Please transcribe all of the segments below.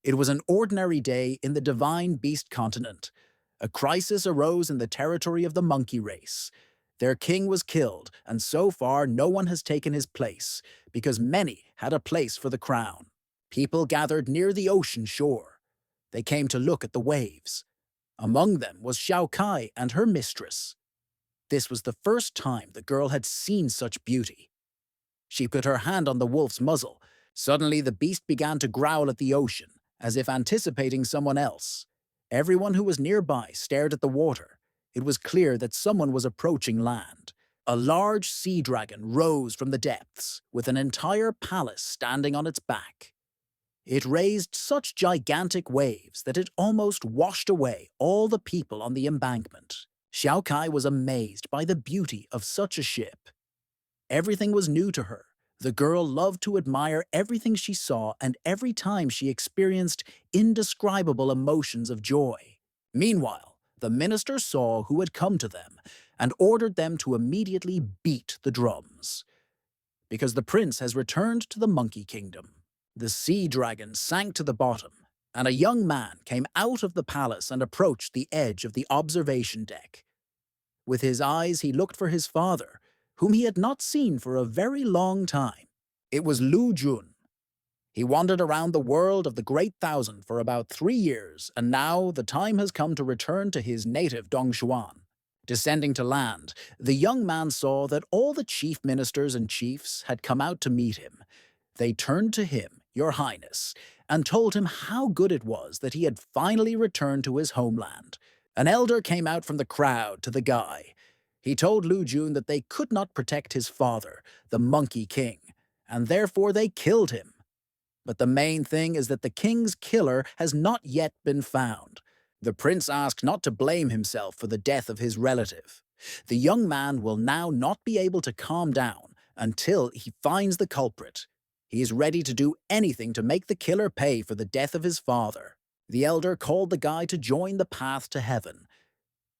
It was an ordinary day in the divine beast continent. A crisis arose in the territory of the monkey race. Their king was killed, and so far no one has taken his place, because many had a place for the crown. People gathered near the ocean shore. They came to look at the waves. Among them was Xiao Kai and her mistress. This was the first time the girl had seen such beauty. She put her hand on the wolf's muzzle. Suddenly the beast began to growl at the ocean, as if anticipating someone else. Everyone who was nearby stared at the water. It was clear that someone was approaching land. A large sea dragon rose from the depths, with an entire palace standing on its back. It raised such gigantic waves that it almost washed away all the people on the embankment. Xiao Kai was amazed by the beauty of such a ship. Everything was new to her. The girl loved to admire everything she saw, and every time she experienced indescribable emotions of joy. Meanwhile, the minister saw who had come to them and ordered them to immediately beat the drums. Because the prince has returned to the monkey kingdom. The sea dragon sank to the bottom, and a young man came out of the palace and approached the edge of the observation deck. With his eyes he looked for his father, whom he had not seen for a very long time. It was Lu Jun. He wandered around the world of the Great Thousand for about 3 years, and now the time has come to return to his native Dongshuan. Descending to land, the young man saw that all the chief ministers and chiefs had come out to meet him. They turned to him, Your Highness, and told him how good it was that he had finally returned to his homeland. An elder came out from the crowd to the guy. He told Lu Jun that they could not protect his father, the Monkey King, and therefore they killed him. But the main thing is that the king's killer has not yet been found. The prince asked not to blame himself for the death of his relative. The young man will now not be able to calm down until he finds the culprit. He is ready to do anything to make the killer pay for the death of his father. The elder called the guy to join the path to heaven.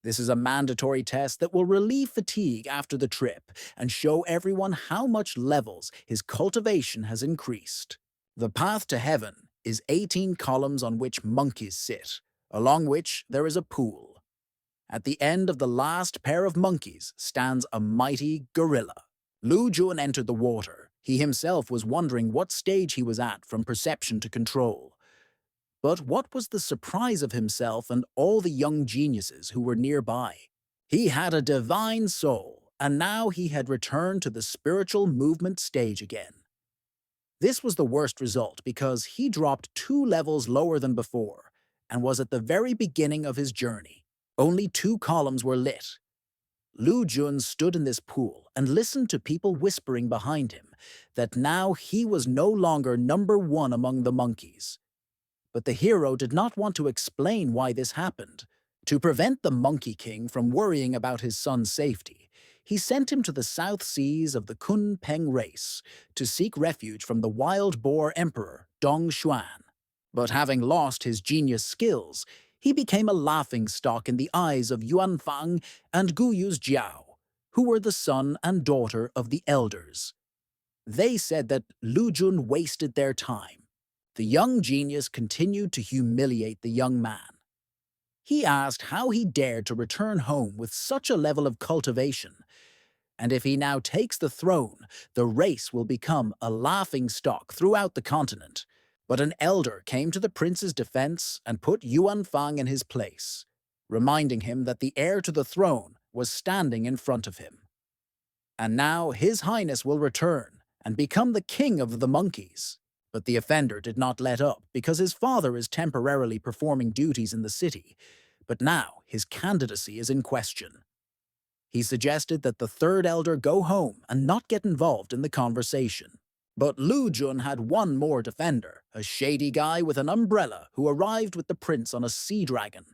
This is a mandatory test that will relieve fatigue after the trip and show everyone how much levels his cultivation has increased. The path to heaven is 18 columns on which monkeys sit, along which there is a pool. At the end of the last pair of monkeys stands a mighty gorilla. Lu Jun entered the water. He himself was wondering what stage he was at from perception to control. But what was the surprise of himself and all the young geniuses who were nearby? He had a divine soul, and now he had returned to the spiritual movement stage again. This was the worst result because he dropped 2 levels lower than before and was at the very beginning of his journey. Only 2 columns were lit. Lu Jun stood in this pool and listened to people whispering behind him that now he was no longer number 1 among the monkeys. But the hero did not want to explain why this happened. To prevent the Monkey King from worrying about his son's safety, he sent him to the South Seas of the Kunpeng race to seek refuge from the wild boar emperor Dong Xuan. But having lost his genius skills, he became a laughingstock in the eyes of Yuanfang and Guyu's Jiao, who were the son and daughter of the elders. They said that Lu Jun wasted their time. The young genius continued to humiliate the young man. He asked how he dared to return home with such a level of cultivation, and if he now takes the throne, the race will become a laughingstock throughout the continent. But an elder came to the prince's defense and put Yuanfang in his place, reminding him that the heir to the throne was standing in front of him. And now His Highness will return and become the king of the monkeys. But the offender did not let up because his father is temporarily performing duties in the city, but now his candidacy is in question. He suggested that the third elder go home and not get involved in the conversation. But Lu Jun had one more defender, a shady guy with an umbrella who arrived with the prince on a sea dragon.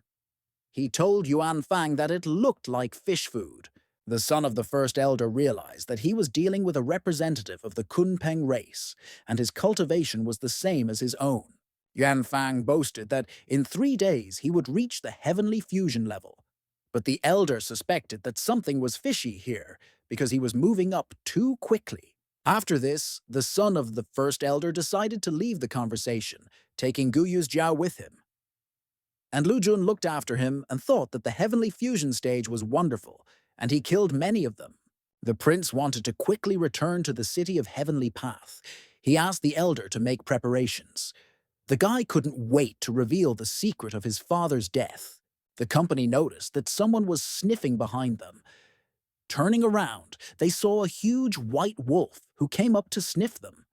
He told Yuanfang that it looked like fish food. The son of the first elder realized that he was dealing with a representative of the Kunpeng race, and his cultivation was the same as his own. Yuanfang boasted that in 3 days he would reach the heavenly fusion level. But the elder suspected that something was fishy here because he was moving up too quickly. After this, the son of the first elder decided to leave the conversation, taking Guyu's Jiao with him. And Lu Jun looked after him and thought that the heavenly fusion stage was wonderful, and he killed many of them. The prince wanted to quickly return to the city of Heavenly Path. He asked the elder to make preparations. The guy couldn't wait to reveal the secret of his father's death. The company noticed that someone was sniffing behind them. Turning around, they saw a huge white wolf who came up to sniff them.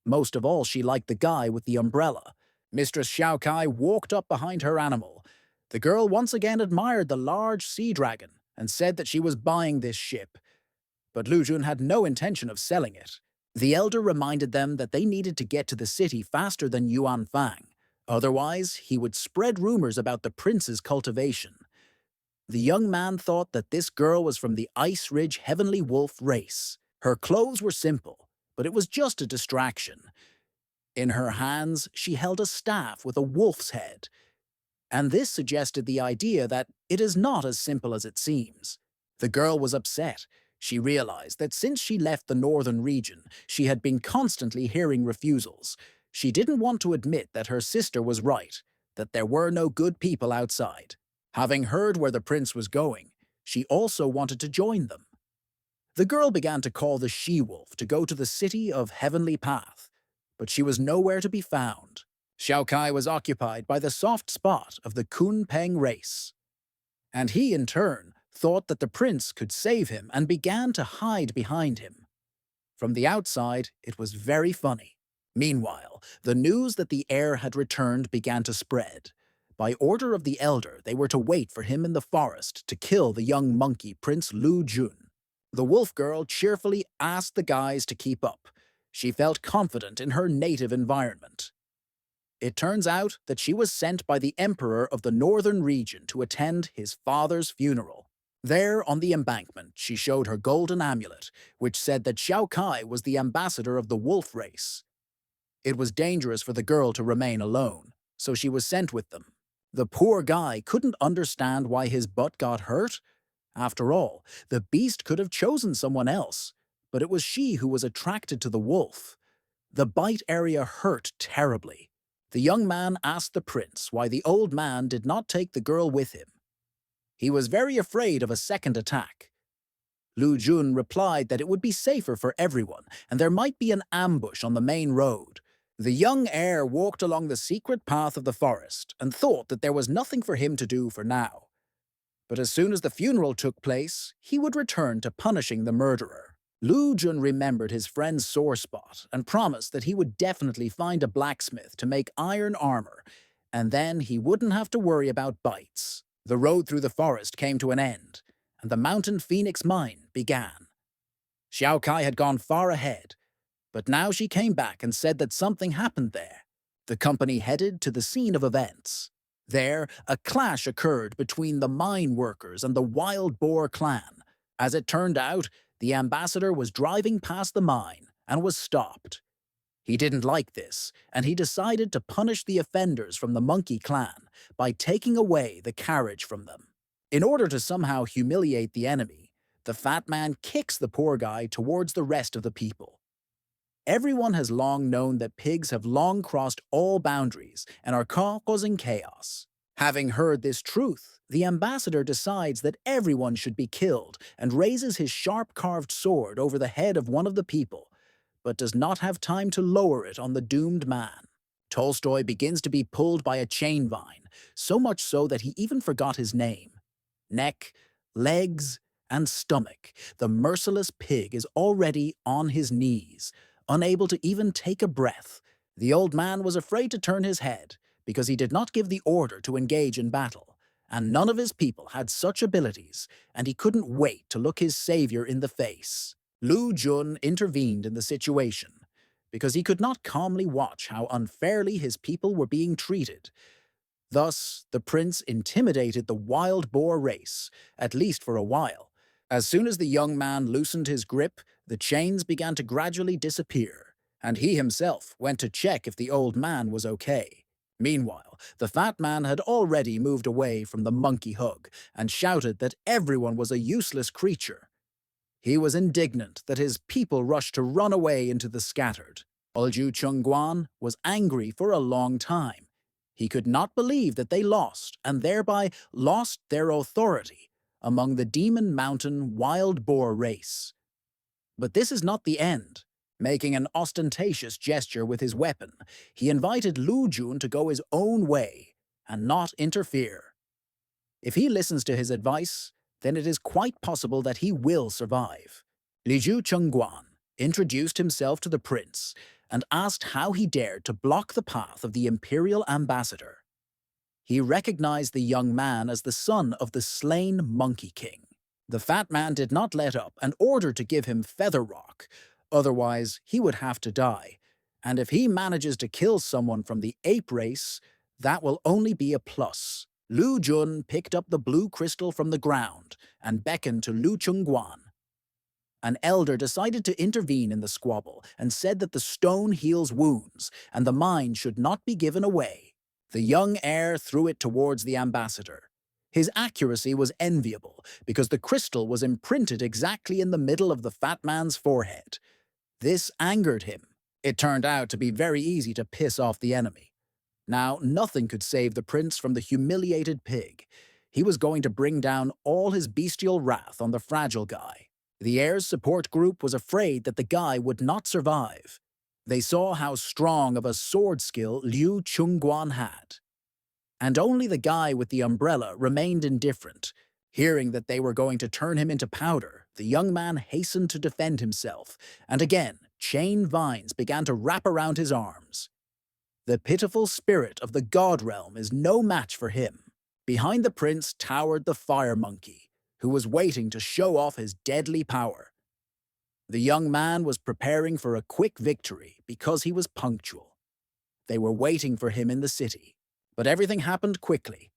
Most of all, she liked the guy with the umbrella. Mistress Xiao Kai walked up behind her animal. The girl once again admired the large sea dragon and said that she was buying this ship. But Lu Jun had no intention of selling it. The elder reminded them that they needed to get to the city faster than Yuan Fang. Otherwise, he would spread rumors about the prince's cultivation. The young man thought that this girl was from the Ice Ridge Heavenly Wolf race. Her clothes were simple, but it was just a distraction. In her hands, she held a staff with a wolf's head. And this suggested the idea that it is not as simple as it seems. The girl was upset. She realized that since she left the northern region, she had been constantly hearing refusals. She didn't want to admit that her sister was right, that there were no good people outside. Having heard where the prince was going, she also wanted to join them. The girl began to call the she-wolf to go to the city of Heavenly Path, but she was nowhere to be found. Xiao Kai was occupied by the soft spot of the Kun Peng race, and he, in turn, thought that the prince could save him and began to hide behind him. From the outside, it was very funny. Meanwhile, the news that the heir had returned began to spread. By order of the elder, they were to wait for him in the forest to kill the young monkey Prince Lu Jun. The wolf girl cheerfully asked the guys to keep up. She felt confident in her native environment. It turns out that she was sent by the emperor of the northern region to attend his father's funeral. There, on the embankment, she showed her golden amulet, which said that Xiao Kai was the ambassador of the wolf race. It was dangerous for the girl to remain alone, so she was sent with them. The poor guy couldn't understand why his butt got hurt. After all, the beast could have chosen someone else, but it was she who was attracted to the wolf. The bite area hurt terribly. The young man asked the prince why the old man did not take the girl with him. He was very afraid of a second attack. Lu Jun replied that it would be safer for everyone, and there might be an ambush on the main road. The young heir walked along the secret path of the forest and thought that there was nothing for him to do for now. But as soon as the funeral took place, he would return to punishing the murderer. Lu Jun remembered his friend's sore spot and promised that he would definitely find a blacksmith to make iron armor, and then he wouldn't have to worry about bites. The road through the forest came to an end, and the Mountain Phoenix mine began. Xiao Kai had gone far ahead, but now she came back and said that something happened there. The company headed to the scene of events. There, a clash occurred between the mine workers and the Wild Boar clan. As it turned out, the ambassador was driving past the mine and was stopped. He didn't like this, and he decided to punish the offenders from the Monkey clan by taking away the carriage from them. In order to somehow humiliate the enemy, the fat man kicks the poor guy towards the rest of the people. Everyone has long known that pigs have long crossed all boundaries and are causing chaos. Having heard this truth, the ambassador decides that everyone should be killed and raises his sharp-carved sword over the head of one of the people, but does not have time to lower it on the doomed man. Tolstoy begins to be pulled by a chain vine, so much so that he even forgot his name. Neck, legs, and stomach, the merciless pig is already on his knees, unable to even take a breath. The old man was afraid to turn his head, because he did not give the order to engage in battle, and none of his people had such abilities, and he couldn't wait to look his savior in the face. Lu Jun intervened in the situation, because he could not calmly watch how unfairly his people were being treated. Thus, the prince intimidated the wild boar race, at least for a while. As soon as the young man loosened his grip, the chains began to gradually disappear, and he himself went to check if the old man was okay. Meanwhile, the fat man had already moved away from the monkey hug and shouted that everyone was a useless creature. He was indignant that his people rushed to run away into the scattered. Ulju Chungguan was angry for a long time. He could not believe that they lost, and thereby lost their authority among the Demon Mountain wild boar race. But this is not the end. Making an ostentatious gesture with his weapon, he invited Lu Jun to go his own way and not interfere. If he listens to his advice, then it is quite possible that he will survive. Liju Chengguan introduced himself to the prince and asked how he dared to block the path of the imperial ambassador. He recognized the young man as the son of the slain Monkey King. The fat man did not let up and ordered to give him Feather Rock, otherwise he would have to die. And if he manages to kill someone from the ape race, that will only be a plus. Lu Jun picked up the blue crystal from the ground and beckoned to Lu Chengguan. An elder decided to intervene in the squabble and said that the stone heals wounds and the mine should not be given away. The young heir threw it towards the ambassador. His accuracy was enviable because the crystal was imprinted exactly in the middle of the fat man's forehead. This angered him. It turned out to be very easy to piss off the enemy. Now, nothing could save the prince from the humiliated pig. He was going to bring down all his bestial wrath on the fragile guy. The heir's support group was afraid that the guy would not survive. They saw how strong of a sword skill Liu Chungguan had. And only the guy with the umbrella remained indifferent. Hearing that they were going to turn him into powder, the young man hastened to defend himself, and again, chain vines began to wrap around his arms. The pitiful spirit of the god realm is no match for him. Behind the prince towered the fire monkey, who was waiting to show off his deadly power. The young man was preparing for a quick victory because he was punctual. They were waiting for him in the city, but everything happened quickly.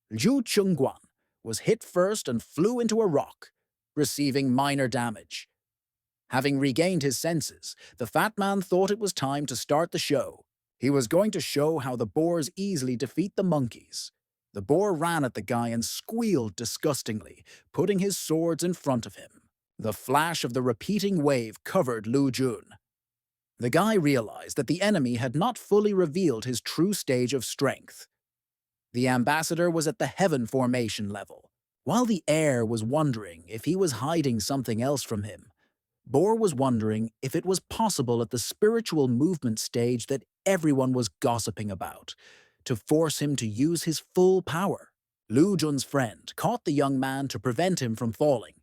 Liu Chengguan was hit first and flew into a rock, receiving minor damage. Having regained his senses, the fat man thought it was time to start the show. He was going to show how the boars easily defeat the monkeys. The boar ran at the guy and squealed disgustingly, putting his swords in front of him. The flash of the repeating wave covered Lu Jun. The guy realized that the enemy had not fully revealed his true stage of strength. The ambassador was at the heaven formation level, while the heir was wondering if he was hiding something else from him. Boar was wondering if it was possible at the spiritual movement stage that everyone was gossiping about, to force him to use his full power. Lu Jun's friend caught the young man to prevent him from falling.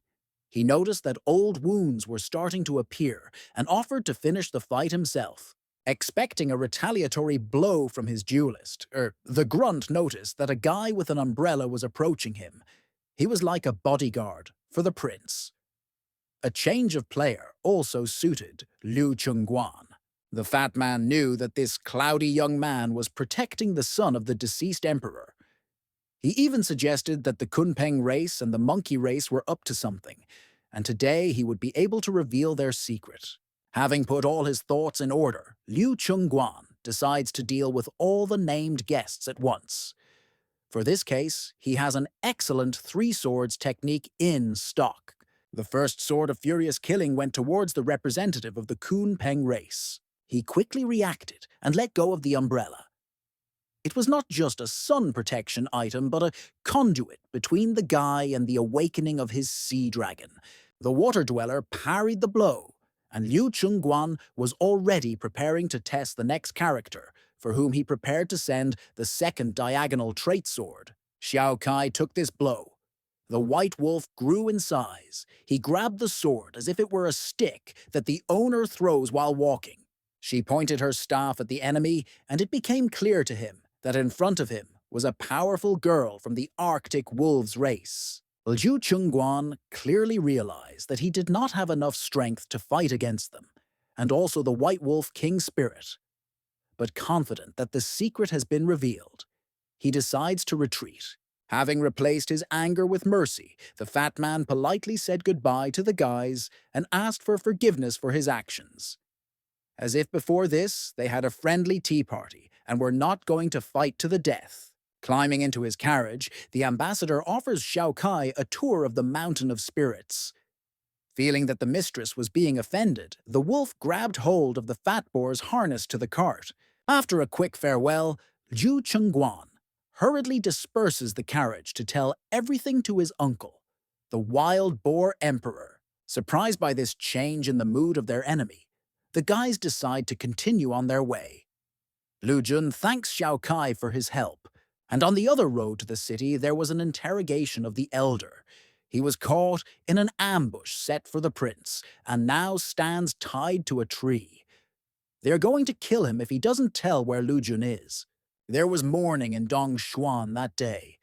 He noticed that old wounds were starting to appear and offered to finish the fight himself. Expecting a retaliatory blow from his duelist, the grunt noticed that a guy with an umbrella was approaching him. He was like a bodyguard for the prince. A change of player also suited Liu Chengguan. The fat man knew that this cloudy young man was protecting the son of the deceased emperor. He even suggested that the Kunpeng race and the monkey race were up to something, and today he would be able to reveal their secret. Having put all his thoughts in order, Liu Chengguan decides to deal with all the named guests at once. For this case, he has an excellent three swords technique in stock. The first sword of furious killing went towards the representative of the Kunpeng race. He quickly reacted and let go of the umbrella. It was not just a sun protection item, but a conduit between the guy and the awakening of his sea dragon. The water dweller parried the blow, and Liu Chengguan was already preparing to test the next character, for whom he prepared to send the second diagonal trait sword. Xiao Kai took this blow. The white wolf grew in size. He grabbed the sword as if it were a stick that the owner throws while walking. She pointed her staff at the enemy, and it became clear to him that in front of him was a powerful girl from the Arctic wolves race. Liu Chengguan clearly realized that he did not have enough strength to fight against them, and also the White Wolf King spirit. But confident that the secret has been revealed, he decides to retreat. Having replaced his anger with mercy, the fat man politely said goodbye to the guys and asked for forgiveness for his actions. As if before this, they had a friendly tea party and were not going to fight to the death. Climbing into his carriage, the ambassador offers Xiao Kai a tour of the Mountain of Spirits. Feeling that the mistress was being offended, the wolf grabbed hold of the fat boar's harness to the cart. After a quick farewell, Zhu Chengguan hurriedly disperses the carriage to tell everything to his uncle, the wild boar emperor. Surprised by this change in the mood of their enemy, the guys decide to continue on their way. Lu Jun thanks Xiao Kai for his help, and on the other road to the city there was an interrogation of the elder. He was caught in an ambush set for the prince, and now stands tied to a tree. They're going to kill him if he doesn't tell where Lu Jun is. There was mourning in Dongshuan that day.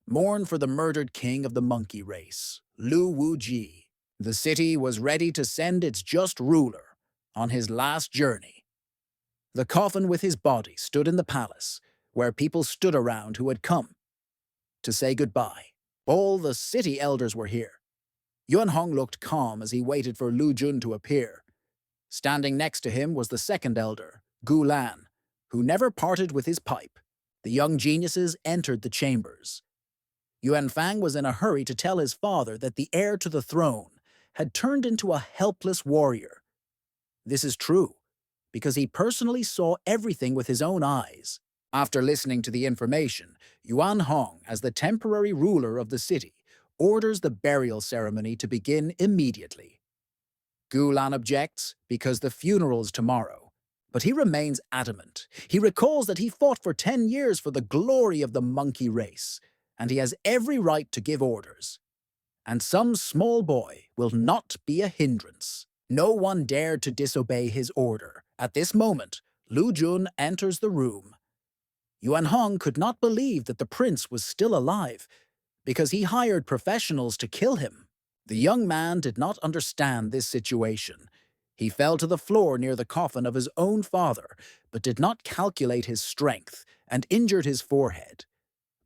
Mourn for the murdered king of the monkey race, Lu Wuji. The city was ready to send its just ruler on his last journey. The coffin with his body stood in the palace, where people stood around who had come to say goodbye. All the city elders were here. Yuan Hong looked calm as he waited for Lu Jun to appear. Standing next to him was the second elder, Gu Lan, who never parted with his pipe. The young geniuses entered the chambers. Yuan Fang was in a hurry to tell his father that the heir to the throne had turned into a helpless warrior. This is true, because he personally saw everything with his own eyes. After listening to the information, Yuan Hong, as the temporary ruler of the city, orders the burial ceremony to begin immediately. Gulan objects because the funeral's tomorrow, but he remains adamant. He recalls that he fought for 10 years for the glory of the monkey race, and he has every right to give orders. And some small boy will not be a hindrance. No one dared to disobey his order. At this moment, Lu Jun enters the room. Yuan Hong could not believe that the prince was still alive, because he hired professionals to kill him. The young man did not understand this situation. He fell to the floor near the coffin of his own father, but did not calculate his strength and injured his forehead.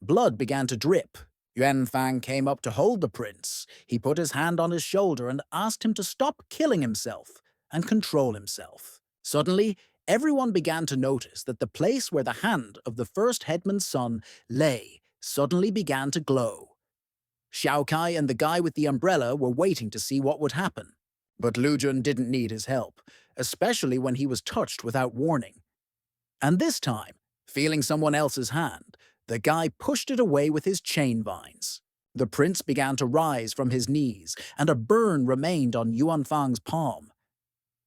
Blood began to drip. Yuan Fang came up to hold the prince. He put his hand on his shoulder and asked him to stop killing himself and control himself. Suddenly, everyone began to notice that the place where the hand of the first headman's son lay suddenly began to glow. Xiao Kai and the guy with the umbrella were waiting to see what would happen. But Lu Jun didn't need his help, especially when he was touched without warning. And this time, feeling someone else's hand, the guy pushed it away with his chain vines. The prince began to rise from his knees, and a burn remained on Yuan Fang's palm.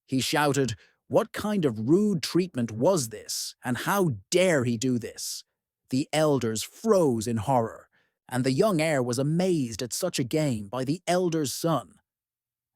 He shouted, "What kind of rude treatment was this, and how dare he do this?" The elders froze in horror, and the young heir was amazed at such a game by the elder's son.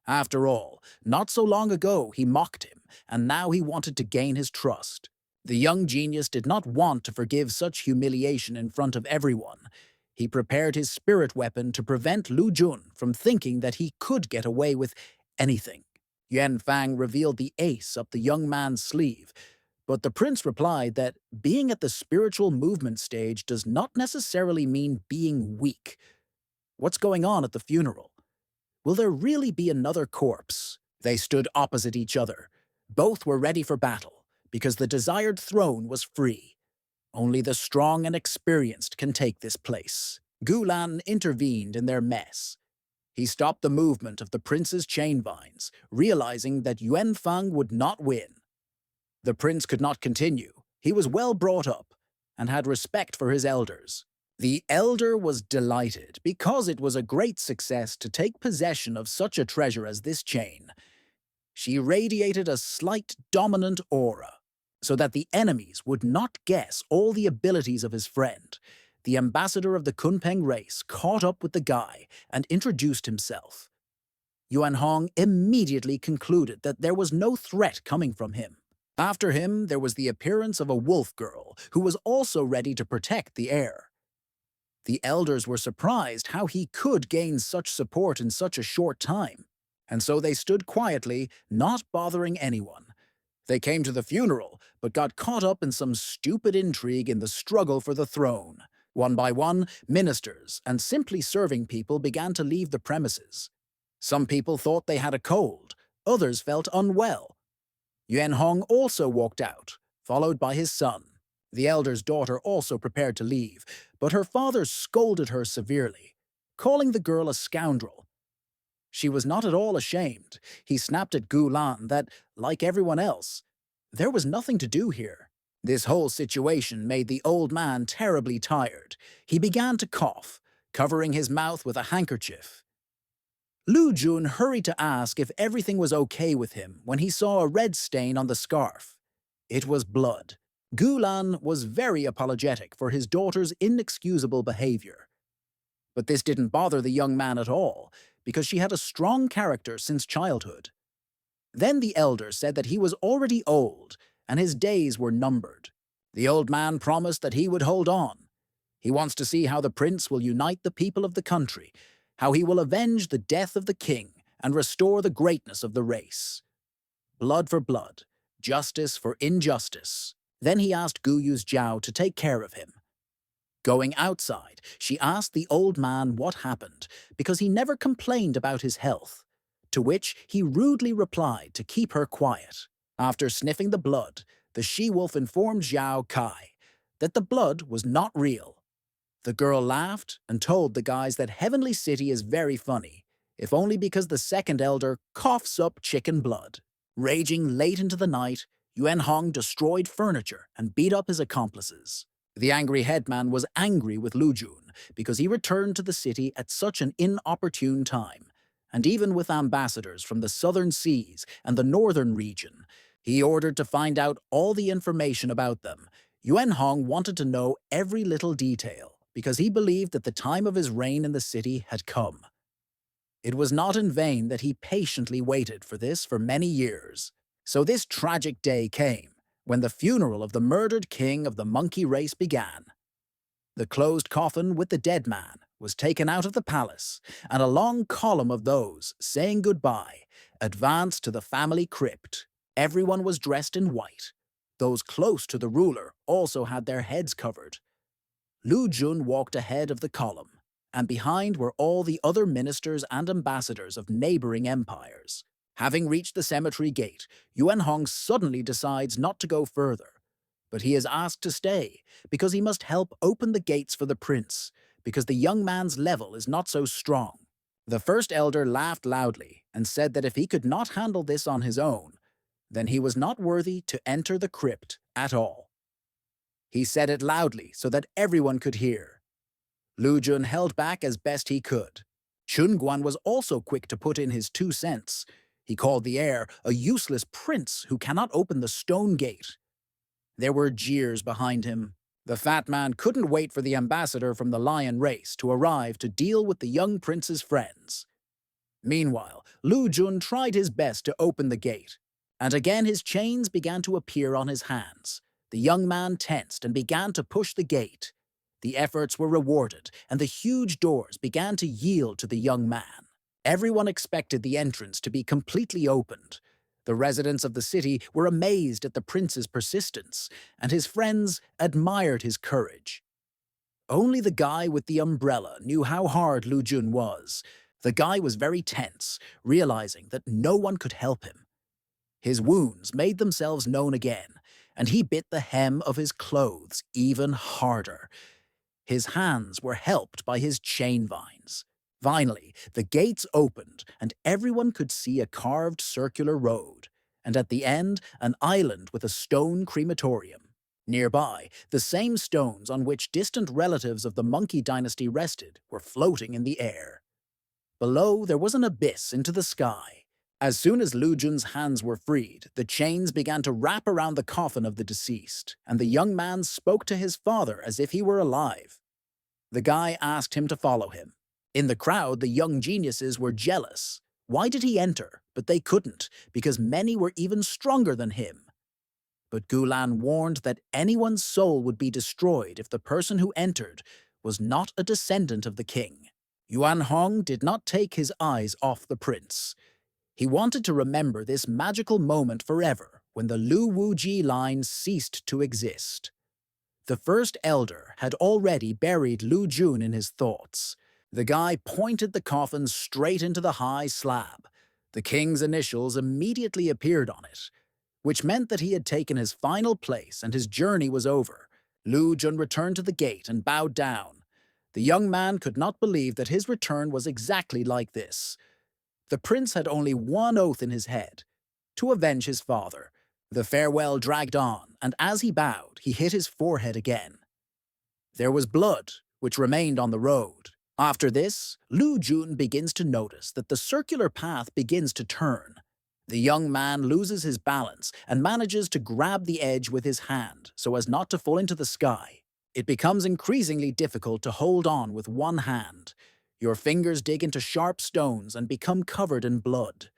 After all, not so long ago he mocked him, and now he wanted to gain his trust. The young genius did not want to forgive such humiliation in front of everyone. He prepared his spirit weapon to prevent Lu Jun from thinking that he could get away with anything. Yuan Fang revealed the ace up the young man's sleeve, but the prince replied that being at the spiritual movement stage does not necessarily mean being weak. What's going on at the funeral? Will there really be another corpse? They stood opposite each other. Both were ready for battle, because the desired throne was free. Only the strong and experienced can take this place. Gulan intervened in their mess. He stopped the movement of the prince's chain vines, realizing that Yuan Fang would not win. The prince could not continue. He was well brought up and had respect for his elders. The elder was delighted because it was a great success to take possession of such a treasure as this chain. She radiated a slight dominant aura, so that the enemies would not guess all the abilities of his friend. The ambassador of the Kunpeng race caught up with the guy and introduced himself. Yuan Hong immediately concluded that there was no threat coming from him. After him, there was the appearance of a wolf girl who was also ready to protect the heir. The elders were surprised how he could gain such support in such a short time, and so they stood quietly, not bothering anyone. They came to the funeral, but got caught up in some stupid intrigue in the struggle for the throne. One by one, ministers and simply serving people began to leave the premises. Some people thought they had a cold, others felt unwell. Yuan Hong also walked out, followed by his son. The elder's daughter also prepared to leave, but her father scolded her severely, calling the girl a scoundrel. She was not at all ashamed. He snapped at Gulan that, like everyone else, there was nothing to do here. This whole situation made the old man terribly tired. He began to cough, covering his mouth with a handkerchief. Lu Jun hurried to ask if everything was okay with him when he saw a red stain on the scarf. It was blood. Gulan was very apologetic for his daughter's inexcusable behavior. But this didn't bother the young man at all, because she had a strong character since childhood. Then the elder said that he was already old, and his days were numbered. The old man promised that he would hold on. He wants to see how the prince will unite the people of the country, how he will avenge the death of the king and restore the greatness of the race. Blood for blood, justice for injustice. Then he asked Guyu's Jiao to take care of him. Going outside, she asked the old man what happened, because he never complained about his health, to which he rudely replied to keep her quiet. After sniffing the blood, the she-wolf informed Zhao Kai that the blood was not real. The girl laughed and told the guys that Heavenly City is very funny, if only because the second elder coughs up chicken blood. Raging late into the night, Yuan Hong destroyed furniture and beat up his accomplices. The angry headman was angry with Lu Jun because he returned to the city at such an inopportune time, and even with ambassadors from the southern seas and the northern region, he ordered to find out all the information about them. Yuan Hong wanted to know every little detail because he believed that the time of his reign in the city had come. It was not in vain that he patiently waited for this for many years. So this tragic day came, when the funeral of the murdered king of the monkey race began. The closed coffin with the dead man was taken out of the palace, and a long column of those saying goodbye advanced to the family crypt. Everyone was dressed in white. Those close to the ruler also had their heads covered. Lu Jun walked ahead of the column, and behind were all the other ministers and ambassadors of neighboring empires. Having reached the cemetery gate, Yuan Hong suddenly decides not to go further. But he is asked to stay, because he must help open the gates for the prince, because the young man's level is not so strong. The first elder laughed loudly and said that if he could not handle this on his own, then he was not worthy to enter the crypt at all. He said it loudly so that everyone could hear. Lu Jun held back as best he could. Chun Guan was also quick to put in his 2 cents. He called the heir a useless prince who cannot open the stone gate. There were jeers behind him. The fat man couldn't wait for the ambassador from the lion race to arrive to deal with the young prince's friends. Meanwhile, Lu Jun tried his best to open the gate, and again his chains began to appear on his hands. The young man tensed and began to push the gate. The efforts were rewarded, and the huge doors began to yield to the young man. Everyone expected the entrance to be completely opened. The residents of the city were amazed at the prince's persistence, and his friends admired his courage. Only the guy with the umbrella knew how hard Lu Jun was. The guy was very tense, realizing that no one could help him. His wounds made themselves known again, and he bit the hem of his clothes even harder. His hands were helped by his chain vines. Finally, the gates opened, and everyone could see a carved circular road, and at the end, an island with a stone crematorium. Nearby, the same stones on which distant relatives of the monkey dynasty rested were floating in the air. Below, there was an abyss into the sky. As soon as Lu Jun's hands were freed, the chains began to wrap around the coffin of the deceased, and the young man spoke to his father as if he were alive. The guy asked him to follow him. In the crowd, the young geniuses were jealous. Why did he enter? But they couldn't, because many were even stronger than him. But Gulan warned that anyone's soul would be destroyed if the person who entered was not a descendant of the king. Yuan Hong did not take his eyes off the prince. He wanted to remember this magical moment forever when the Lu Wuji line ceased to exist. The first elder had already buried Lu Jun in his thoughts. The guy pointed the coffin straight into the high slab. The king's initials immediately appeared on it, which meant that he had taken his final place and his journey was over. Lu Jun returned to the gate and bowed down. The young man could not believe that his return was exactly like this. The prince had only one oath in his head: to avenge his father. The farewell dragged on, and as he bowed, he hit his forehead again. There was blood, which remained on the road. After this, Lu Jun begins to notice that the circular path begins to turn. The young man loses his balance and manages to grab the edge with his hand so as not to fall into the sky. It becomes increasingly difficult to hold on with one hand. Your fingers dig into sharp stones and become covered in blood.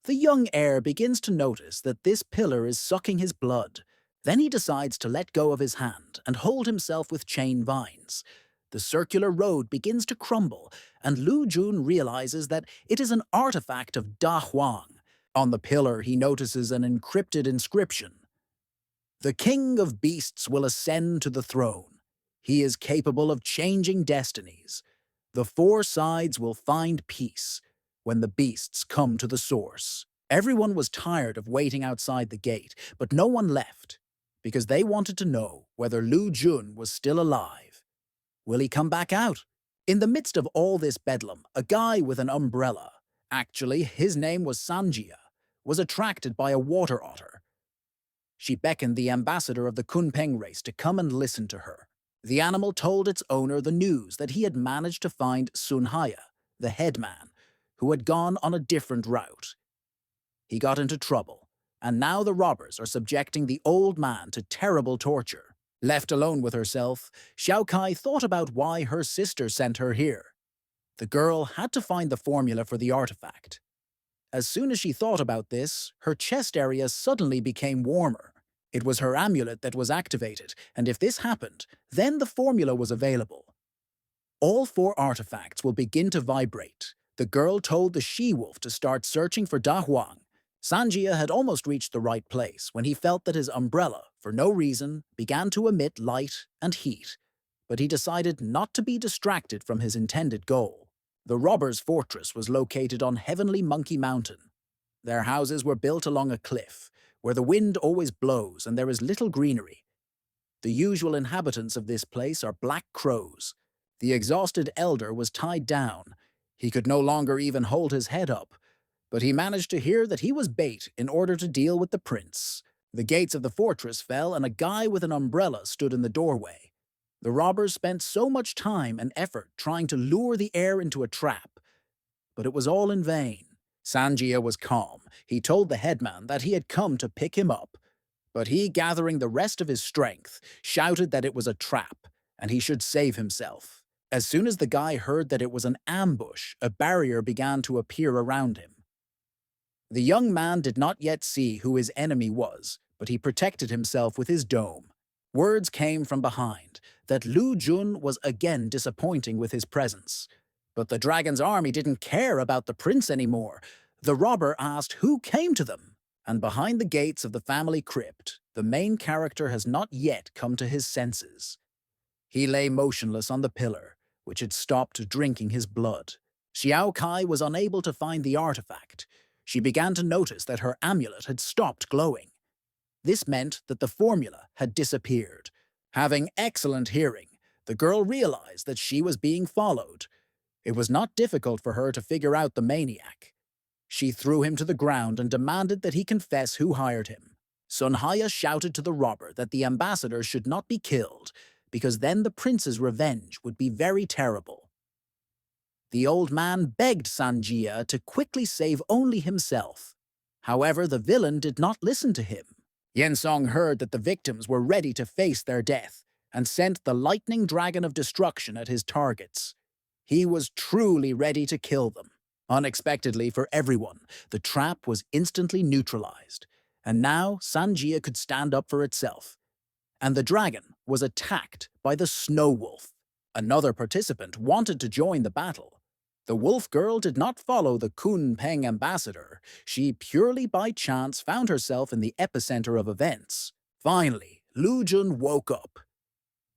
The young heir begins to notice that this pillar is sucking his blood. Then he decides to let go of his hand and hold himself with chain vines. The circular road begins to crumble, and Lu Jun realizes that it is an artifact of Da Huang. On the pillar, he notices an encrypted inscription: "The King of Beasts will ascend to the throne. He is capable of changing destinies. The four sides will find peace when the beasts come to the source." Everyone was tired of waiting outside the gate, but no one left, because they wanted to know whether Lu Jun was still alive. Will he come back out? In the midst of all this bedlam, a guy with an umbrella, actually his name was Sanjia, was attracted by a water otter. She beckoned the ambassador of the Kunpeng race to come and listen to her. The animal told its owner the news that he had managed to find Sunhaya, the headman, who had gone on a different route. He got into trouble, and now the robbers are subjecting the old man to terrible torture. Left alone with herself, Xiao Kai thought about why her sister sent her here. The girl had to find the formula for the artifact. As soon as she thought about this, her chest area suddenly became warmer. It was her amulet that was activated, and if this happened, then the formula was available. All four artifacts will begin to vibrate. The girl told the she-wolf to start searching for Da Huang. Sanjia had almost reached the right place when he felt that his umbrella, for no reason, began to emit light and heat, but he decided not to be distracted from his intended goal. The robbers' fortress was located on Heavenly Monkey Mountain. Their houses were built along a cliff, where the wind always blows and there is little greenery. The usual inhabitants of this place are black crows. The exhausted elder was tied down. He could no longer even hold his head up, but he managed to hear that he was bait in order to deal with the prince. The gates of the fortress fell and a guy with an umbrella stood in the doorway. The robbers spent so much time and effort trying to lure the heir into a trap, but it was all in vain. Sanjia was calm. He told the headman that he had come to pick him up, but he, gathering the rest of his strength, shouted that it was a trap and he should save himself. As soon as the guy heard that it was an ambush, a barrier began to appear around him. The young man did not yet see who his enemy was, but he protected himself with his dome. Words came from behind that Lu Jun was again disappointing with his presence. But the dragon's army didn't care about the prince anymore. The robber asked who came to them, and behind the gates of the family crypt, the main character has not yet come to his senses. He lay motionless on the pillar, which had stopped drinking his blood. Xiao Kai was unable to find the artifact. She began to notice that her amulet had stopped glowing. This meant that the formula had disappeared. Having excellent hearing, the girl realized that she was being followed. It was not difficult for her to figure out the maniac. She threw him to the ground and demanded that he confess who hired him. Sunhaya shouted to the robber that the ambassador should not be killed, because then the prince's revenge would be very terrible. The old man begged Sanjia to quickly save only himself. However, the villain did not listen to him. Yensong heard that the victims were ready to face their death and sent the lightning dragon of destruction at his targets. He was truly ready to kill them. Unexpectedly for everyone, the trap was instantly neutralized, and now Sanjia could stand up for itself. And the dragon was attacked by the snow wolf. Another participant wanted to join the battle. The wolf girl did not follow the Kunpeng ambassador. She purely by chance found herself in the epicenter of events. Finally, Lu Jun woke up.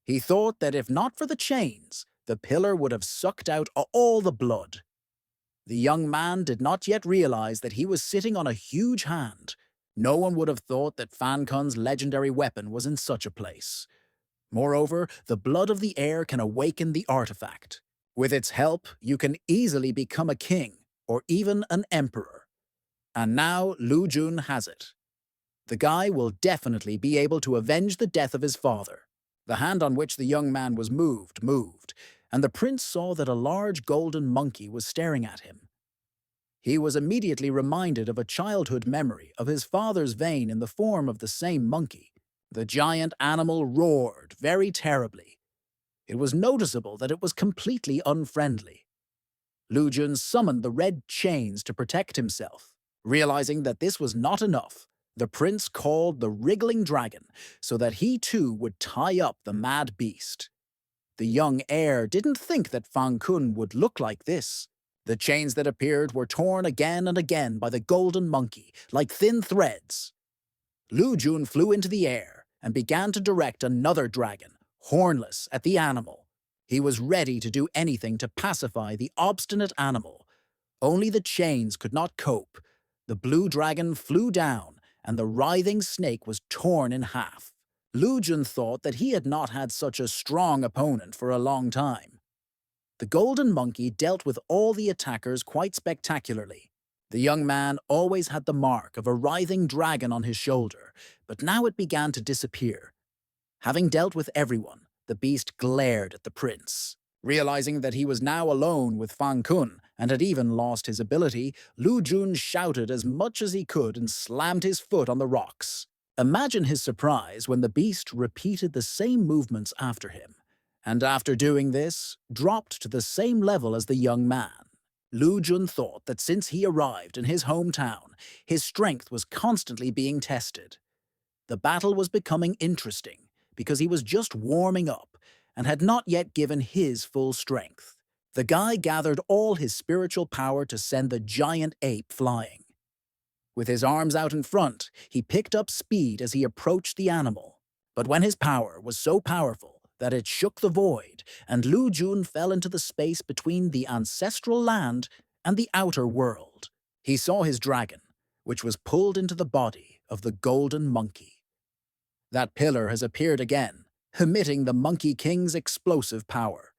He thought that if not for the chains, the pillar would have sucked out all the blood. The young man did not yet realize that he was sitting on a huge hand. No one would have thought that Fan Kun's legendary weapon was in such a place. Moreover, the blood of the heir can awaken the artifact. With its help, you can easily become a king or even an emperor. And now Lu Jun has it. The guy will definitely be able to avenge the death of his father. The hand on which the young man was moved, and the prince saw that a large golden monkey was staring at him. He was immediately reminded of a childhood memory of his father's vein in the form of the same monkey. The giant animal roared very terribly. It was noticeable that it was completely unfriendly. Lu Jun summoned the red chains to protect himself. Realizing that this was not enough, the prince called the wriggling dragon so that he too would tie up the mad beast. The young heir didn't think that Fang Kun would look like this. The chains that appeared were torn again and again by the golden monkey, like thin threads. Lu Jun flew into the air and began to direct another dragon, hornless, at the animal. He was ready to do anything to pacify the obstinate animal. Only the chains could not cope. The blue dragon flew down, and the writhing snake was torn in half. Lu Jun thought that he had not had such a strong opponent for a long time. The golden monkey dealt with all the attackers quite spectacularly. The young man always had the mark of a writhing dragon on his shoulder, but now it began to disappear. Having dealt with everyone, the beast glared at the prince. Realizing that he was now alone with Fang Kun and had even lost his ability, Lu Jun shouted as much as he could and slammed his foot on the rocks. Imagine his surprise when the beast repeated the same movements after him, and after doing this, dropped to the same level as the young man. Lu Jun thought that since he arrived in his hometown, his strength was constantly being tested. The battle was becoming interesting because he was just warming up and had not yet given his full strength. The guy gathered all his spiritual power to send the giant ape flying. With his arms out in front, he picked up speed as he approached the animal. But when his power was so powerful that it shook the void, and Lu Jun fell into the space between the ancestral land and the outer world, he saw his dragon, which was pulled into the body of the golden monkey. That pillar has appeared again, emitting the Monkey King's explosive power.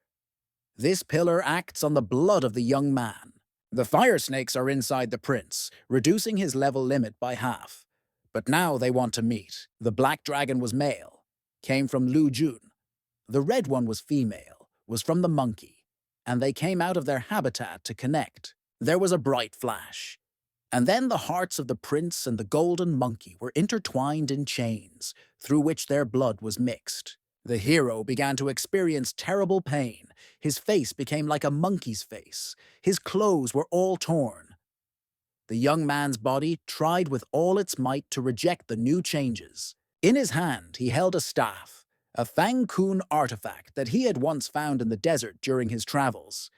This pillar acts on the blood of the young man. The fire snakes are inside the prince, reducing his level limit by half. But now they want to meet. The black dragon was male, came from Lu Jun. The red one was female, was from the monkey, and they came out of their habitat to connect. There was a bright flash. And then the hearts of the prince and the golden monkey were intertwined in chains, through which their blood was mixed. The hero began to experience terrible pain. His face became like a monkey's face. His clothes were all torn. The young man's body tried with all its might to reject the new changes. In his hand, he held a staff, a Fang Kun artifact that he had once found in the desert during his travels.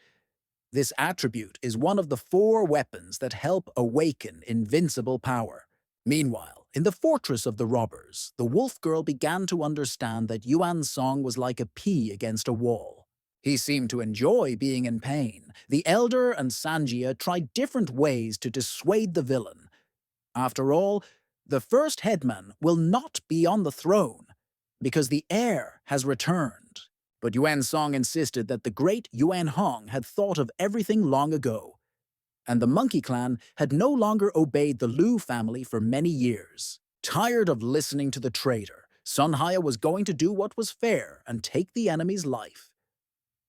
This attribute is one of the 4 weapons that help awaken invincible power. Meanwhile, in the fortress of the robbers, the wolf girl began to understand that Yuan Song was like a pea against a wall. He seemed to enjoy being in pain. The elder and Sanjia tried different ways to dissuade the villain. After all, the first headman will not be on the throne, because the heir has returned. But Yuan Song insisted that the great Yuan Hong had thought of everything long ago, and the Monkey Clan had no longer obeyed the Lu family for many years. Tired of listening to the traitor, Sun Haya was going to do what was fair and take the enemy's life.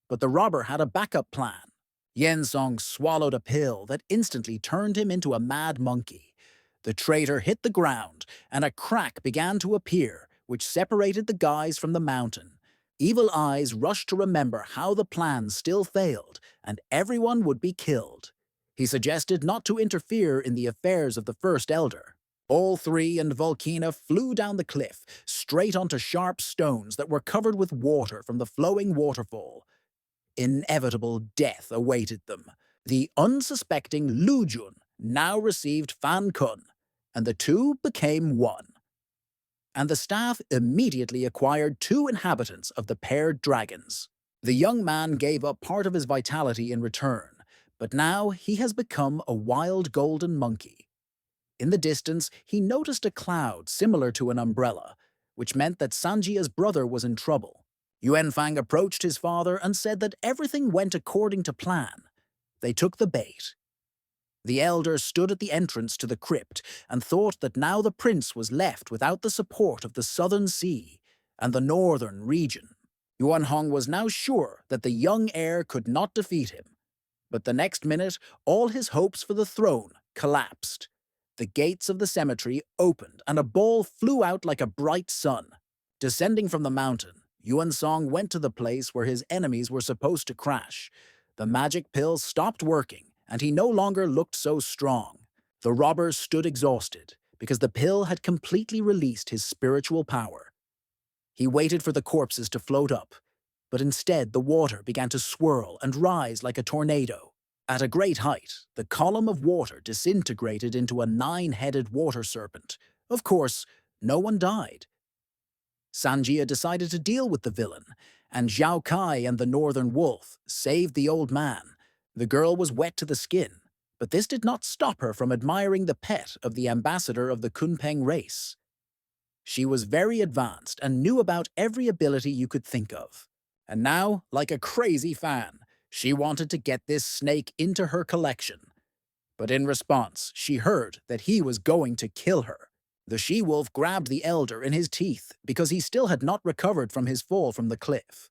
But the robber had a backup plan. Yen Song swallowed a pill that instantly turned him into a mad monkey. The traitor hit the ground, and a crack began to appear, which separated the guys from the mountain. Evil Eyes rushed to remember how the plan still failed, and everyone would be killed. He suggested not to interfere in the affairs of the First Elder. All 3 and Volcana flew down the cliff, straight onto sharp stones that were covered with water from the flowing waterfall. Inevitable death awaited them. The unsuspecting Lu Jun now received Fan Kun, and the 2 became one. And the staff immediately acquired 2 inhabitants of the paired dragons. The young man gave up part of his vitality in return, but now he has become a wild golden monkey. In the distance, he noticed a cloud similar to an umbrella, which meant that Sanjia's brother was in trouble. Yuan Fang approached his father and said that everything went according to plan. They took the bait. The elder stood at the entrance to the crypt and thought that now the prince was left without the support of the southern sea and the northern region. Yuan Hong was now sure that the young heir could not defeat him, but the next minute all his hopes for the throne collapsed. The gates of the cemetery opened and a ball flew out like a bright sun. Descending from the mountain, Yuan Song went to the place where his enemies were supposed to crash. The magic pill stopped working, and he no longer looked so strong. The robber stood exhausted, because the pill had completely released his spiritual power. He waited for the corpses to float up, but instead the water began to swirl and rise like a tornado. At a great height, the column of water disintegrated into a 9-headed water serpent. Of course, no one died. Sanjia decided to deal with the villain, and Zhao Kai and the Northern Wolf saved the old man. The girl was wet to the skin, but this did not stop her from admiring the pet of the ambassador of the Kunpeng race. She was very advanced and knew about every ability you could think of. And now, like a crazy fan, she wanted to get this snake into her collection. But in response, she heard that he was going to kill her. The she-wolf grabbed the elder in his teeth because he still had not recovered from his fall from the cliff.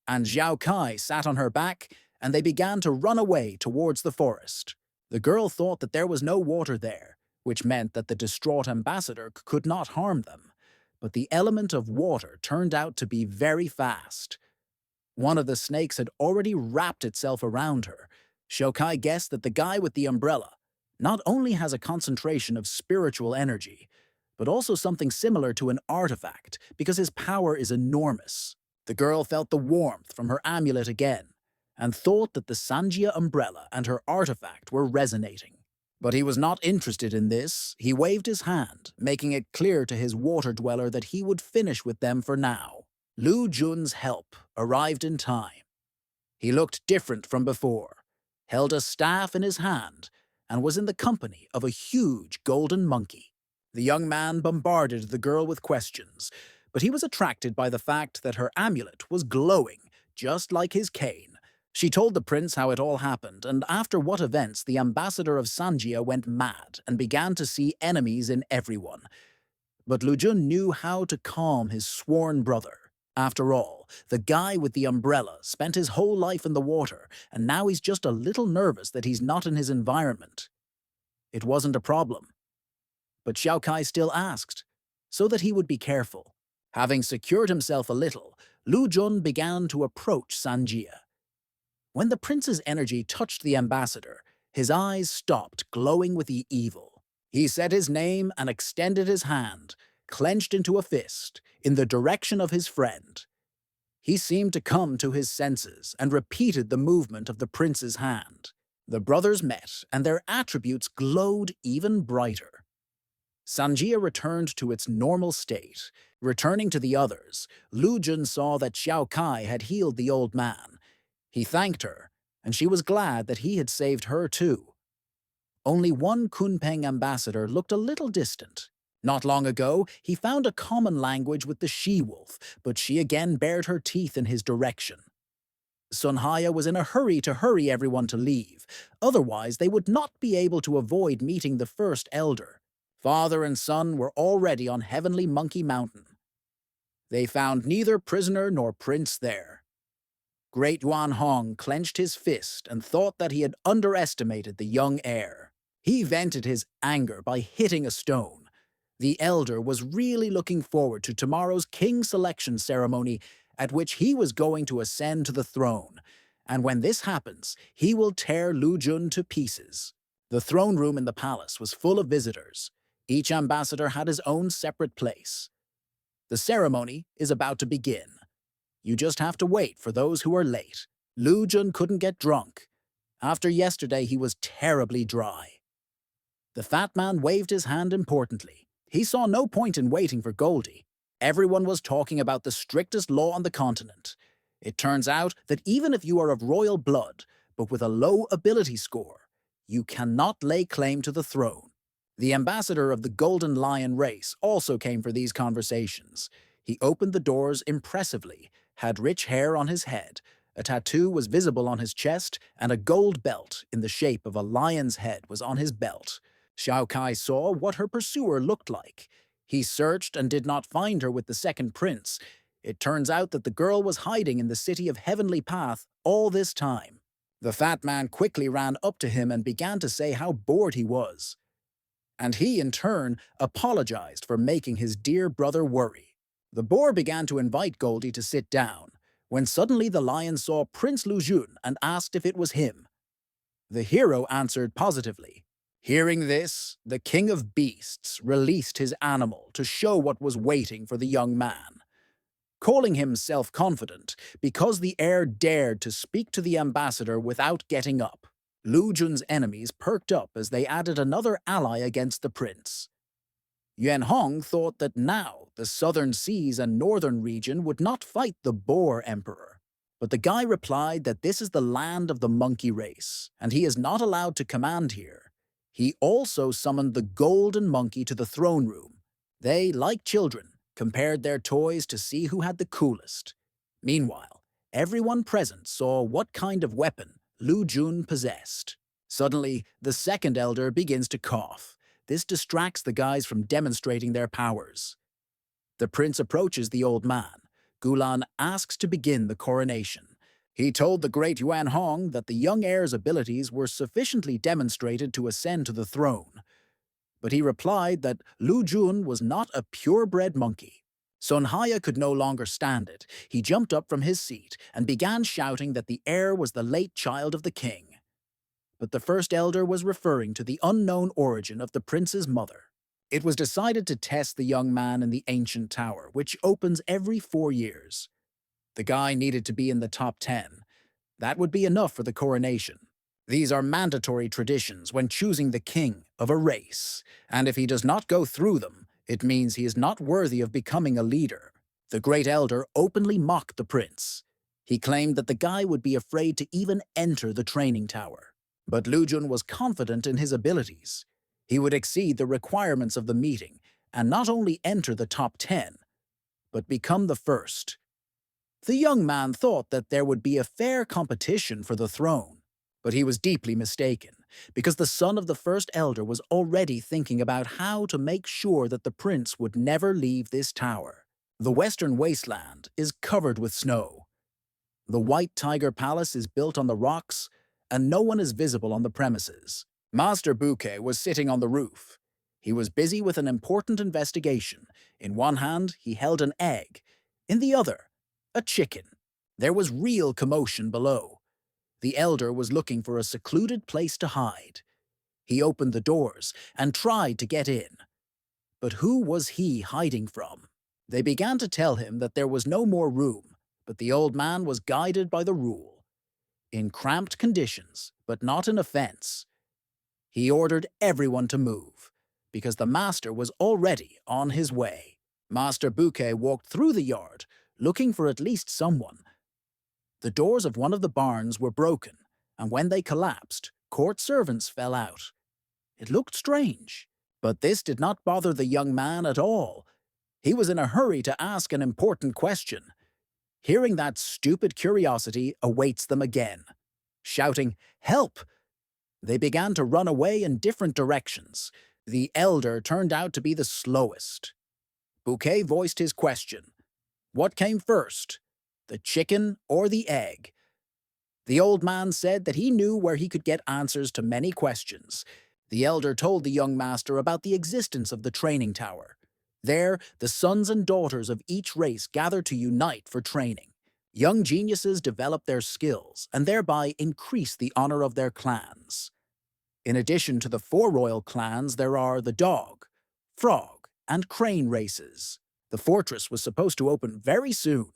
And Zhao Kai sat on her back, and they began to run away towards the forest. The girl thought that there was no water there, which meant that the distraught ambassador could not harm them. But the element of water turned out to be very fast. One of the snakes had already wrapped itself around her. Shokai guessed that the guy with the umbrella not only has a concentration of spiritual energy, but also something similar to an artifact because his power is enormous. The girl felt the warmth from her amulet again and thought that the Sanjia umbrella and her artifact were resonating. But he was not interested in this. He waved his hand, making it clear to his water dweller that he would finish with them for now. Lu Jun's help arrived in time. He looked different from before, held a staff in his hand, and was in the company of a huge golden monkey. The young man bombarded the girl with questions, but he was attracted by the fact that her amulet was glowing, just like his cane. She told the prince how it all happened, and after what events the ambassador of Sanjia went mad and began to see enemies in everyone. But Lu Jun knew how to calm his sworn brother. After all, the guy with the umbrella spent his whole life in the water, and now he's just a little nervous that he's not in his environment. It wasn't a problem. But Xiao Kai still asked, so that he would be careful. Having secured himself a little, Lu Jun began to approach Sanjia. When the prince's energy touched the ambassador, his eyes stopped glowing with the evil. He said his name and extended his hand, clenched into a fist, in the direction of his friend. He seemed to come to his senses and repeated the movement of the prince's hand. The brothers met, and their attributes glowed even brighter. Sanjia returned to its normal state. Returning to the others, Lu Jun saw that Xiao Kai had healed the old man. He thanked her, and she was glad that he had saved her too. Only one Kunpeng ambassador looked a little distant. Not long ago, he found a common language with the she-wolf, but she again bared her teeth in his direction. Sun Haya was in a hurry to hurry everyone to leave, otherwise they would not be able to avoid meeting the first elder. Father and son were already on Heavenly Monkey Mountain. They found neither prisoner nor prince there. Great Yuan Hong clenched his fist and thought that he had underestimated the young heir. He vented his anger by hitting a stone. The elder was really looking forward to tomorrow's king selection ceremony at which he was going to ascend to the throne, and when this happens, he will tear Lu Jun to pieces. The throne room in the palace was full of visitors. Each ambassador had his own separate place. The ceremony is about to begin. You just have to wait for those who are late. Lu Jun couldn't get drunk. After yesterday, he was terribly dry. The fat man waved his hand importantly. He saw no point in waiting for Goldie. Everyone was talking about the strictest law on the continent. It turns out that even if you are of royal blood, but with a low ability score, you cannot lay claim to the throne. The ambassador of the Golden Lion race also came for these conversations. He opened the doors impressively, had rich hair on his head, A tattoo was visible on his chest, and a gold belt in the shape of a lion's head was on his belt. Xiao Kai saw what her pursuer looked like. He searched and did not find her with the second prince. It turns out that the girl was hiding in the city of Heavenly Path all this time. The fat man quickly ran up to him and began to say how bored he was. And he, in turn, apologized for making his dear brother worry. The boar began to invite Goldie to sit down, when suddenly the lion saw Prince Lujun and asked if it was him. The hero answered positively. Hearing this, the king of beasts released his animal to show what was waiting for the young man. Calling him self-confident because the heir dared to speak to the ambassador without getting up. Lu Jun's enemies perked up as they added another ally against the prince. Yuan Hong thought that now the southern seas and northern region would not fight the Boar Emperor. But the guy replied that this is the land of the monkey race, and he is not allowed to command here. He also summoned the golden monkey to the throne room. They, like children, compared their toys to see who had the coolest. Meanwhile, everyone present saw what kind of weapon Lu Jun possessed. Suddenly, the second elder begins to cough. This distracts the guys from demonstrating their powers. The prince approaches the old man. Gulan asks to begin the coronation. He told the great Yuan Hong that the young heir's abilities were sufficiently demonstrated to ascend to the throne. But he replied that Lu Jun was not a purebred monkey. Sun Haya could no longer stand it. He jumped up from his seat and began shouting that the heir was the late child of the king. But the first elder was referring to the unknown origin of the prince's mother. It was decided to test the young man in the ancient tower, which opens every 4 years. The guy needed to be in the top 10. That would be enough for the coronation. These are mandatory traditions when choosing the king of a race, and if he does not go through them, it means he is not worthy of becoming a leader. The great elder openly mocked the prince. He claimed that the guy would be afraid to even enter the training tower. But Lu Jun was confident in his abilities. He would exceed the requirements of the meeting and not only enter the top 10, but become the first. The young man thought that there would be a fair competition for the throne, but he was deeply mistaken, because the son of the first elder was already thinking about how to make sure that the prince would never leave this tower. The western wasteland is covered with snow. The White Tiger Palace is built on the rocks, and no one is visible on the premises. Master Bouquet was sitting on the roof. He was busy with an important investigation. In one hand, he held an egg. In the other, a chicken. There was real commotion below. The elder was looking for a secluded place to hide. He opened the doors and tried to get in. But who was he hiding from? They began to tell him that there was no more room, but the old man was guided by the rule. In cramped conditions, but not in offense, he ordered everyone to move, because the master was already on his way. Master Bouquet walked through the yard, looking for at least someone. The doors of one of the barns were broken, and when they collapsed, court servants fell out. It looked strange, but this did not bother the young man at all. He was in a hurry to ask an important question. Hearing that stupid curiosity awaits them again. Shouting, "Help!" They began to run away in different directions. The elder turned out to be the slowest. Bouquet voiced his question. What came first, the chicken or the egg? The old man said that he knew where he could get answers to many questions. The elder told the young master about the existence of the training tower. There, the sons and daughters of each race gather to unite for training. Young geniuses develop their skills and thereby increase the honor of their clans. In addition to the 4 royal clans, there are the dog, frog, and crane races. The fortress was supposed to open very soon.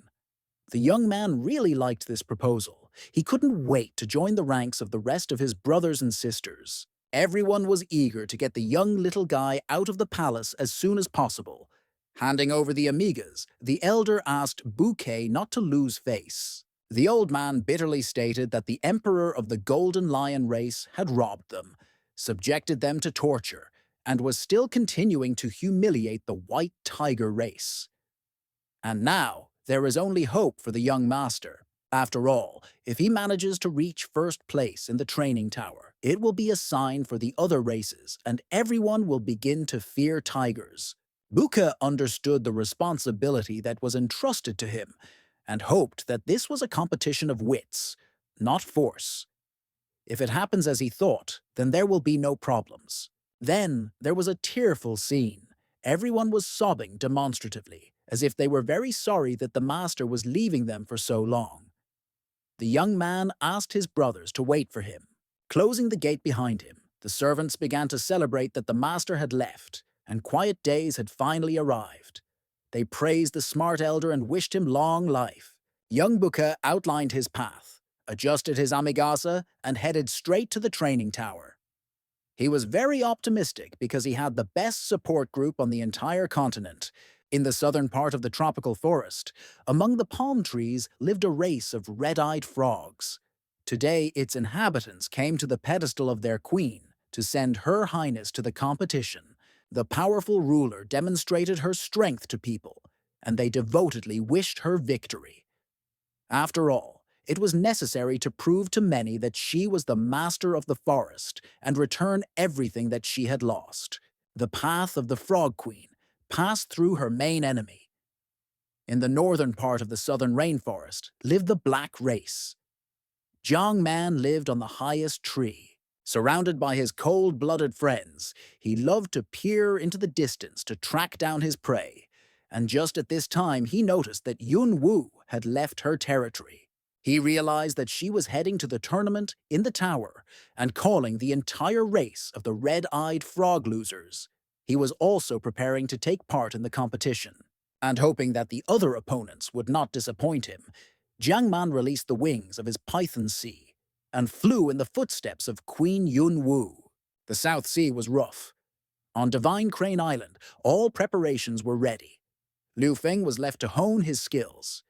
The young man really liked this proposal. He couldn't wait to join the ranks of the rest of his brothers and sisters. Everyone was eager to get the young little guy out of the palace as soon as possible. Handing over the amigas, the elder asked Bouquet not to lose face. The old man bitterly stated that the emperor of the Golden Lion race had robbed them, subjected them to torture, and was still continuing to humiliate the White Tiger race. And now, there is only hope for the young master. After all, if he manages to reach first place in the training tower, it will be a sign for the other races and everyone will begin to fear tigers. Buka understood the responsibility that was entrusted to him and hoped that this was a competition of wits, not force. If it happens as he thought, then there will be no problems. Then there was a tearful scene. Everyone was sobbing demonstratively, as if they were very sorry that the master was leaving them for so long. The young man asked his brothers to wait for him. Closing the gate behind him, the servants began to celebrate that the master had left, and quiet days had finally arrived. They praised the smart elder and wished him long life. Young Buka outlined his path, adjusted his amigasa, and headed straight to the training tower. He was very optimistic because he had the best support group on the entire continent. In the southern part of the tropical forest, among the palm trees lived a race of red-eyed frogs. Today, its inhabitants came to the pedestal of their queen to send Her Highness to the competition. The powerful ruler demonstrated her strength to people, and they devotedly wished her victory. After all, it was necessary to prove to many that she was the master of the forest and return everything that she had lost. The path of the Frog Queen passed through her main enemy. In the northern part of the southern rainforest lived the Black Race. Jiang Man lived on the highest tree. Surrounded by his cold-blooded friends, he loved to peer into the distance to track down his prey. And just at this time, he noticed that Yun Wu had left her territory. He realized that she was heading to the tournament in the tower and calling the entire race of the red-eyed frog losers. He was also preparing to take part in the competition. And hoping that the other opponents would not disappoint him, Jiang Man released the wings of his Python Sea and flew in the footsteps of Queen Yun Wu. The South Sea was rough. On Divine Crane Island, all preparations were ready. Liu Feng was left to hone his skills.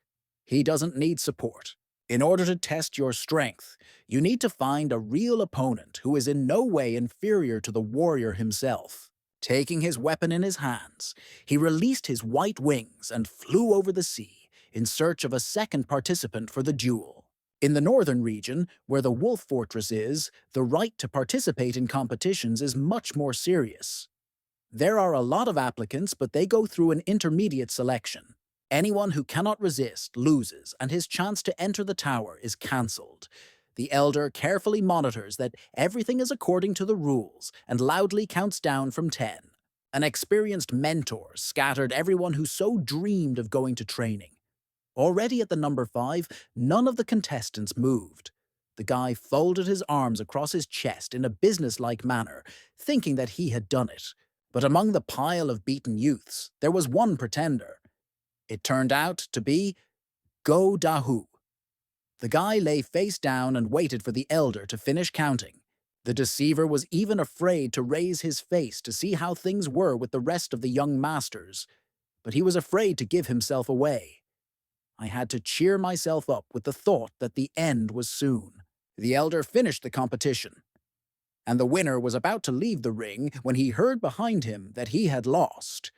He doesn't need support. In order to test your strength, you need to find a real opponent who is in no way inferior to the warrior himself. Taking his weapon in his hands, he released his white wings and flew over the sea in search of a second participant for the duel. In the northern region, where the Wolf Fortress is, the right to participate in competitions is much more serious. There are a lot of applicants, but they go through an intermediate selection. Anyone who cannot resist loses, and his chance to enter the tower is cancelled. The elder carefully monitors that everything is according to the rules and loudly counts down from 10. An experienced mentor scattered everyone who so dreamed of going to training. Already at the number 5, none of the contestants moved. The guy folded his arms across his chest in a businesslike manner, thinking that he had done it. But among the pile of beaten youths, there was one pretender. It turned out to be Go Dahu. The guy lay face down and waited for the elder to finish counting. The deceiver was even afraid to raise his face to see how things were with the rest of the young masters, but he was afraid to give himself away. I had to cheer myself up with the thought that the end was soon. The elder finished the competition, and the winner was about to leave the ring when he heard behind him that he had lost.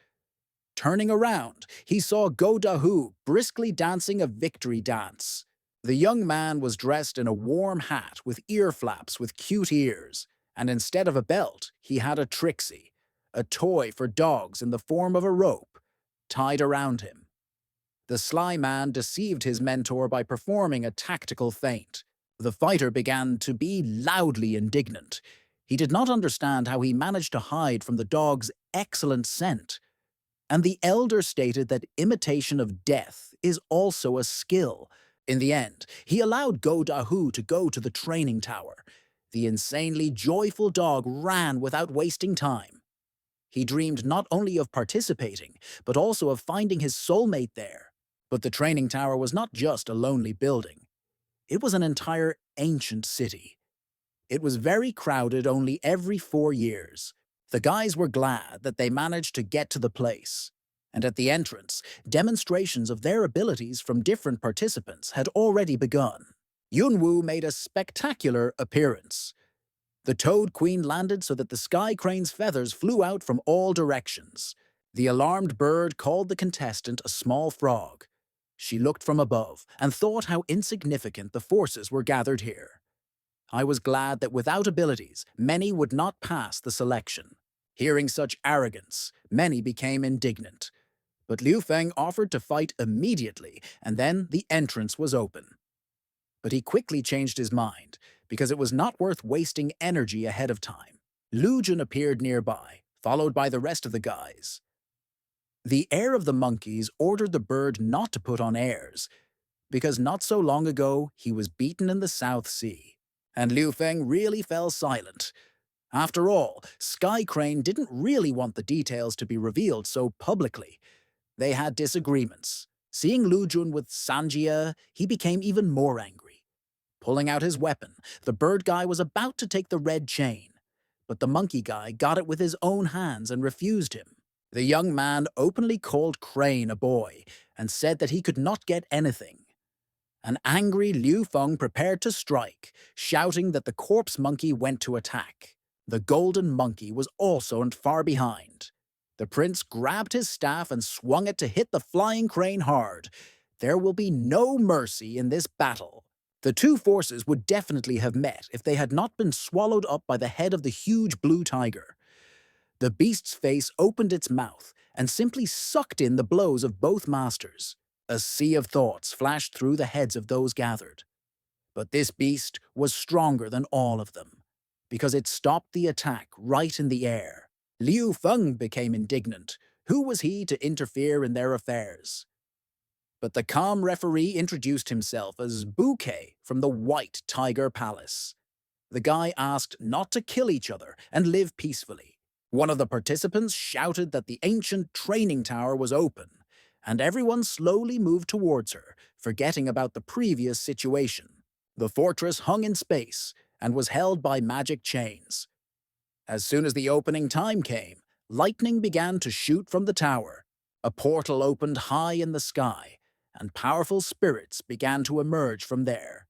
Turning around, he saw Go Dahu briskly dancing a victory dance. The young man was dressed in a warm hat with ear flaps with cute ears, and instead of a belt, he had a Trixie, a toy for dogs in the form of a rope, tied around him. The sly man deceived his mentor by performing a tactical feint. The fighter began to be loudly indignant. He did not understand how he managed to hide from the dog's excellent scent. And the elder stated that imitation of death is also a skill. In the end, he allowed Go Dahu to go to the training tower. The insanely joyful dog ran without wasting time. He dreamed not only of participating, but also of finding his soulmate there. But the training tower was not just a lonely building. It was an entire ancient city. It was very crowded only every 4 years. The guys were glad that they managed to get to the place. And at the entrance, demonstrations of their abilities from different participants had already begun. Yun Wu made a spectacular appearance. The Toad Queen landed so that the Sky Crane's feathers flew out from all directions. The alarmed bird called the contestant a small frog. She looked from above and thought how insignificant the forces were gathered here. I was glad that without abilities, many would not pass the selection. Hearing such arrogance, many became indignant. But Liu Feng offered to fight immediately, and then the entrance was open. But he quickly changed his mind, because it was not worth wasting energy ahead of time. Lu Jun appeared nearby, followed by the rest of the guys. The heir of the monkeys ordered the bird not to put on airs, because not so long ago he was beaten in the South Sea. And Liu Feng really fell silent. After all, Sky Crane didn't really want the details to be revealed so publicly. They had disagreements. Seeing Lu Jun with Sanjia, he became even more angry. Pulling out his weapon, the bird guy was about to take the red chain, but the monkey guy got it with his own hands and refused him. The young man openly called Crane a boy and said that he could not get anything. An angry Liu Feng prepared to strike, shouting that the corpse monkey went to attack. The golden monkey was also not far behind. The prince grabbed his staff and swung it to hit the flying crane hard. There will be no mercy in this battle. The two forces would definitely have met if they had not been swallowed up by the head of the huge blue tiger. The beast's face opened its mouth and simply sucked in the blows of both masters. A sea of thoughts flashed through the heads of those gathered. But this beast was stronger than all of them, because it stopped the attack right in the air. Liu Feng became indignant. Who was he to interfere in their affairs? But the calm referee introduced himself as Bouquet from the White Tiger Palace. The guy asked not to kill each other and live peacefully. One of the participants shouted that the ancient training tower was open, and everyone slowly moved towards her, forgetting about the previous situation. The fortress hung in space and was held by magic chains. As soon as the opening time came, lightning began to shoot from the tower. A portal opened high in the sky, and powerful spirits began to emerge from there.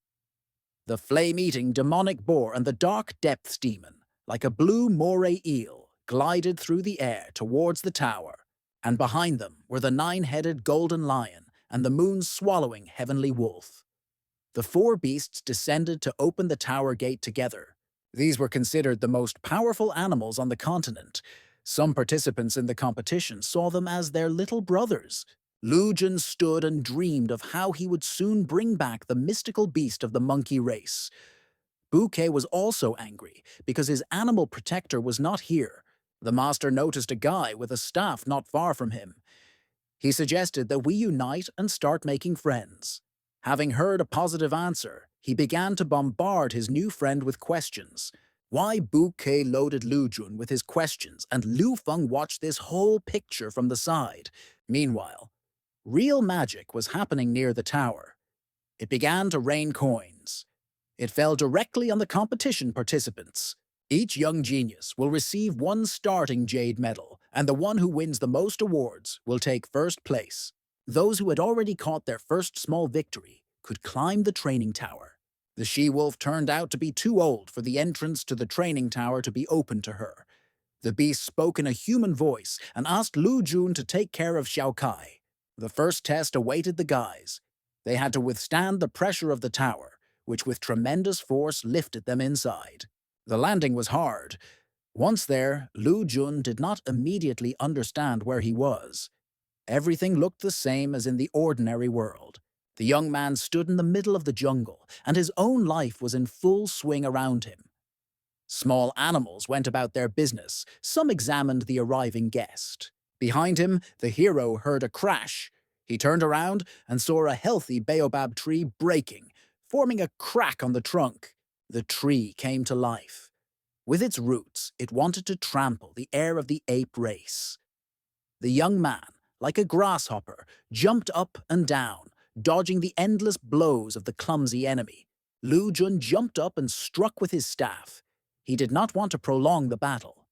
The flame-eating demonic boar and the dark depths demon, like a blue moray eel, glided through the air towards the tower, and behind them were the nine-headed golden lion and the moon-swallowing heavenly wolf. The four beasts descended to open the tower gate together. These were considered the most powerful animals on the continent. Some participants in the competition saw them as their little brothers. Lu Jun stood and dreamed of how he would soon bring back the mystical beast of the monkey race. Bouquet was also angry because his animal protector was not here. The master noticed a guy with a staff not far from him. He suggested that we unite and start making friends. Having heard a positive answer, he began to bombard his new friend with questions. Why Bouquet loaded Lu Jun with his questions, and Liu Feng watched this whole picture from the side. Meanwhile, real magic was happening near the tower. It began to rain coins. It fell directly on the competition participants. Each young genius will receive one starting jade medal, and the one who wins the most awards will take first place. Those who had already caught their first small victory could climb the training tower. The she-wolf turned out to be too old for the entrance to the training tower to be open to her. The beast spoke in a human voice and asked Lu Jun to take care of Xiao Kai. The first test awaited the guys. They had to withstand the pressure of the tower, which with tremendous force lifted them inside. The landing was hard. Once there, Lu Jun did not immediately understand where he was. Everything looked the same as in the ordinary world. The young man stood in the middle of the jungle, and his own life was in full swing around him. Small animals went about their business. Some examined the arriving guest. Behind him, the hero heard a crash. He turned around and saw a healthy baobab tree breaking, forming a crack on the trunk. The tree came to life. With its roots, it wanted to trample the heir of the ape race. The young man, like a grasshopper, jumped up and down, dodging the endless blows of the clumsy enemy. Lu Jun jumped up and struck with his staff. He did not want to prolong the battle.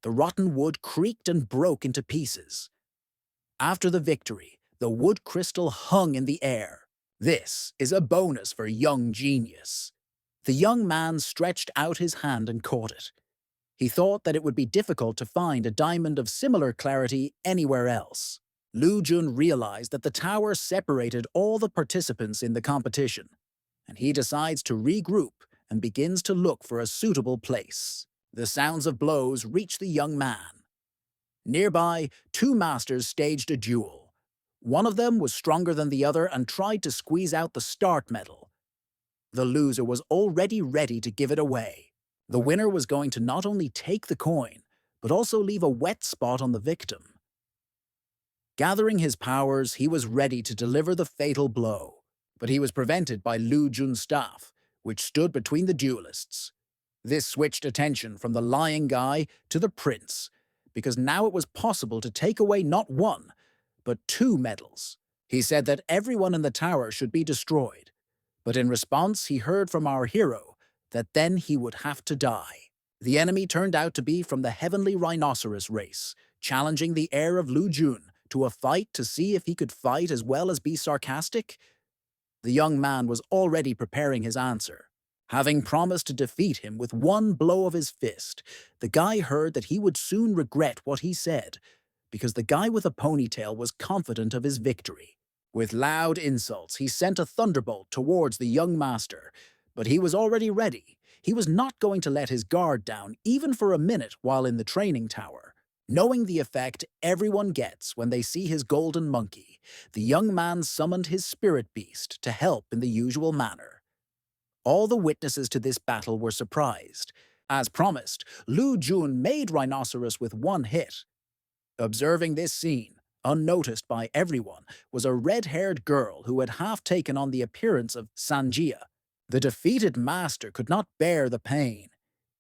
The rotten wood creaked and broke into pieces. After the victory, the wood crystal hung in the air. This is a bonus for young genius. The young man stretched out his hand and caught it. He thought that it would be difficult to find a diamond of similar clarity anywhere else. Lu Jun realized that the tower separated all the participants in the competition, and he decides to regroup and begins to look for a suitable place. The sounds of blows reach the young man. Nearby, two masters staged a duel. One of them was stronger than the other and tried to squeeze out the start medal. The loser was already ready to give it away. The winner was going to not only take the coin, but also leave a wet spot on the victim. Gathering his powers, he was ready to deliver the fatal blow, but he was prevented by Lu Jun's staff, which stood between the duelists. This switched attention from the lying guy to the prince, because now it was possible to take away not one, but two medals. He said that everyone in the tower should be destroyed, but in response he heard from our hero that then he would have to die. The enemy turned out to be from the heavenly rhinoceros race, challenging the heir of Lu Jun to a fight to see if he could fight as well as be sarcastic. The young man was already preparing his answer. Having promised to defeat him with one blow of his fist, the guy heard that he would soon regret what he said, because the guy with a ponytail was confident of his victory. With loud insults, he sent a thunderbolt towards the young master, but he was already ready. He was not going to let his guard down even for a minute while in the training tower. Knowing the effect everyone gets when they see his golden monkey, the young man summoned his spirit beast to help in the usual manner. All the witnesses to this battle were surprised. As promised, Lu Jun made Rhinoceros with one hit. Observing this scene, unnoticed by everyone, was a red-haired girl who had half taken on the appearance of Sanjia. The defeated master could not bear the pain.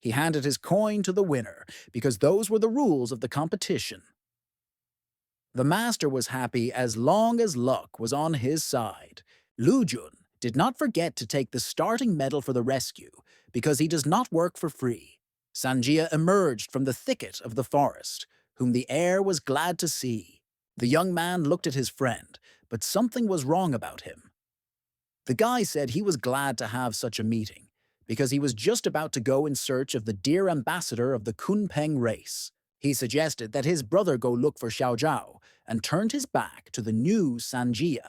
He handed his coin to the winner, because those were the rules of the competition. The master was happy as long as luck was on his side. Lu Jun did not forget to take the starting medal for the rescue, because he does not work for free. Sanjia emerged from the thicket of the forest, whom the heir was glad to see. The young man looked at his friend, but something was wrong about him. The guy said he was glad to have such a meeting, because he was just about to go in search of the dear ambassador of the Kunpeng race. He suggested that his brother go look for Xiao Zhao and turned his back to the new Sanjia.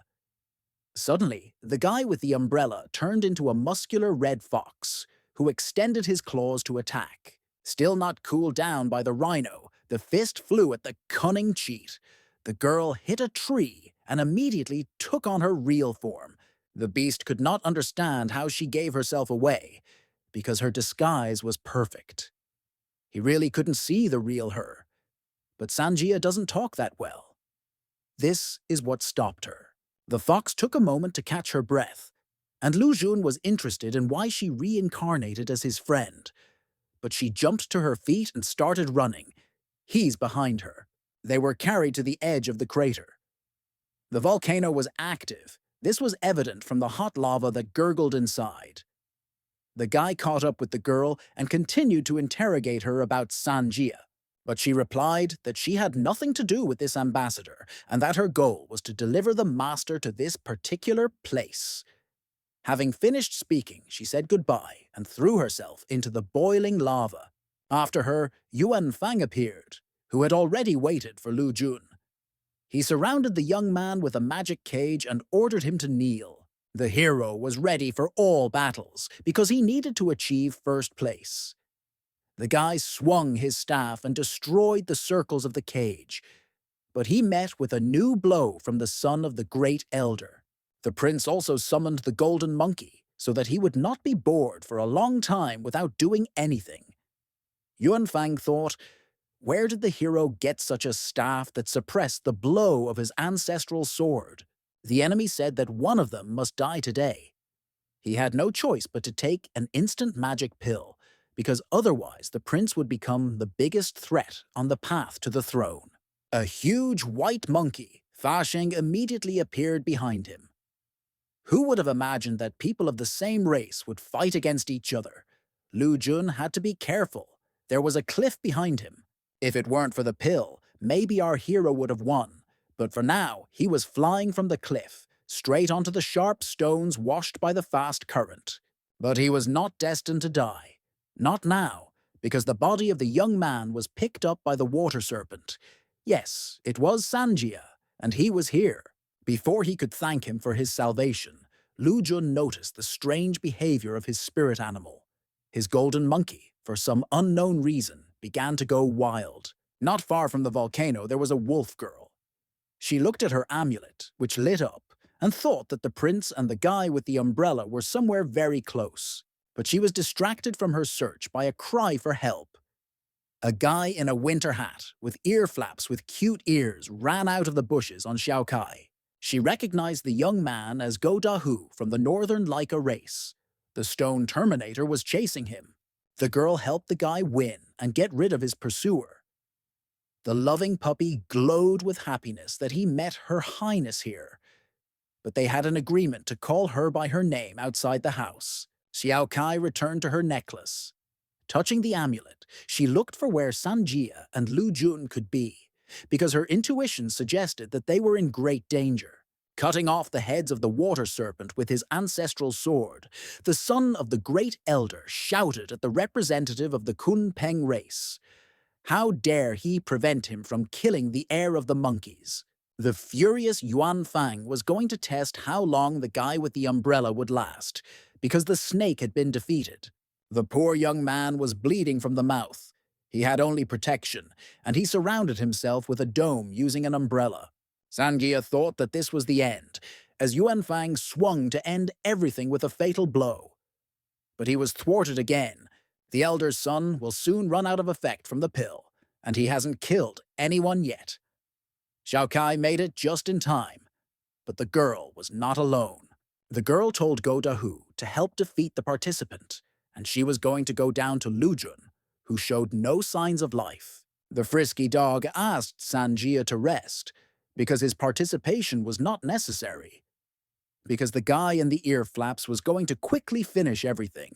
Suddenly, the guy with the umbrella turned into a muscular red fox, who extended his claws to attack. Still not cooled down by the rhino, the fist flew at the cunning cheat. The girl hit a tree and immediately took on her real form. The beast could not understand how she gave herself away, because her disguise was perfect. He really couldn't see the real her. But Sanjia doesn't talk that well. This is what stopped her. The fox took a moment to catch her breath, and Lu Jun was interested in why she reincarnated as his friend. But she jumped to her feet and started running. He's behind her. They were carried to the edge of the crater. The volcano was active. This was evident from the hot lava that gurgled inside. The guy caught up with the girl and continued to interrogate her about Sanjia, but she replied that she had nothing to do with this ambassador and that her goal was to deliver the master to this particular place. Having finished speaking, she said goodbye and threw herself into the boiling lava. After her, Yuan Fang appeared, who had already waited for Lu Jun. He surrounded the young man with a magic cage and ordered him to kneel. The hero was ready for all battles because he needed to achieve first place. The guy swung his staff and destroyed the circles of the cage, but he met with a new blow from the son of the great elder. The prince also summoned the golden monkey so that he would not be bored for a long time without doing anything. Yuan Fang thought, where did the hero get such a staff that suppressed the blow of his ancestral sword? The enemy said that one of them must die today. He had no choice but to take an instant magic pill, because otherwise the prince would become the biggest threat on the path to the throne. A huge white monkey, Fa Sheng, immediately appeared behind him. Who would have imagined that people of the same race would fight against each other? Lu Jun had to be careful. There was a cliff behind him. If it weren't for the pill, maybe our hero would have won. But for now, he was flying from the cliff, straight onto the sharp stones washed by the fast current. But he was not destined to die. Not now, because the body of the young man was picked up by the water serpent. Yes, it was Sanjia, and he was here. Before he could thank him for his salvation, Lu Jun noticed the strange behavior of his spirit animal. His golden monkey, for some unknown reason, began to go wild. Not far from the volcano, there was a wolf girl. She looked at her amulet, which lit up, and thought that the prince and the guy with the umbrella were somewhere very close. But she was distracted from her search by a cry for help. A guy in a winter hat, with ear flaps with cute ears, ran out of the bushes on Xiao Kai. She recognized the young man as Go Dahu from the Northern Laika race. The stone Terminator was chasing him. The girl helped the guy win and get rid of his pursuer. The loving puppy glowed with happiness that he met Her Highness here, but they had an agreement to call her by her name outside the house. Xiao Kai returned to her necklace. Touching the amulet, she looked for where Sanjia and Lu Jun could be, because her intuition suggested that they were in great danger. Cutting off the heads of the water serpent with his ancestral sword, the son of the great elder shouted at the representative of the Kun Peng race. How dare he prevent him from killing the heir of the monkeys? The furious Yuan Fang was going to test how long the guy with the umbrella would last, because the snake had been defeated. The poor young man was bleeding from the mouth. He had only protection, and he surrounded himself with a dome using an umbrella. Sanjia thought that this was the end, as Yuan Fang swung to end everything with a fatal blow. But he was thwarted again. The elder's son will soon run out of effect from the pill, and he hasn't killed anyone yet. Xiao Kai made it just in time, but the girl was not alone. The girl told Go Dahu to help defeat the participant, and she was going to go down to Lu Jun, who showed no signs of life. The frisky dog asked Sanjia to rest, because his participation was not necessary, because the guy in the ear flaps was going to quickly finish everything.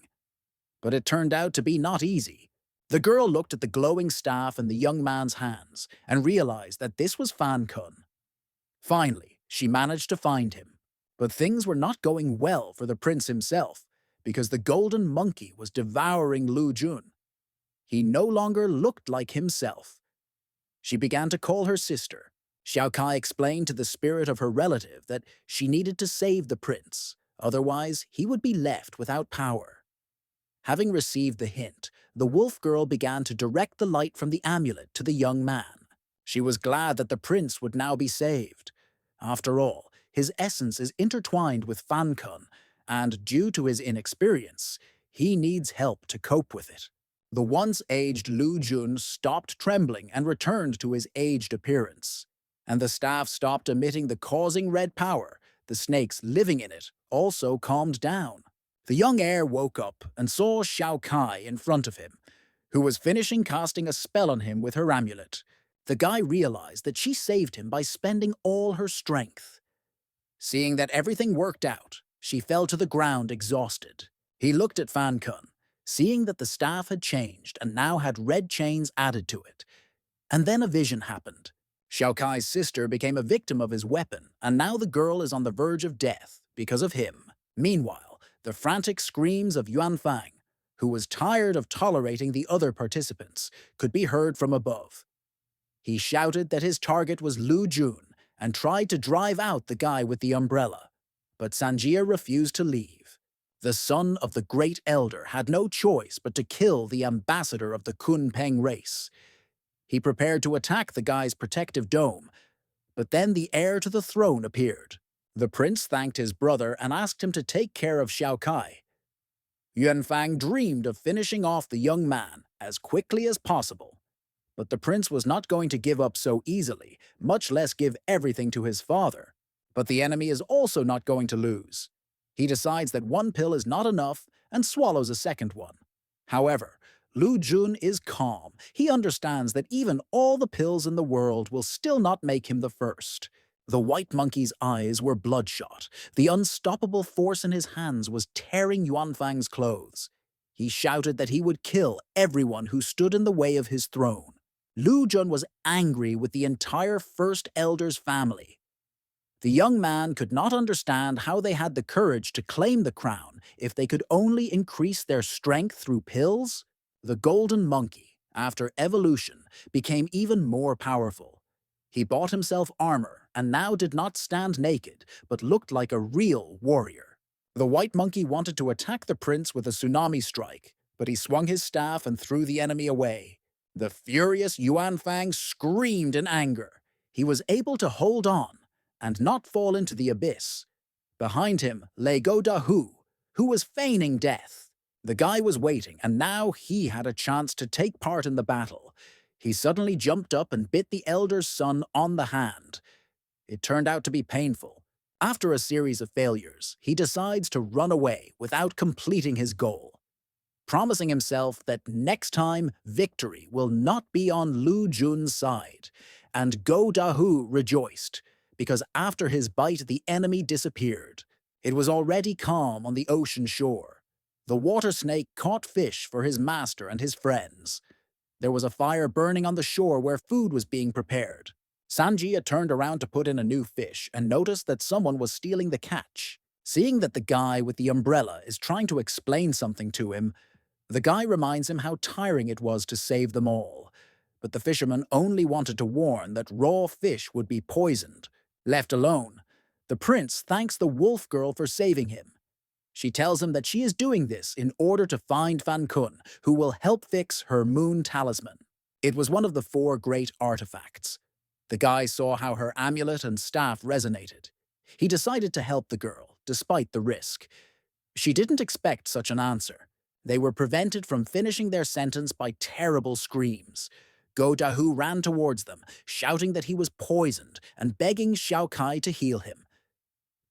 But it turned out to be not easy. The girl looked at the glowing staff in the young man's hands and realized that this was Fan Kun. Finally, she managed to find him. But things were not going well for the prince himself, because the golden monkey was devouring Lu Jun. He no longer looked like himself. She began to call her sister. Xiao Kai explained to the spirit of her relative that she needed to save the prince, otherwise he would be left without power. Having received the hint, the wolf girl began to direct the light from the amulet to the young man. She was glad that the prince would now be saved. After all, his essence is intertwined with Fan Kun, and due to his inexperience, he needs help to cope with it. The once-aged Lu Jun stopped trembling and returned to his aged appearance. And the staff stopped emitting the causing red power. The snakes living in it also calmed down. The young heir woke up and saw Xiao Kai in front of him, who was finishing casting a spell on him with her amulet. The guy realized that she saved him by spending all her strength. Seeing that everything worked out, she fell to the ground exhausted. He looked at Fan Kun, seeing that the staff had changed and now had red chains added to it. And then a vision happened. Xiao Kai's sister became a victim of his weapon, and now the girl is on the verge of death because of him. Meanwhile, the frantic screams of Yuan Fang, who was tired of tolerating the other participants, could be heard from above. He shouted that his target was Lu Jun and tried to drive out the guy with the umbrella, but Sanjia refused to leave. The son of the great elder had no choice but to kill the ambassador of the Kun Peng race. He prepared to attack the guy's protective dome, but then the heir to the throne appeared. The prince thanked his brother and asked him to take care of Xiao Kai. Yuan Fang dreamed of finishing off the young man as quickly as possible. But the prince was not going to give up so easily, much less give everything to his father. But the enemy is also not going to lose. He decides that one pill is not enough and swallows a second one. However, Lu Jun is calm. He understands that even all the pills in the world will still not make him the first. The white monkey's eyes were bloodshot. The unstoppable force in his hands was tearing Yuan Fang's clothes. He shouted that he would kill everyone who stood in the way of his throne. Lu Jun was angry with the entire First Elder's family. The young man could not understand how they had the courage to claim the crown if they could only increase their strength through pills. The golden monkey, after evolution, became even more powerful. He bought himself armor and now did not stand naked, but looked like a real warrior. The white monkey wanted to attack the prince with a tsunami strike, but he swung his staff and threw the enemy away. The furious Yuan Fang screamed in anger. He was able to hold on and not fall into the abyss. Behind him lay Go Dahu, who was feigning death. The guy was waiting, and now he had a chance to take part in the battle. He suddenly jumped up and bit the elder's son on the hand. It turned out to be painful. After a series of failures, he decides to run away without completing his goal, promising himself that next time victory will not be on Lu Jun's side. And Go Dahu rejoiced, because after his bite the enemy disappeared. It was already calm on the ocean shore. The water snake caught fish for his master and his friends. There was a fire burning on the shore where food was being prepared. Sanjia turned around to put in a new fish and noticed that someone was stealing the catch. Seeing that the guy with the umbrella is trying to explain something to him, the guy reminds him how tiring it was to save them all. But the fisherman only wanted to warn that raw fish would be poisoned. Left alone, the prince thanks the wolf girl for saving him. She tells him that she is doing this in order to find Fan Kun, who will help fix her moon talisman. It was one of the 4 great artifacts. The guy saw how her amulet and staff resonated. He decided to help the girl, despite the risk. She didn't expect such an answer. They were prevented from finishing their sentence by terrible screams. Go Dahu ran towards them, shouting that he was poisoned and begging Xiao Kai to heal him.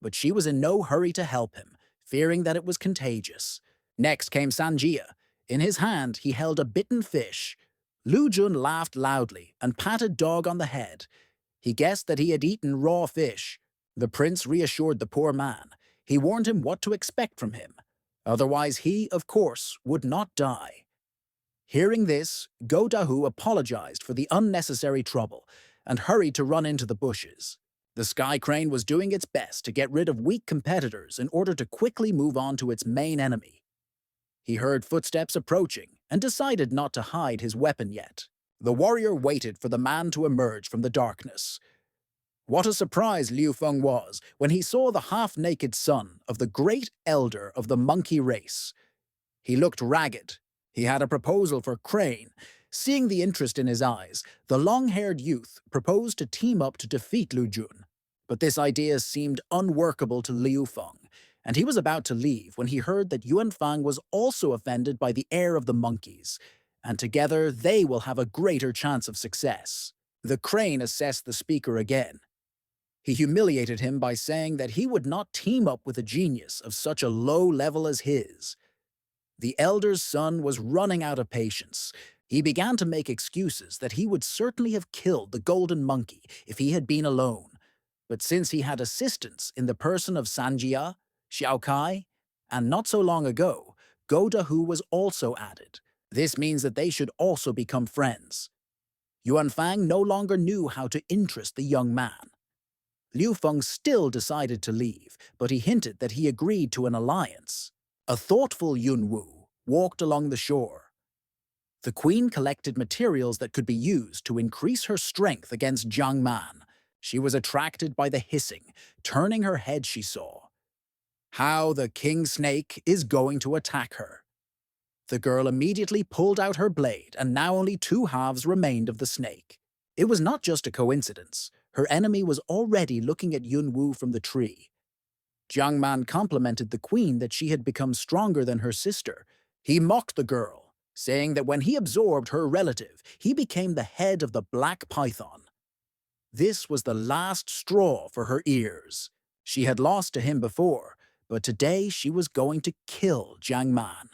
But she was in no hurry to help him, fearing that it was contagious. Next came Sanjia. In his hand, he held a bitten fish. Lu Jun laughed loudly and patted Dog on the head. He guessed that he had eaten raw fish. The prince reassured the poor man. He warned him what to expect from him. Otherwise he, of course, would not die. Hearing this, Go Dahu apologized for the unnecessary trouble and hurried to run into the bushes. The sky crane was doing its best to get rid of weak competitors in order to quickly move on to its main enemy. He heard footsteps approaching and decided not to hide his weapon yet. The warrior waited for the man to emerge from the darkness. What a surprise Liu Feng was when he saw the half-naked son of the great elder of the monkey race. He looked ragged. He had a proposal for Crane. Seeing the interest in his eyes, the long-haired youth proposed to team up to defeat Lu Jun. But this idea seemed unworkable to Liu Feng, and he was about to leave when he heard that Yuan Fang was also offended by the air of the monkeys, and together they will have a greater chance of success. The crane assessed the speaker again. He humiliated him by saying that he would not team up with a genius of such a low level as his. The elder's son was running out of patience. He began to make excuses that he would certainly have killed the golden monkey if he had been alone. But since he had assistance in the person of Sanjia, Xiao Kai, and not so long ago, Go Dahu was also added. This means that they should also become friends. Yuan Fang no longer knew how to interest the young man. Liu Feng still decided to leave, but he hinted that he agreed to an alliance. A thoughtful Yun Wu walked along the shore. The queen collected materials that could be used to increase her strength against Jiang Man. She was attracted by the hissing. Turning her head, she saw how the king snake is going to attack her. The girl immediately pulled out her blade, and now only 2 halves remained of the snake. It was not just a coincidence. Her enemy was already looking at Yun Wu from the tree. Jiang Man complimented the queen that she had become stronger than her sister. He mocked the girl, saying that when he absorbed her relative, he became the head of the black python. This was the last straw for her ears. She had lost to him before, but today she was going to kill Jiang Man.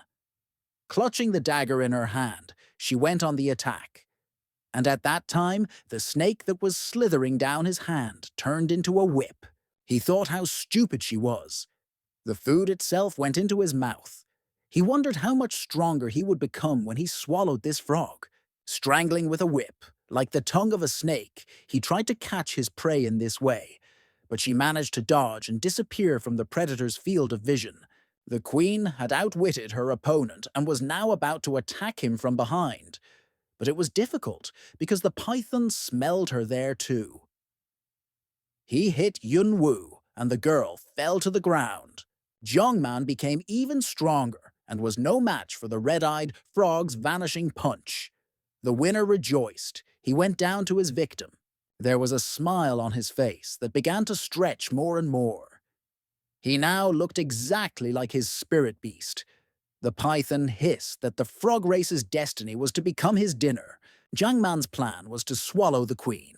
Clutching the dagger in her hand, she went on the attack. And at that time, the snake that was slithering down his hand turned into a whip. He thought how stupid she was. The food itself went into his mouth. He wondered how much stronger he would become when he swallowed this frog. Strangling with a whip, like the tongue of a snake, he tried to catch his prey in this way, but she managed to dodge and disappear from the predator's field of vision. The queen had outwitted her opponent and was now about to attack him from behind. But it was difficult because the python smelled her there too. He hit Yun Wu, and the girl fell to the ground. Jiangman became even stronger and was no match for the red-eyed frog's vanishing punch. The winner rejoiced. He went down to his victim. There was a smile on his face that began to stretch more and more. He now looked exactly like his spirit beast. The python hissed that the frog race's destiny was to become his dinner. Jiang Man's plan was to swallow the queen.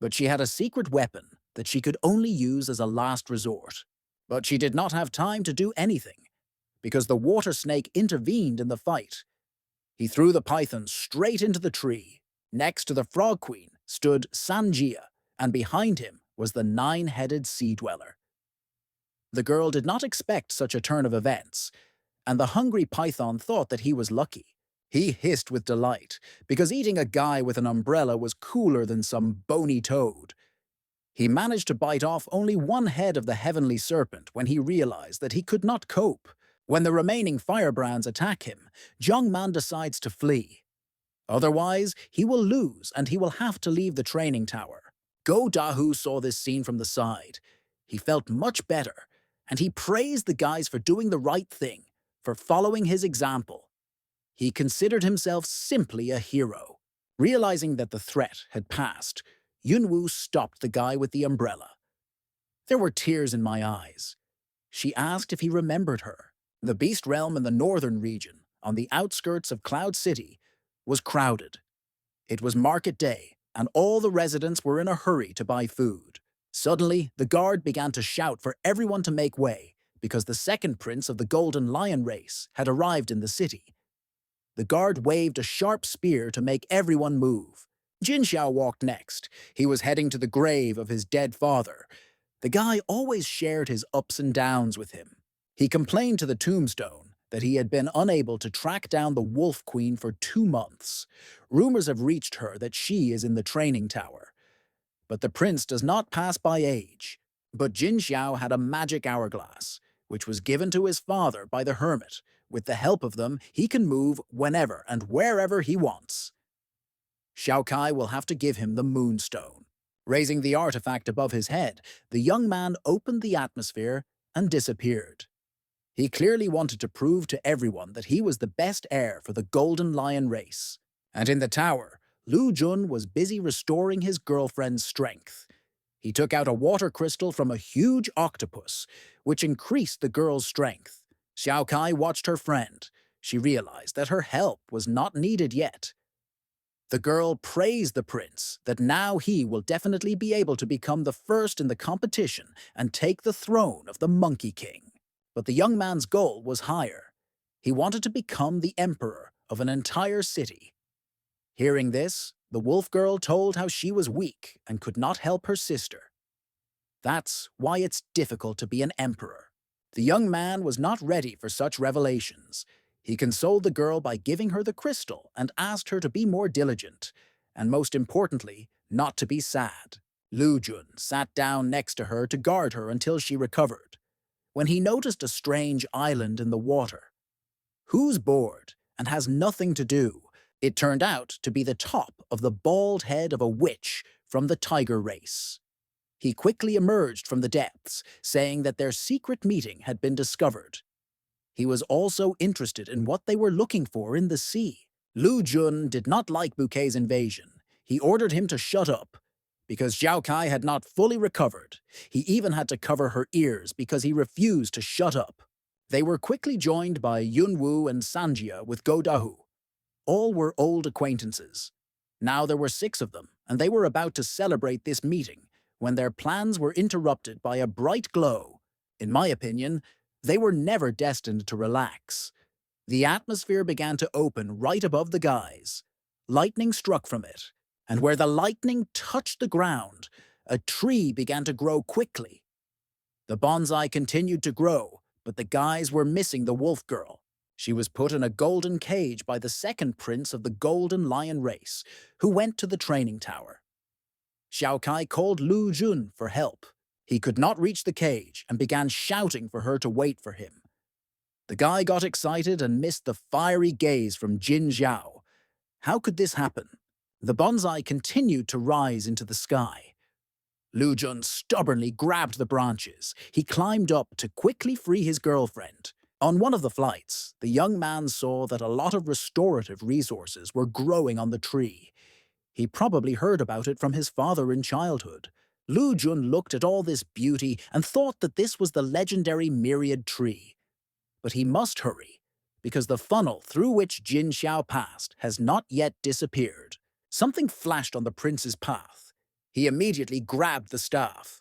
But she had a secret weapon that she could only use as a last resort. But she did not have time to do anything, because the water snake intervened in the fight. He threw the python straight into the tree. Next to the frog queen stood Sanjia, and behind him was the nine-headed sea dweller. The girl did not expect such a turn of events, and the hungry python thought that he was lucky. He hissed with delight, because eating a guy with an umbrella was cooler than some bony toad. He managed to bite off only one head of the heavenly serpent when he realized that he could not cope. When the remaining firebrands attack him, Jiangman decides to flee. Otherwise, he will lose and he will have to leave the training tower. Go Dahu saw this scene from the side. He felt much better, and he praised the guys for doing the right thing, for following his example. He considered himself simply a hero. Realizing that the threat had passed, Yunwu stopped the guy with the umbrella. There were tears in my eyes. She asked if he remembered her. The beast realm in the northern region, on the outskirts of Cloud City, was crowded. It was market day, and all the residents were in a hurry to buy food. Suddenly, the guard began to shout for everyone to make way, because the second prince of the Golden Lion race had arrived in the city. The guard waved a sharp spear to make everyone move. Jin Xiao walked next. He was heading to the grave of his dead father. The guy always shared his ups and downs with him. He complained to the tombstone that he had been unable to track down the Wolf Queen for 2 months. Rumors have reached her that she is in the training tower. But the prince does not pass by age. But Jin Xiao had a magic hourglass, which was given to his father by the hermit. With the help of them, he can move whenever and wherever he wants. Xiao Kai will have to give him the moonstone. Raising the artifact above his head, the young man opened the atmosphere and disappeared. He clearly wanted to prove to everyone that he was the best heir for the Golden Lion race. And in the tower, Lu Jun was busy restoring his girlfriend's strength. He took out a water crystal from a huge octopus, which increased the girl's strength. Xiao Kai watched her friend. She realized that her help was not needed yet. The girl praised the prince that now he will definitely be able to become the first in the competition and take the throne of the Monkey King. But the young man's goal was higher. He wanted to become the emperor of an entire city. Hearing this, the wolf girl told how she was weak and could not help her sister. That's why it's difficult to be an emperor. The young man was not ready for such revelations. He consoled the girl by giving her the crystal and asked her to be more diligent, and most importantly, not to be sad. Lu Jun sat down next to her to guard her until she recovered. When he noticed a strange island in the water. Who's bored and has nothing to do? It turned out to be the top of the bald head of a witch from the tiger race. He quickly emerged from the depths, saying that their secret meeting had been discovered. He was also interested in what they were looking for in the sea. Lu Jun did not like Bouquet's invasion. He ordered him to shut up. Because Xiao Kai had not fully recovered, he even had to cover her ears because he refused to shut up. They were quickly joined by Yunwu and Sanjia with Go Dahu. All were old acquaintances. Now there were 6 of them, and they were about to celebrate this meeting when their plans were interrupted by a bright glow. In my opinion, they were never destined to relax. The atmosphere began to open right above the guys. Lightning struck from it, and where the lightning touched the ground, a tree began to grow quickly. The bonsai continued to grow, but the guys were missing the wolf girl. She was put in a golden cage by the second prince of the Golden Lion race, who went to the training tower. Xiao Kai called Lu Jun for help. He could not reach the cage and began shouting for her to wait for him. The guy got excited and missed the fiery gaze from Jin Xiao. How could this happen? The bonsai continued to rise into the sky. Lu Jun stubbornly grabbed the branches. He climbed up to quickly free his girlfriend. On one of the flights, the young man saw that a lot of restorative resources were growing on the tree. He probably heard about it from his father in childhood. Lu Jun looked at all this beauty and thought that this was the legendary myriad tree. But he must hurry, because the funnel through which Jin Xiao passed has not yet disappeared. Something flashed on the prince's path. He immediately grabbed the staff.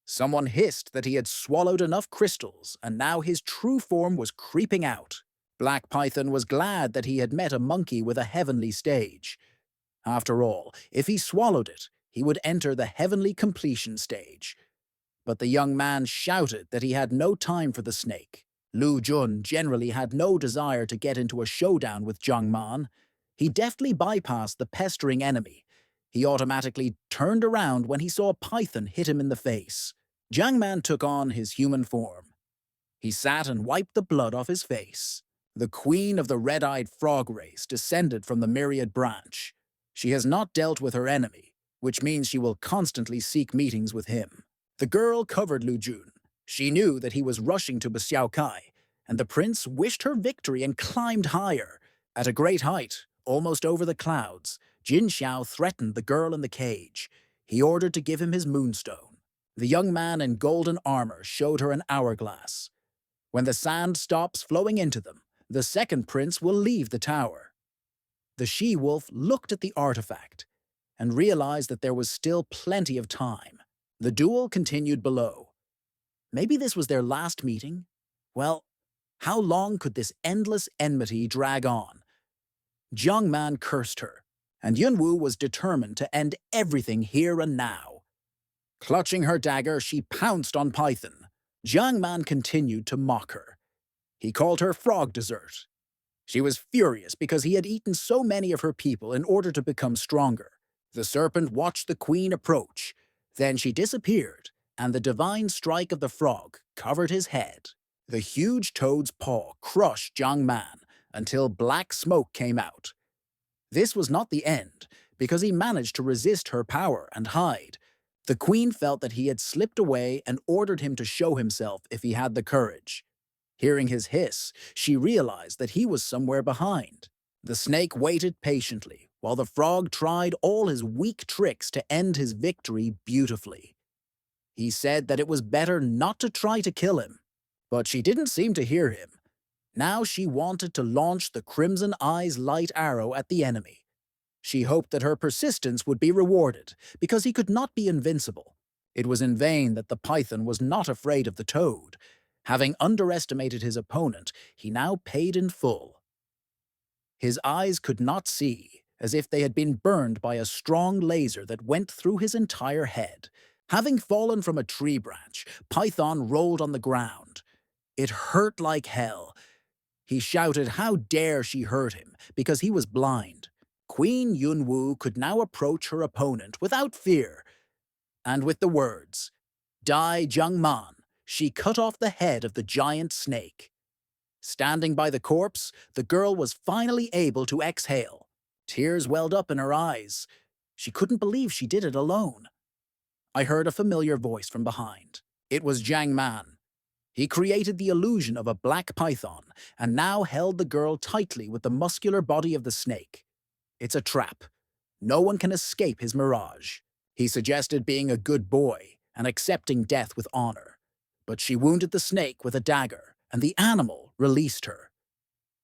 Someone hissed that he had swallowed enough crystals, and now his true form was creeping out. Black Python was glad that he had met a monkey with a heavenly stage. After all, if he swallowed it, he would enter the heavenly completion stage. But the young man shouted that he had no time for the snake. Lu Jun generally had no desire to get into a showdown with Jiang Man. He deftly bypassed the pestering enemy. He automatically turned around when he saw a python hit him in the face. Jiang Man took on his human form. He sat and wiped the blood off his face. The queen of the red-eyed frog race descended from the myriad branch. She has not dealt with her enemy, which means she will constantly seek meetings with him. The girl covered Lu Jun. She knew that he was rushing to Xiao Kai, and the prince wished her victory and climbed higher. At a great height, almost over the clouds, Jin Xiao threatened the girl in the cage. He ordered to give him his moonstone. The young man in golden armor showed her an hourglass. When the sand stops flowing into them, the second prince will leave the tower. The she-wolf looked at the artifact and realized that there was still plenty of time. The duel continued below. Maybe this was their last meeting? Well, how long could this endless enmity drag on? Jiang Man cursed her, and Yunwu was determined to end everything here and now. Clutching her dagger, she pounced on Python. Jiang Man continued to mock her. He called her frog dessert. She was furious because he had eaten so many of her people in order to become stronger. The serpent watched the queen approach. Then she disappeared, and the divine strike of the frog covered his head. The huge toad's paw crushed Jiang Man until black smoke came out. This was not the end, because he managed to resist her power and hide. The queen felt that he had slipped away and ordered him to show himself if he had the courage. Hearing his hiss, she realized that he was somewhere behind. The snake waited patiently, while the frog tried all his weak tricks to end his victory beautifully. He said that it was better not to try to kill him, but she didn't seem to hear him. Now she wanted to launch the Crimson Eyes light arrow at the enemy. She hoped that her persistence would be rewarded, because he could not be invincible. It was in vain that the python was not afraid of the toad. Having underestimated his opponent, he now paid in full. His eyes could not see, as if they had been burned by a strong laser that went through his entire head. Having fallen from a tree branch, Python rolled on the ground. It hurt like hell. He shouted how dare she hurt him, because he was blind. Queen Yunwu could now approach her opponent without fear. And with the words, "Die Jiang Man," she cut off the head of the giant snake. Standing by the corpse, the girl was finally able to exhale. Tears welled up in her eyes. She couldn't believe she did it alone. I heard a familiar voice from behind. It was Jiang Man. He created the illusion of a black python and now held the girl tightly with the muscular body of the snake. It's a trap. No one can escape his mirage. He suggested being a good boy and accepting death with honor. But she wounded the snake with a dagger, and the animal released her.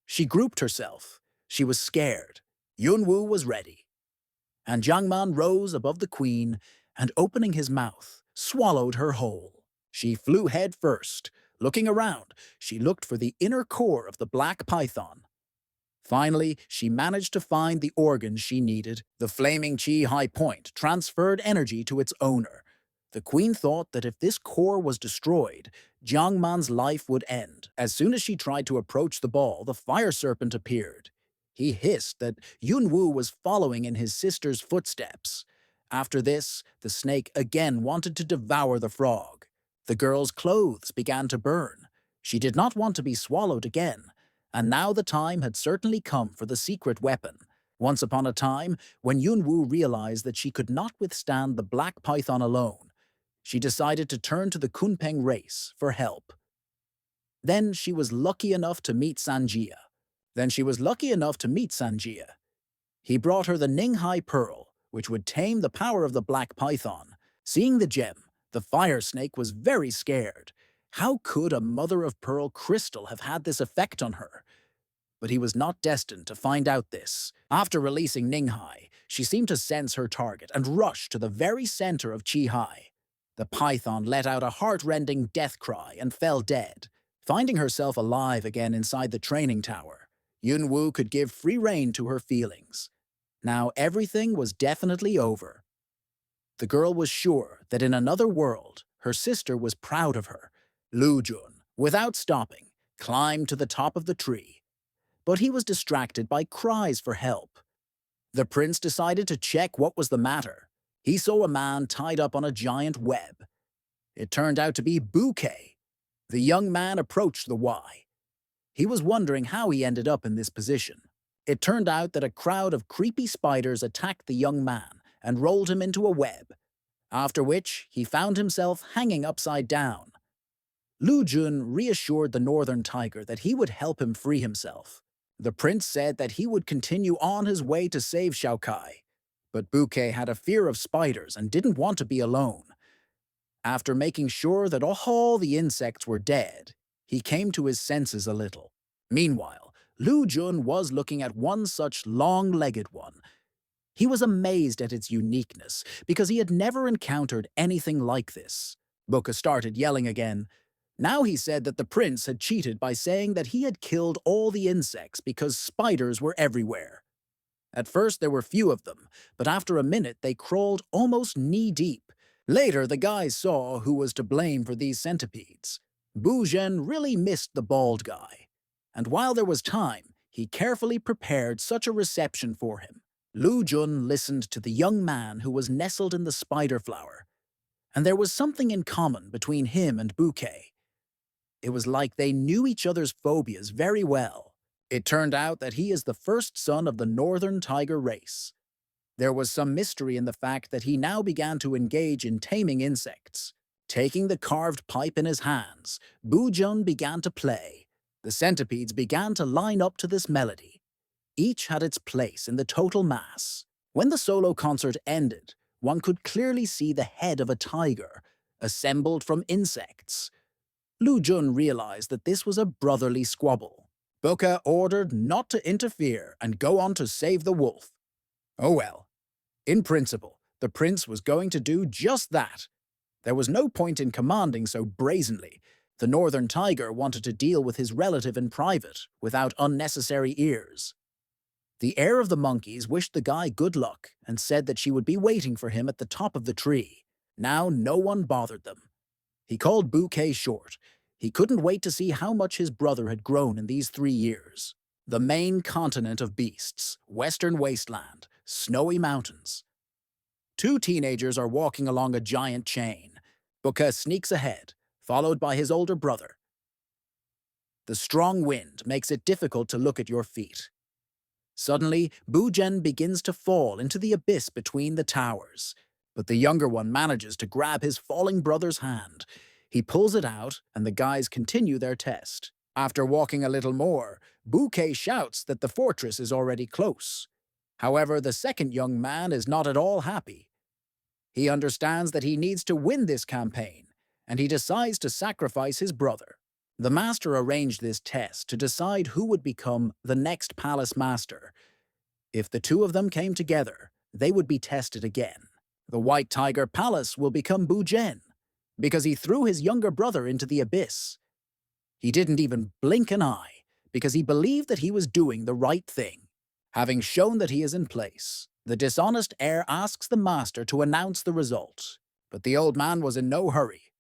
She grouped herself. She was scared. Yunwu was ready. And Jiang Man rose above the queen and, opening his mouth, swallowed her whole. She flew head first. Looking around, she looked for the inner core of the black python. Finally, she managed to find the organs she needed. The flaming Qi High Point transferred energy to its owner. The queen thought that if this core was destroyed, Jiang Man's life would end. As soon as she tried to approach the ball, the fire serpent appeared. He hissed that Yunwu was following in his sister's footsteps. After this, the snake again wanted to devour the frog. The girl's clothes began to burn. She did not want to be swallowed again, and now the time had certainly come for the secret weapon. Once upon a time, when Yunwu realized that she could not withstand the black python alone, she decided to turn to the Kunpeng race for help. Then she was lucky enough to meet Sanjia. He brought her the Ninghai Pearl, which would tame the power of the black python. Seeing the gem, the fire snake was very scared. How could a mother-of-pearl crystal have had this effect on her? But he was not destined to find out this. After releasing Ninghai, she seemed to sense her target and rushed to the very center of Chi-Hai. The python let out a heart-rending death cry and fell dead. Finding herself alive again inside the training tower, Yunwu could give free rein to her feelings. Now everything was definitely over. The girl was sure that in another world, her sister was proud of her. Lu Jun, without stopping, climbed to the top of the tree. But he was distracted by cries for help. The prince decided to check what was the matter. He saw a man tied up on a giant web. It turned out to be Bouquet. The young man approached the Y. He was wondering how he ended up in this position. It turned out that a crowd of creepy spiders attacked the young man and rolled him into a web, after which he found himself hanging upside down. Lu Jun reassured the northern tiger that he would help him free himself. The prince said that he would continue on his way to save Xiaokai, but Bouquet had a fear of spiders and didn't want to be alone. After making sure that all the insects were dead, he came to his senses a little. Meanwhile, Lu Jun was looking at one such long-legged one. He was amazed at its uniqueness because he had never encountered anything like this. Buka started yelling again. Now he said that the prince had cheated by saying that he had killed all the insects because spiders were everywhere. At first there were few of them, but after a minute they crawled almost knee-deep. Later the guys saw who was to blame for these centipedes. Bu Zhen really missed the bald guy. And while there was time, he carefully prepared such a reception for him. Lu Jun listened to the young man who was nestled in the spider flower. And there was something in common between him and Bouquet. It was like they knew each other's phobias very well. It turned out that he is the first son of the northern tiger race. There was some mystery in the fact that he now began to engage in taming insects. Taking the carved pipe in his hands, Bu Jun began to play. The centipedes began to line up to this melody. Each had its place in the total mass. When the solo concert ended, one could clearly see the head of a tiger, assembled from insects. Lu Jun realized that this was a brotherly squabble. Buka ordered not to interfere and go on to save the wolf. Oh well. In principle, the prince was going to do just that. There was no point in commanding so brazenly. The northern tiger wanted to deal with his relative in private, without unnecessary ears. The heir of the monkeys wished the guy good luck and said that she would be waiting for him at the top of the tree. Now no one bothered them. He called Bouquet short. He couldn't wait to see how much his brother had grown in these 3 years. The main continent of beasts, western wasteland, snowy mountains. 2 teenagers are walking along a giant chain. Buka sneaks ahead, followed by his older brother. The strong wind makes it difficult to look at your feet. Suddenly, Bu Zhen begins to fall into the abyss between the towers, but the younger one manages to grab his falling brother's hand. He pulls it out, and the guys continue their test. After walking a little more, Bouquet shouts that the fortress is already close. However, the second young man is not at all happy. He understands that he needs to win this campaign, and he decides to sacrifice his brother. The master arranged this test to decide who would become the next palace master. If the 2 of them came together, they would be tested again. The White Tiger Palace will become Bu Zhen, because he threw his younger brother into the abyss. He didn't even blink an eye, because he believed that he was doing the right thing. Having shown that he is in place, the dishonest heir asks the master to announce the result, but the old man was in no hurry.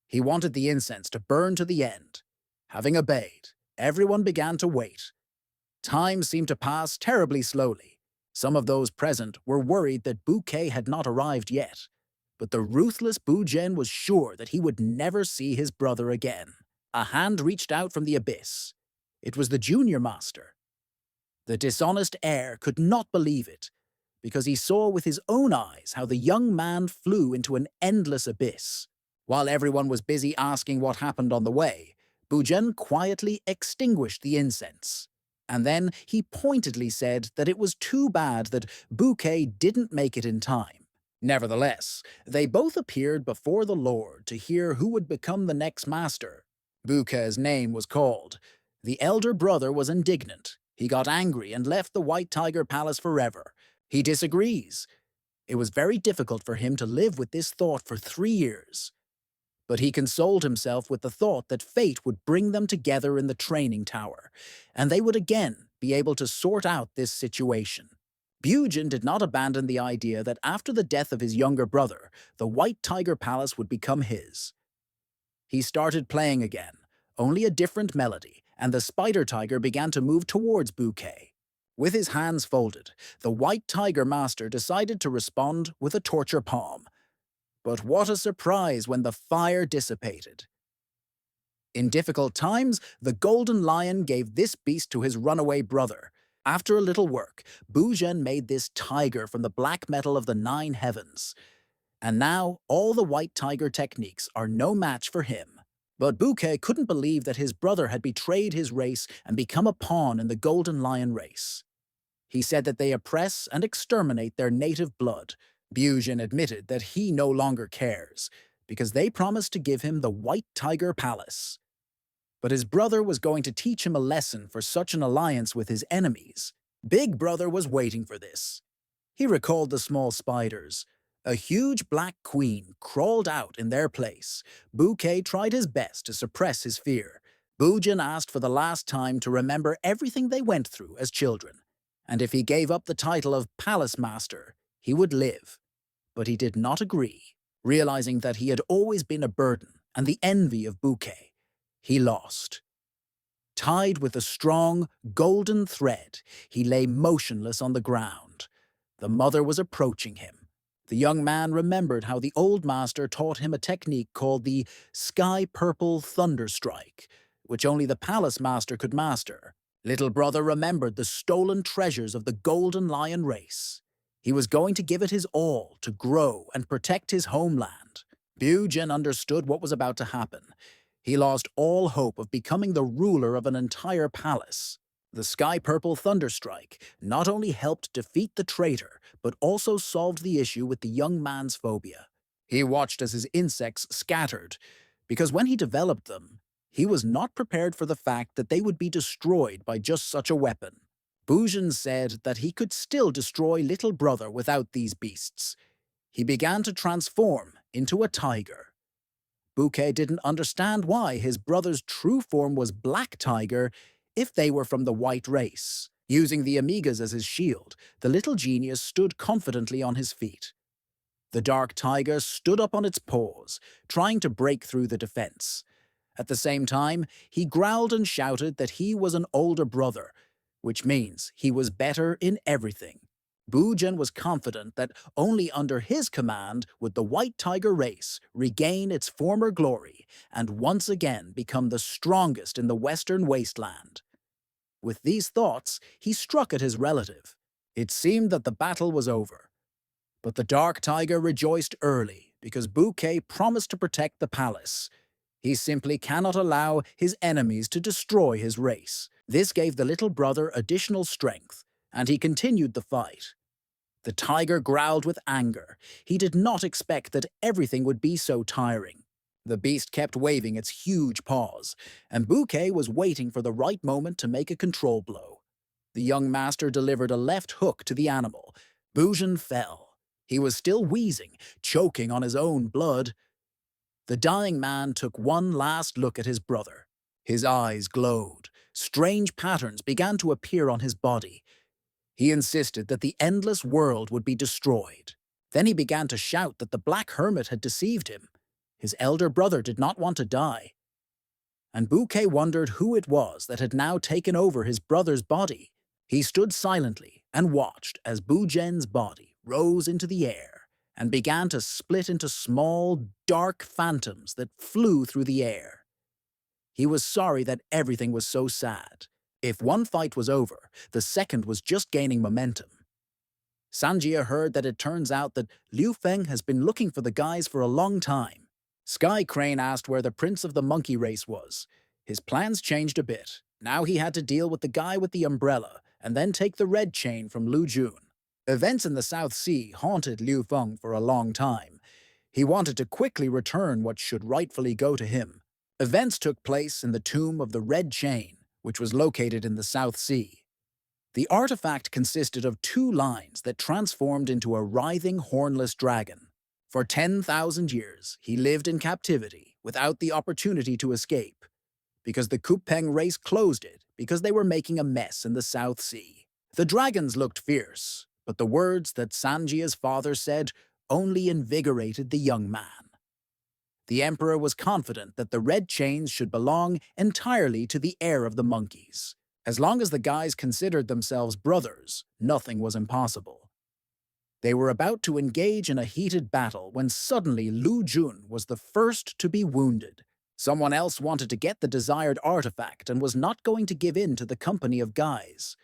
He wanted the incense to burn to the end. Having obeyed, everyone began to wait. Time seemed to pass terribly slowly. Some of those present were worried that Bouquet had not arrived yet, but the ruthless Bu Zhen was sure that he would never see his brother again. A hand reached out from the abyss. It was the junior master. The dishonest heir could not believe it. because he saw with his own eyes how the young man flew into an endless abyss. While everyone was busy asking what happened on the way, Bujen quietly extinguished the incense. And then he pointedly said that it was too bad that Bouquet didn't make it in time. Nevertheless, they both appeared before the Lord to hear who would become the next master. Bouquet's name was called. The elder brother was indignant. He got angry and left the White Tiger Palace forever. He disagrees. It was very difficult for him to live with this thought for 3 years. But he consoled himself with the thought that fate would bring them together in the training tower, and they would again be able to sort out this situation. Bujin did not abandon the idea that after the death of his younger brother, the White Tiger Palace would become his. He started playing again, only a different melody, and the spider tiger began to move towards Bouquet. With his hands folded, the White Tiger Master decided to respond with a torture palm. But what a surprise when the fire dissipated. In difficult times, the Golden Lion gave this beast to his runaway brother. After a little work, Buzhen made this tiger from the black metal of the 9 heavens. And now, all the White Tiger techniques are no match for him. But Bouquet couldn't believe that his brother had betrayed his race and become a pawn in the Golden Lion race. He said that they oppress and exterminate their native blood. Buzhen admitted that he no longer cares, because they promised to give him the White Tiger Palace. But his brother was going to teach him a lesson for such an alliance with his enemies. Big Brother was waiting for this. He recalled the small spiders. A huge black queen crawled out in their place. Bouquet tried his best to suppress his fear. Buzhen asked for the last time to remember everything they went through as children, and if he gave up the title of Palace Master, he would live. But he did not agree, realizing that he had always been a burden and the envy of Bouquet. He lost. Tied with a strong, golden thread, he lay motionless on the ground. The mother was approaching him. The young man remembered how the old master taught him a technique called the sky-purple thunder strike, which only the palace master could master. Little brother remembered the stolen treasures of the Golden Lion race. He was going to give it his all to grow and protect his homeland. Buzhen understood what was about to happen. He lost all hope of becoming the ruler of an entire palace. The sky-purple thunderstrike not only helped defeat the traitor, but also solved the issue with the young man's phobia. He watched as his insects scattered, because when he developed them, he was not prepared for the fact that they would be destroyed by just such a weapon. Buzhen said that he could still destroy Little Brother without these beasts. He began to transform into a tiger. Bouquet didn't understand why his brother's true form was Black Tiger if they were from the white race. Using the Amigas as his shield, the little genius stood confidently on his feet. The dark tiger stood up on its paws, trying to break through the defense. At the same time, he growled and shouted that he was an older brother, which means he was better in everything. Buzhen was confident that only under his command would the White Tiger race regain its former glory and once again become the strongest in the Western Wasteland. With these thoughts, he struck at his relative. It seemed that the battle was over. But the Dark Tiger rejoiced early because Bouquet promised to protect the palace. He simply cannot allow his enemies to destroy his race. This gave the little brother additional strength, and he continued the fight. The tiger growled with anger. He did not expect that everything would be so tiring. The beast kept waving its huge paws, and Bouquet was waiting for the right moment to make a control blow. The young master delivered a left hook to the animal. Buzhen fell. He was still wheezing, choking on his own blood. The dying man took one last look at his brother. His eyes glowed. Strange patterns began to appear on his body. He insisted that the endless world would be destroyed. Then he began to shout that the Black Hermit had deceived him. His elder brother did not want to die. And Bouquet wondered who it was that had now taken over his brother's body. He stood silently and watched as Buzhen's body rose into the air and began to split into small, dark phantoms that flew through the air. He was sorry that everything was so sad. If one fight was over, the second was just gaining momentum. Sanjia heard that it turns out that Liu Feng has been looking for the guys for a long time. Sky Crane asked where the prince of the monkey race was. His plans changed a bit. Now he had to deal with the guy with the umbrella and then take the red chain from Lu Jun. Events in the South Sea haunted Liu Feng for a long time. He wanted to quickly return what should rightfully go to him. Events took place in the tomb of the Red Chain, which was located in the South Sea. The artifact consisted of two lines that transformed into a writhing, hornless dragon. For 10,000 years, he lived in captivity without the opportunity to escape, because the Kupeng race closed it because they were making a mess in the South Sea. The dragons looked fierce, but the words that Sanjia's father said only invigorated the young man. The emperor was confident that the red chains should belong entirely to the heir of the monkeys. As long as the guys considered themselves brothers, nothing was impossible. They were about to engage in a heated battle when suddenly Lu Jun was the first to be wounded. Someone else wanted to get the desired artifact and was not going to give in to the company of guys.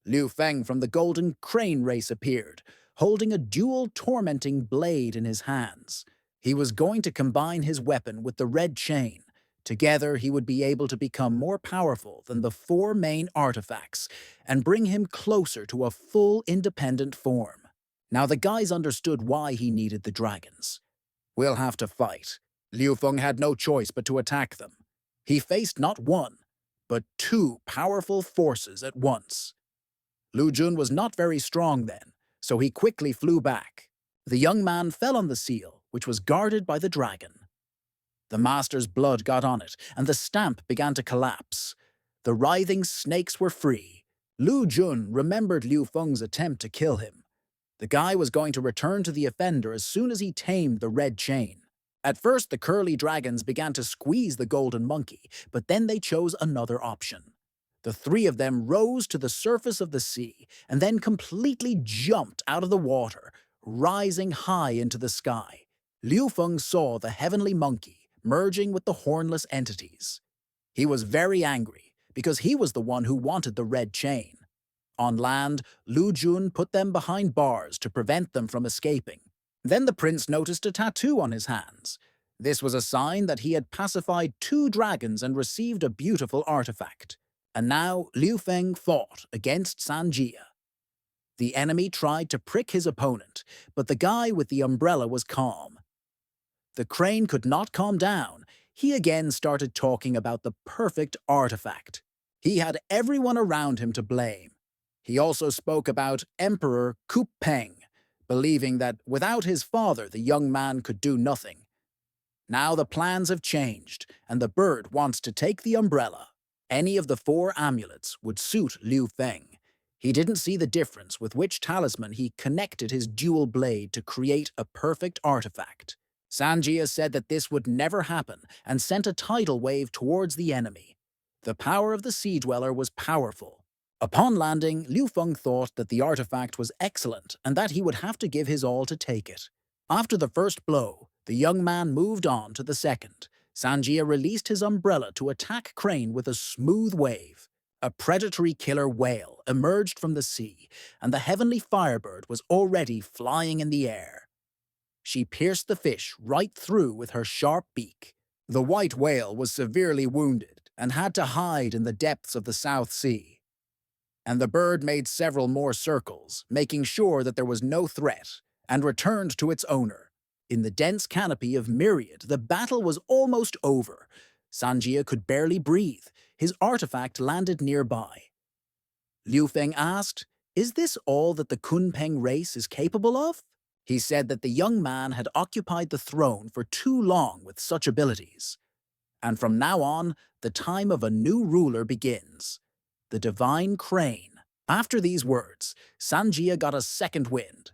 Liu Feng from the Golden Crane race appeared, holding a dual tormenting blade in his hands. He was going to combine his weapon with the red chain. Together, he would be able to become more powerful than the four main artifacts and bring him closer to a full independent form. Now the guys understood why he needed the dragons. We'll have to fight. Liu Feng had no choice but to attack them. He faced not one, but two powerful forces at once. Lu Jun was not very strong then, so he quickly flew back. The young man fell on the seal, which was guarded by the dragon. The master's blood got on it, and the stamp began to collapse. The writhing snakes were free. Lu Jun remembered Liu Feng's attempt to kill him. The guy was going to return to the offender as soon as he tamed the red chain. At first, the curly dragons began to squeeze the golden monkey, but then they chose another option. The three of them rose to the surface of the sea and then completely jumped out of the water, rising high into the sky. Liu Feng saw the heavenly monkey merging with the hornless entities. He was very angry because he was the one who wanted the red chain. On land, Lu Jun put them behind bars to prevent them from escaping. Then the prince noticed a tattoo on his hands. This was a sign that he had pacified two dragons and received a beautiful artifact. And now Liu Feng fought against Sanjia. The enemy tried to prick his opponent, but the guy with the umbrella was calm. The crane could not calm down. He again started talking about the perfect artifact. He had everyone around him to blame. He also spoke about Emperor Kupeng, believing that without his father the young man could do nothing. Now the plans have changed, and the bird wants to take the umbrella. Any of the four amulets would suit Liu Feng. He didn't see the difference with which talisman he connected his dual blade to create a perfect artifact. Sanjia said that this would never happen and sent a tidal wave towards the enemy. The power of the Sea Dweller was powerful. Upon landing, Liu Feng thought that the artifact was excellent and that he would have to give his all to take it. After the first blow, the young man moved on to the second. Sanjia released his umbrella to attack Crane with a smooth wave. A predatory killer whale emerged from the sea, and the heavenly firebird was already flying in the air. She pierced the fish right through with her sharp beak. The white whale was severely wounded and had to hide in the depths of the South Sea. And the bird made several more circles, making sure that there was no threat, and returned to its owner. In the dense canopy of Myriad, the battle was almost over. Sanjia could barely breathe. His artifact landed nearby. Liu Feng asked, "Is this all that the Kunpeng race is capable of?" He said that the young man had occupied the throne for too long with such abilities. And from now on, the time of a new ruler begins. The divine crane. After these words, Sanjia got a second wind.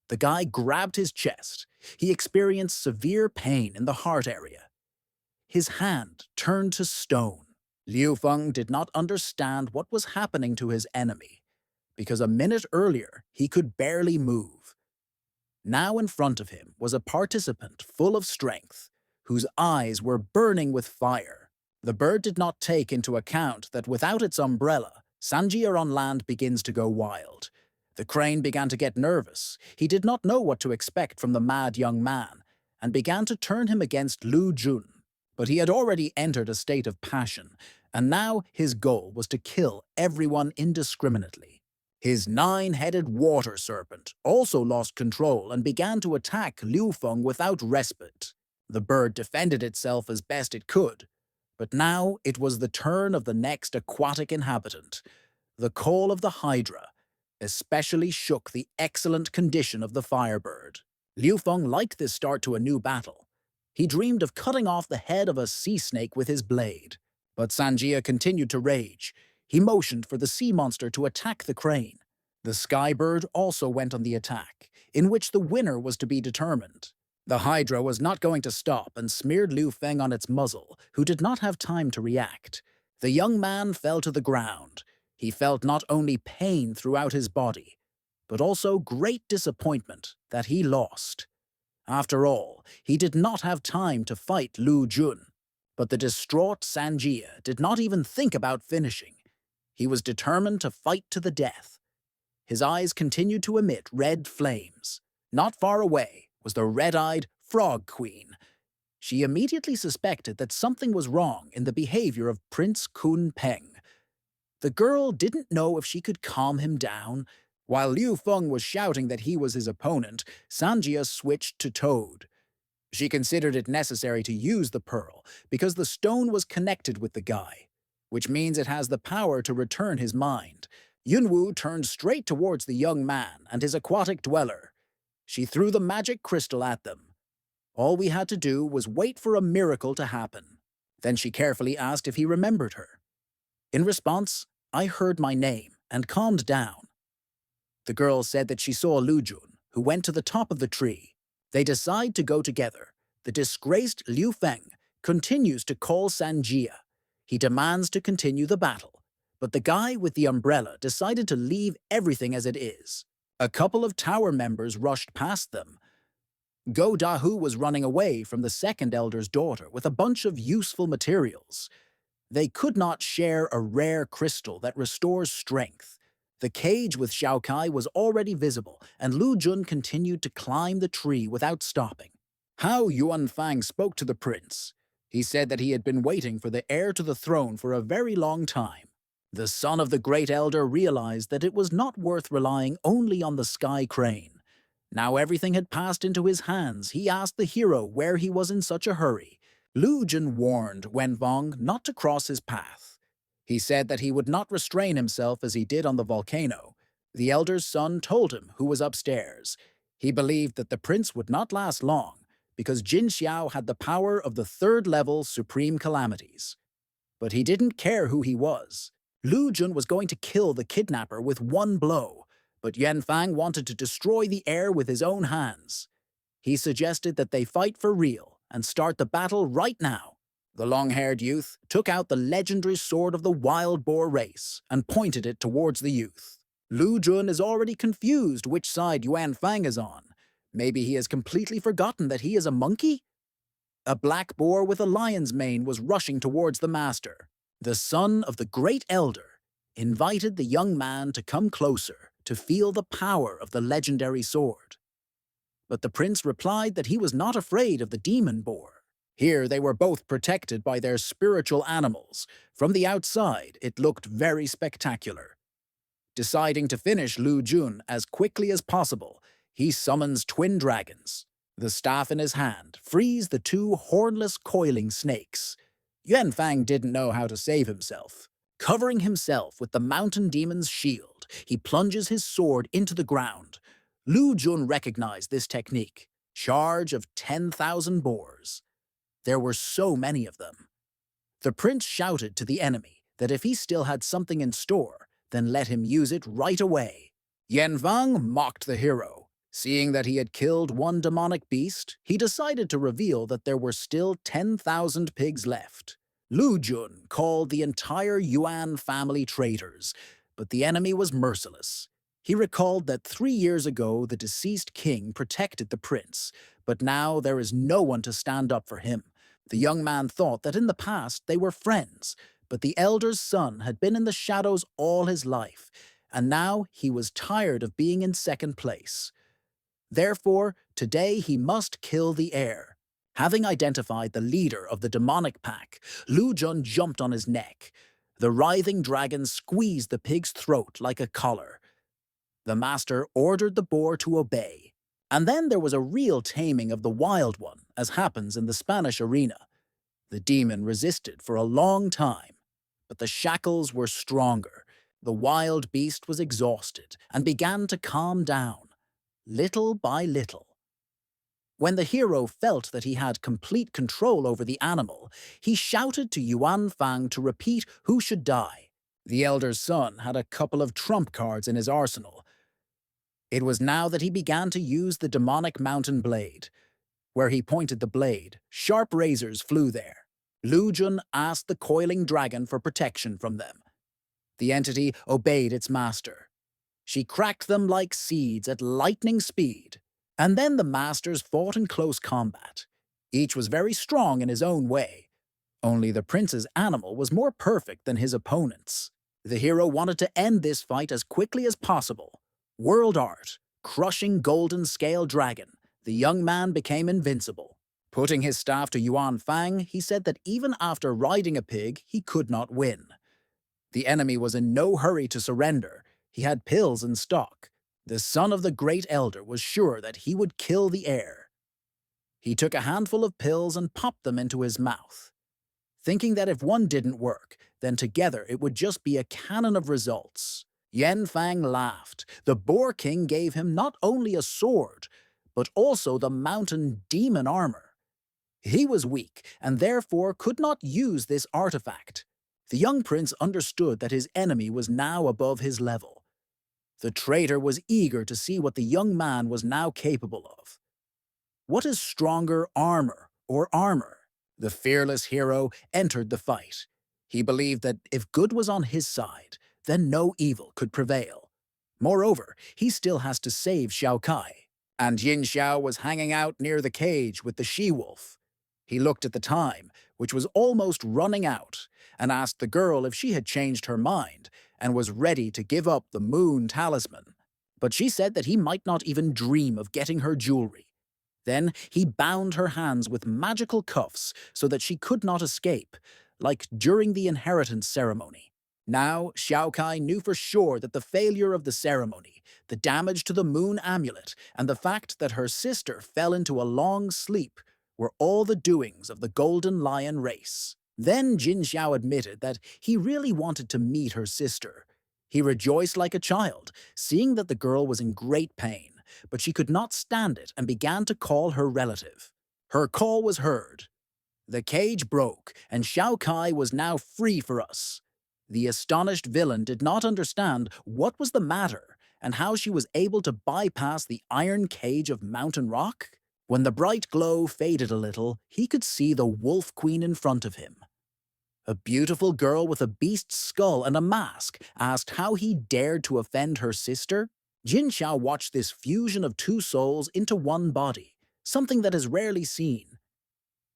The guy grabbed his chest. He experienced severe pain in the heart area. His hand turned to stone. Liu Feng did not understand what was happening to his enemy, because a minute earlier he could barely move. Now in front of him was a participant full of strength, whose eyes were burning with fire. The bird did not take into account that without its umbrella, Sanjia on land begins to go wild. The crane began to get nervous. He did not know what to expect from the mad young man, and began to turn him against Lu Jun. But he had already entered a state of passion, and now his goal was to kill everyone indiscriminately. His nine-headed water serpent also lost control and began to attack Liu Feng without respite. The bird defended itself as best it could, but now it was the turn of the next aquatic inhabitant. The call of the Hydra especially shook the excellent condition of the Firebird. Liu Feng liked this start to a new battle. He dreamed of cutting off the head of a sea snake with his blade. But Sanjia continued to rage. He motioned for the sea monster to attack the crane. The Skybird also went on the attack, in which the winner was to be determined. The Hydra was not going to stop and smeared Liu Feng on its muzzle, who did not have time to react. The young man fell to the ground. He felt not only pain throughout his body, but also great disappointment that he lost. After all, he did not have time to fight Lu Jun. But the distraught Sanjia did not even think about finishing. He was determined to fight to the death. His eyes continued to emit red flames. Not far away was the red-eyed Frog Queen. She immediately suspected that something was wrong in the behavior of Prince Kun Peng. The girl didn't know if she could calm him down. While Liu Feng was shouting that he was his opponent, Sanjia switched to Toad. She considered it necessary to use the pearl because the stone was connected with the guy, which means it has the power to return his mind. Yunwu turned straight towards the young man and his aquatic dweller. She threw the magic crystal at them. All we had to do was wait for a miracle to happen. Then she carefully asked if he remembered her. In response, I heard my name and calmed down. The girl said that she saw Lu Jun, who went to the top of the tree. They decide to go together. The disgraced Liu Feng continues to call Sanjia. He demands to continue the battle, but the guy with the umbrella decided to leave everything as it is. A couple of tower members rushed past them. Go Dahu was running away from the second elder's daughter with a bunch of useful materials. They could not share a rare crystal that restores strength. The cage with Xiao Kai was already visible, and Lu Jun continued to climb the tree without stopping. How Yuan Fang spoke to the prince. He said that he had been waiting for the heir to the throne for a very long time. The son of the great elder realized that it was not worth relying only on the sky crane. Now everything had passed into his hands. He asked the hero where he was in such a hurry. Lu Jun warned Wenfeng not to cross his path. He said that he would not restrain himself as he did on the volcano. The elder's son told him who was upstairs. He believed that the prince would not last long, because Jin Xiao had the power of the third-level supreme calamities. But he didn't care who he was. Lu Jun was going to kill the kidnapper with one blow, but Yuan Fang wanted to destroy the heir with his own hands. He suggested that they fight for real and start the battle right now. The long-haired youth took out the legendary sword of the wild boar race and pointed it towards the youth. Lu Jun is already confused which side Yuan Fang is on. Maybe he has completely forgotten that he is a monkey? A black boar with a lion's mane was rushing towards the master. The son of the great elder invited the young man to come closer to feel the power of the legendary sword. But the prince replied that he was not afraid of the demon boar. Here they were both protected by their spiritual animals. From the outside, it looked very spectacular. Deciding to finish Lu Jun as quickly as possible, he summons twin dragons. The staff in his hand frees the two hornless coiling snakes. Yuan Fang didn't know how to save himself. Covering himself with the mountain demon's shield, he plunges his sword into the ground. Lu Jun recognized this technique. Charge of 10,000 boars. There were so many of them. The prince shouted to the enemy that if he still had something in store, then let him use it right away. Yuan Fang mocked the hero. Seeing that he had killed one demonic beast, he decided to reveal that there were still 10,000 pigs left. Lu Jun called the entire Yuan family traitors, but the enemy was merciless. He recalled that 3 years ago the deceased king protected the prince, but now there is no one to stand up for him. The young man thought that in the past they were friends, but the elder's son had been in the shadows all his life, and now he was tired of being in second place. Therefore, today he must kill the heir. Having identified the leader of the demonic pack, Lu Jun jumped on his neck. The writhing dragon squeezed the pig's throat like a collar. The master ordered the boar to obey. And then there was a real taming of the wild one, as happens in the Spanish arena. The demon resisted for a long time, but the shackles were stronger. The wild beast was exhausted and began to calm down, little by little. When the hero felt that he had complete control over the animal, he shouted to Yuan Fang to repeat who should die. The elder son had a couple of trump cards in his arsenal. It was now that he began to use the demonic mountain blade. Where he pointed the blade, sharp razors flew there. Lu Jun asked the coiling dragon for protection from them. The entity obeyed its master. She cracked them like seeds at lightning speed. And then the masters fought in close combat. Each was very strong in his own way. Only the prince's animal was more perfect than his opponent's. The hero wanted to end this fight as quickly as possible. World art, crushing golden scale dragon. The young man became invincible. Putting his staff to Yuan Fang, he said that even after riding a pig, he could not win. The enemy was in no hurry to surrender. He had pills in stock. The son of the great elder was sure that he would kill the heir. He took a handful of pills and popped them into his mouth, thinking that if one didn't work, then together it would just be a cannon of results. Yen Fang laughed. The Boar King gave him not only a sword, but also the mountain demon armor. He was weak, and therefore could not use this artifact. The young prince understood that his enemy was now above his level. The traitor was eager to see what the young man was now capable of. What is stronger, armor or armor? The fearless hero entered the fight. He believed that if good was on his side, then no evil could prevail. Moreover, he still has to save Xiao Kai. And Yin Xiao was hanging out near the cage with the she-wolf. He looked at the time, which was almost running out, and asked the girl if she had changed her mind and was ready to give up the moon talisman. But she said that he might not even dream of getting her jewelry. Then he bound her hands with magical cuffs so that she could not escape, like during the inheritance ceremony. Now, Xiao Kai knew for sure that the failure of the ceremony, the damage to the moon amulet, and the fact that her sister fell into a long sleep were all the doings of the Golden Lion race. Then Jin Xiao admitted that he really wanted to meet her sister. He rejoiced like a child, seeing that the girl was in great pain, but she could not stand it and began to call her relative. Her call was heard. The cage broke, and Xiao Kai was now free for us. The astonished villain did not understand what was the matter and how she was able to bypass the iron cage of mountain rock. When the bright glow faded a little, he could see the wolf queen in front of him. A beautiful girl with a beast's skull and a mask asked how he dared to offend her sister. Jin Xiao watched this fusion of two souls into one body, something that is rarely seen.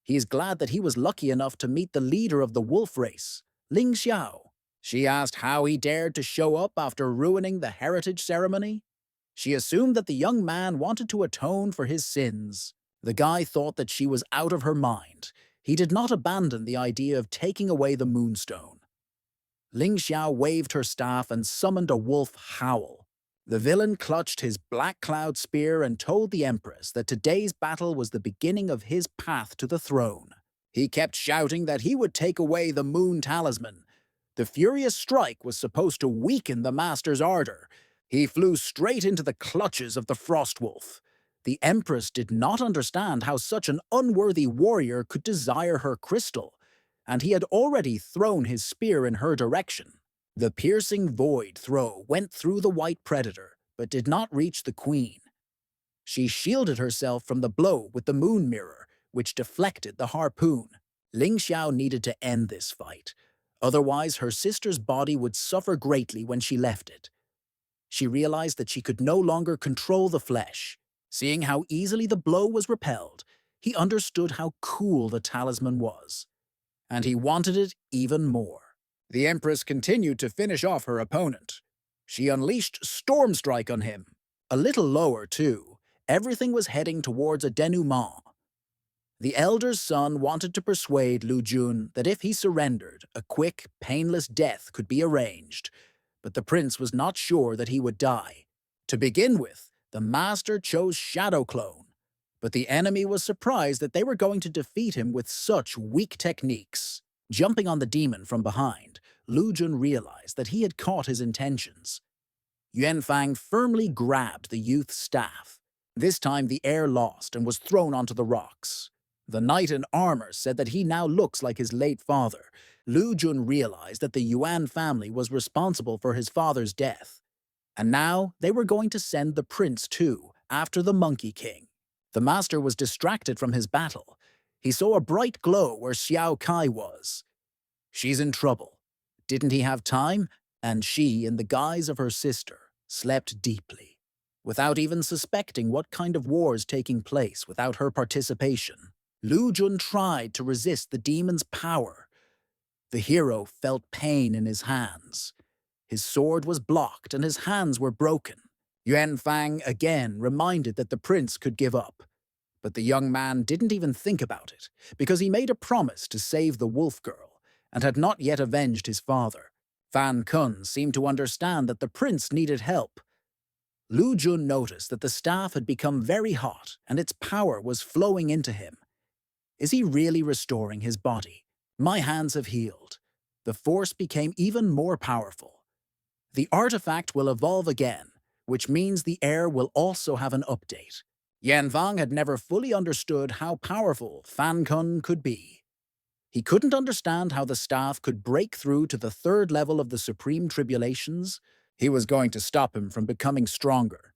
He is glad that he was lucky enough to meet the leader of the wolf race, Ling Xiao. She asked how he dared to show up after ruining the heritage ceremony. She assumed that the young man wanted to atone for his sins. The guy thought that she was out of her mind. He did not abandon the idea of taking away the moonstone. Ling Xiao waved her staff and summoned a wolf howl. The villain clutched his black cloud spear and told the Empress that today's battle was the beginning of his path to the throne. He kept shouting that he would take away the moon talisman. The furious strike was supposed to weaken the master's ardor. He flew straight into the clutches of the frost wolf. The Empress did not understand how such an unworthy warrior could desire her crystal, and he had already thrown his spear in her direction. The piercing void throw went through the white predator, but did not reach the queen. She shielded herself from the blow with the moon mirror, which deflected the harpoon. Ling Xiao needed to end this fight. Otherwise, her sister's body would suffer greatly when she left it. She realized that she could no longer control the flesh. Seeing how easily the blow was repelled, he understood how cool the talisman was. And he wanted it even more. The Empress continued to finish off her opponent. She unleashed Storm Strike on him. A little lower, too. Everything was heading towards a denouement. The elder's son wanted to persuade Lu Jun that if he surrendered, a quick, painless death could be arranged. But the prince was not sure that he would die. To begin with, the master chose Shadow Clone. But the enemy was surprised that they were going to defeat him with such weak techniques. Jumping on the demon from behind, Lu Jun realized that he had caught his intentions. Yuan Fang firmly grabbed the youth's staff. This time the heir lost and was thrown onto the rocks. The knight in armor said that he now looks like his late father. Lu Jun realized that the Yuan family was responsible for his father's death. And now they were going to send the prince too, after the Monkey King. The master was distracted from his battle. He saw a bright glow where Xiao Kai was. She's in trouble. Didn't he have time? And she, in the guise of her sister, slept deeply, without even suspecting what kind of war is taking place without her participation. Lu Jun tried to resist the demon's power. The hero felt pain in his hands. His sword was blocked and his hands were broken. Yuan Fang again reminded that the prince could give up. But the young man didn't even think about it, because he made a promise to save the wolf girl, and had not yet avenged his father. Fan Kun seemed to understand that the prince needed help. Lu Jun noticed that the staff had become very hot, and its power was flowing into him. Is he really restoring his body? My hands have healed. The force became even more powerful. The artifact will evolve again, which means the heir will also have an update. Yan Fang had never fully understood how powerful Fan Kun could be. He couldn't understand how the staff could break through to the third level of the Supreme Tribulations. He was going to stop him from becoming stronger.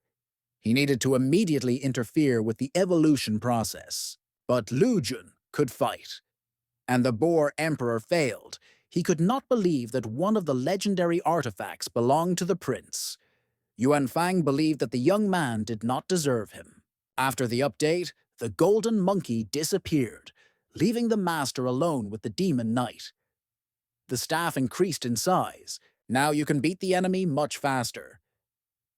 He needed to immediately interfere with the evolution process. But Lu Jun could fight. And the Boar Emperor failed. He could not believe that one of the legendary artifacts belonged to the prince. Yuan Fang believed that the young man did not deserve him. After the update, the golden monkey disappeared, leaving the master alone with the demon knight. The staff increased in size. Now you can beat the enemy much faster.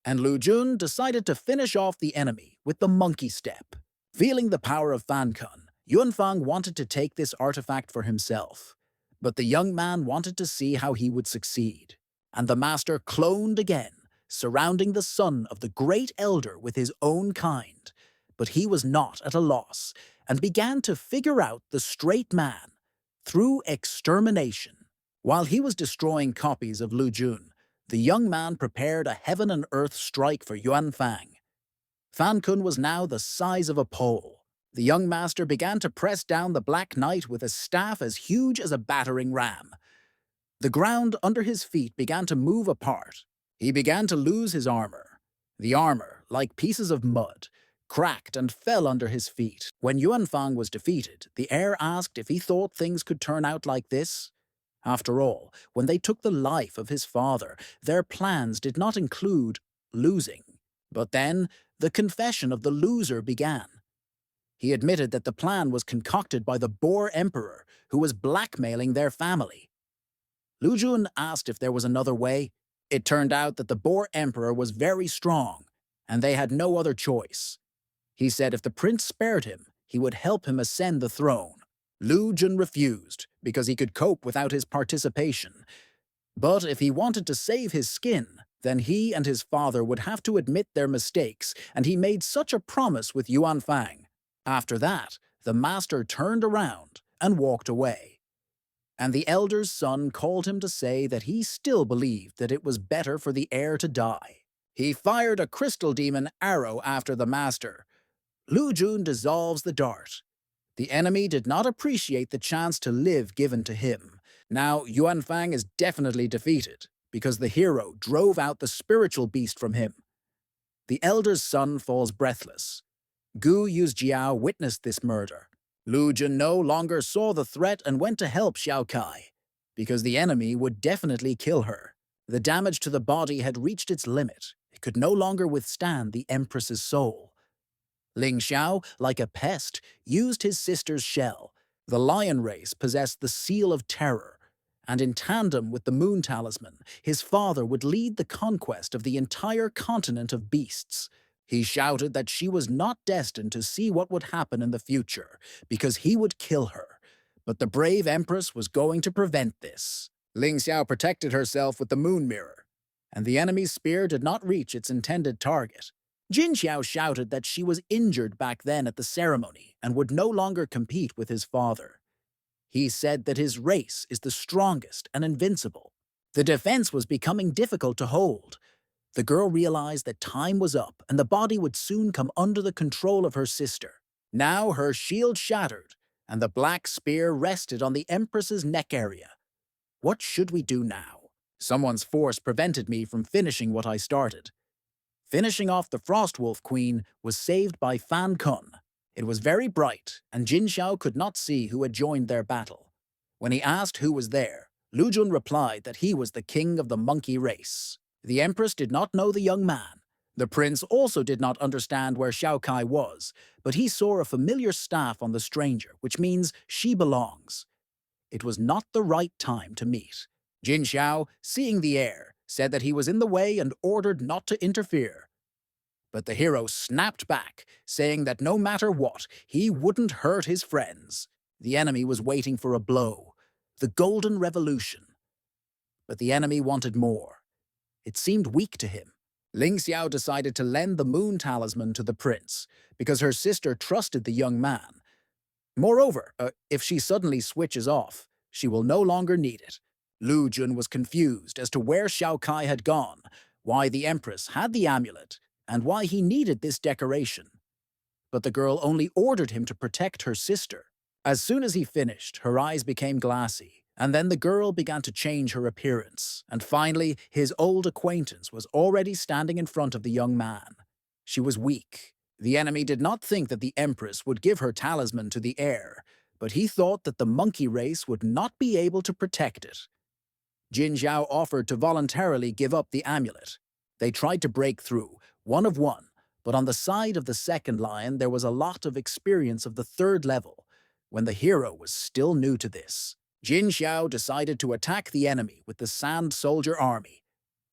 And Lu Jun decided to finish off the enemy with the monkey step. Feeling the power of Fan Kun, Yuan Fang wanted to take this artifact for himself. But the young man wanted to see how he would succeed. And the master cloned again, surrounding the son of the great elder with his own kind. But he was not at a loss, and began to figure out the straight man through extermination. While he was destroying copies of Lu Jun, the young man prepared a heaven and earth strike for Yuan Fang. Fan Kun was now the size of a pole. The young master began to press down the Black Knight with a staff as huge as a battering ram. The ground under his feet began to move apart. He began to lose his armor. The armor, like pieces of mud, cracked and fell under his feet. When Yuan Fang was defeated, the heir asked if he thought things could turn out like this. After all, when they took the life of his father, their plans did not include losing. But then, the confession of the loser began. He admitted that the plan was concocted by the Boar Emperor, who was blackmailing their family. Lu Jun asked if there was another way. It turned out that the Boar Emperor was very strong, and they had no other choice. He said if the prince spared him, he would help him ascend the throne. Lu Jun refused, because he could cope without his participation. But if he wanted to save his skin, then he and his father would have to admit their mistakes, and he made such a promise with Yuan Fang. After that, the master turned around and walked away. And the elder's son called him to say that he still believed that it was better for the heir to die. He fired a crystal demon arrow after the master. Lu Jun dissolves the dart. The enemy did not appreciate the chance to live given to him. Now Yuan Fang is definitely defeated, because the hero drove out the spiritual beast from him. The elder's son falls breathless. Gu Yuzjiao witnessed this murder. Lu Jun no longer saw the threat and went to help Xiao Kai, because the enemy would definitely kill her. The damage to the body had reached its limit. It could no longer withstand the Empress's soul. Ling Xiao, like a pest, used his sister's shell. The lion race possessed the seal of terror, and in tandem with the moon talisman, his father would lead the conquest of the entire continent of beasts. He shouted that she was not destined to see what would happen in the future, because he would kill her. But the brave empress was going to prevent this. Ling Xiao protected herself with the moon mirror, and the enemy's spear did not reach its intended target. Jin Xiao shouted that she was injured back then at the ceremony and would no longer compete with his father. He said that his race is the strongest and invincible. The defense was becoming difficult to hold. The girl realized that time was up and the body would soon come under the control of her sister. Now her shield shattered, and the black spear rested on the Empress's neck area. What should we do now? Someone's force prevented me from finishing what I started. Finishing off the Frostwolf Queen was saved by Fan Kun. It was very bright, and Jin Xiao could not see who had joined their battle. When he asked who was there, Lu Jun replied that he was the king of the monkey race. The Empress did not know the young man. The prince also did not understand where Xiao Kai was, but he saw a familiar staff on the stranger, which means she belongs. It was not the right time to meet. Jin Xiao, seeing the heir, said that he was in the way and ordered not to interfere. But the hero snapped back, saying that no matter what, he wouldn't hurt his friends. The enemy was waiting for a blow, the Golden Revolution. But the enemy wanted more. It seemed weak to him. Ling Xiao decided to lend the moon talisman to the prince, because her sister trusted the young man. Moreover, if she suddenly switches off, she will no longer need it. Lu Jun was confused as to where Xiao Kai had gone, why the Empress had the amulet, and why he needed this decoration. But the girl only ordered him to protect her sister. As soon as he finished, her eyes became glassy, and then the girl began to change her appearance, and finally his old acquaintance was already standing in front of the young man. She was weak. The enemy did not think that the Empress would give her talisman to the heir, but he thought that the monkey race would not be able to protect it. Jin Xiao offered to voluntarily give up the amulet. They tried to break through, one of one, but on the side of the second lion there was a lot of experience of the third level, when the hero was still new to this. Jin Xiao decided to attack the enemy with the Sand Soldier army,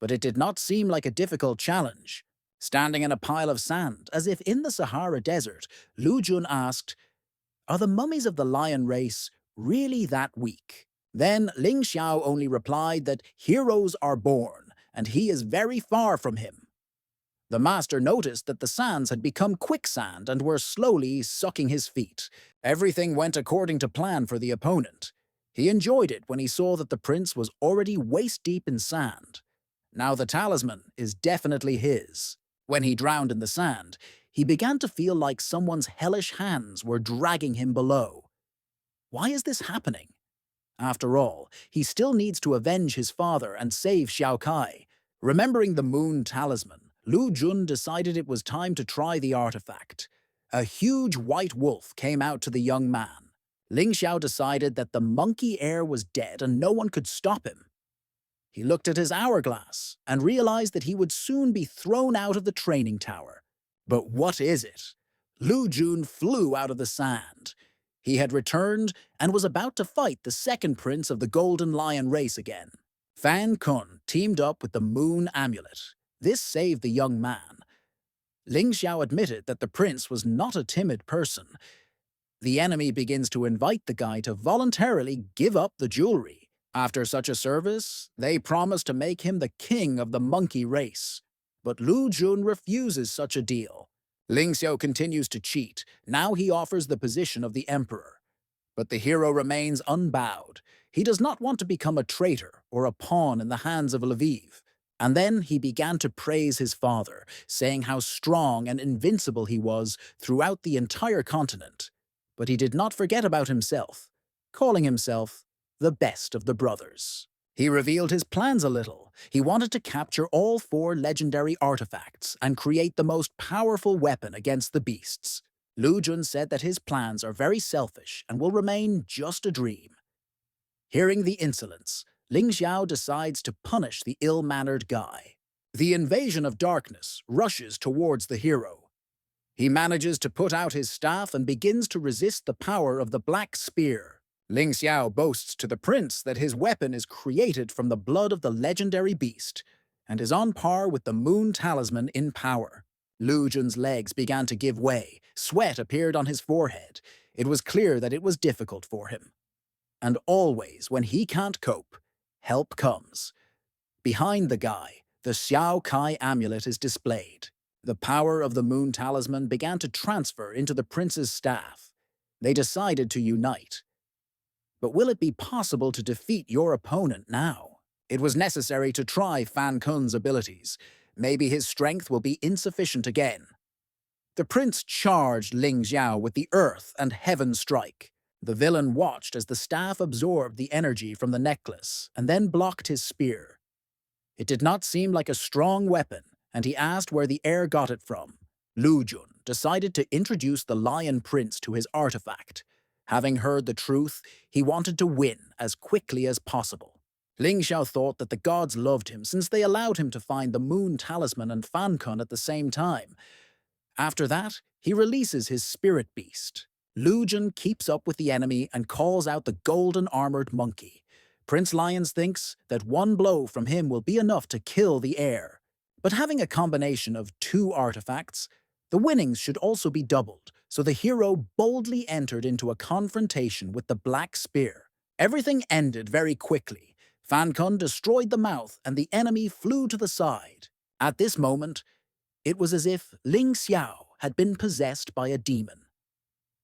but it did not seem like a difficult challenge. Standing in a pile of sand, as if in the Sahara Desert, Lu Jun asked, "Are the mummies of the lion race really that weak?" Then Ling Xiao only replied that heroes are born, and he is very far from him. The master noticed that the sands had become quicksand and were slowly sucking his feet. Everything went according to plan for the opponent. He enjoyed it when he saw that the prince was already waist-deep in sand. Now the talisman is definitely his. When he drowned in the sand, he began to feel like someone's hellish hands were dragging him below. Why is this happening? After all, he still needs to avenge his father and save Xiao Kai. Remembering the moon talisman, Lu Jun decided it was time to try the artifact. A huge white wolf came out to the young man. Ling Xiao decided that the monkey heir was dead and no one could stop him. He looked at his hourglass and realized that he would soon be thrown out of the training tower. But what is it? Lu Jun flew out of the sand. He had returned and was about to fight the second prince of the Golden Lion race again. Fan Kun teamed up with the Moon Amulet. This saved the young man. Ling Xiao admitted that the prince was not a timid person. The enemy begins to invite the guy to voluntarily give up the jewelry. After such a service, they promise to make him the king of the monkey race. But Lu Jun refuses such a deal. Ling Xiao continues to cheat. Now he offers the position of the emperor. But the hero remains unbowed. He does not want to become a traitor or a pawn in the hands of Lviv. And then he began to praise his father, saying how strong and invincible he was throughout the entire continent. But he did not forget about himself, calling himself the best of the brothers. He revealed his plans a little. He wanted to capture all 4 legendary artifacts and create the most powerful weapon against the beasts. Lu Jun said that his plans are very selfish and will remain just a dream. Hearing the insolence, Ling Xiao decides to punish the ill-mannered guy. The invasion of darkness rushes towards the hero. He manages to put out his staff and begins to resist the power of the black spear. Ling Xiao boasts to the prince that his weapon is created from the blood of the legendary beast and is on par with the moon talisman in power. Lu Jun's legs began to give way. Sweat appeared on his forehead. It was clear that it was difficult for him. And always, when he can't cope, help comes. Behind the guy, the Xiao Kai amulet is displayed. The power of the moon talisman began to transfer into the prince's staff. They decided to unite. But will it be possible to defeat your opponent now? It was necessary to try Fan Kun's abilities. Maybe his strength will be insufficient again. The prince charged Ling Xiao with the earth and heaven strike. The villain watched as the staff absorbed the energy from the necklace and then blocked his spear. It did not seem like a strong weapon, and he asked where the heir got it from. Lu Jun decided to introduce the Lion Prince to his artifact. Having heard the truth, he wanted to win as quickly as possible. Ling Xiao thought that the gods loved him since they allowed him to find the moon talisman and Fan Kun at the same time. After that, he releases his spirit beast. Lu Jun keeps up with the enemy and calls out the golden armored monkey. Prince Lions thinks that one blow from him will be enough to kill the heir. But having a combination of two artifacts, the winnings should also be doubled, so the hero boldly entered into a confrontation with the Black Spear. Everything ended very quickly. Fan Kun destroyed the mouth and the enemy flew to the side. At this moment, it was as if Ling Xiao had been possessed by a demon.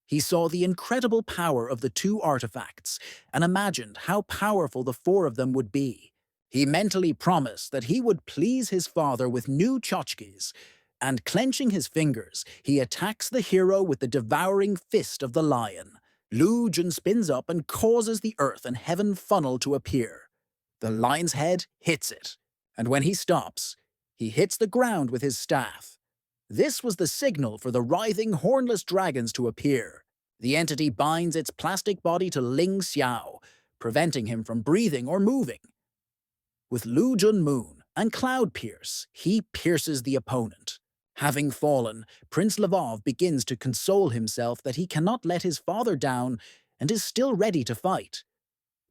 He saw the incredible power of the two artifacts and imagined how powerful the four of them would be. He mentally promised that he would please his father with new tchotchkes, and clenching his fingers, he attacks the hero with the devouring fist of the lion. Lu Jun spins up and causes the earth and heaven funnel to appear. The lion's head hits it, and when he stops, he hits the ground with his staff. This was the signal for the writhing, hornless dragons to appear. The entity binds its plastic body to Ling Xiao, preventing him from breathing or moving. With Lu Jun Moon and Cloud Pierce, he pierces the opponent. Having fallen, Prince Lvov begins to console himself that he cannot let his father down and is still ready to fight.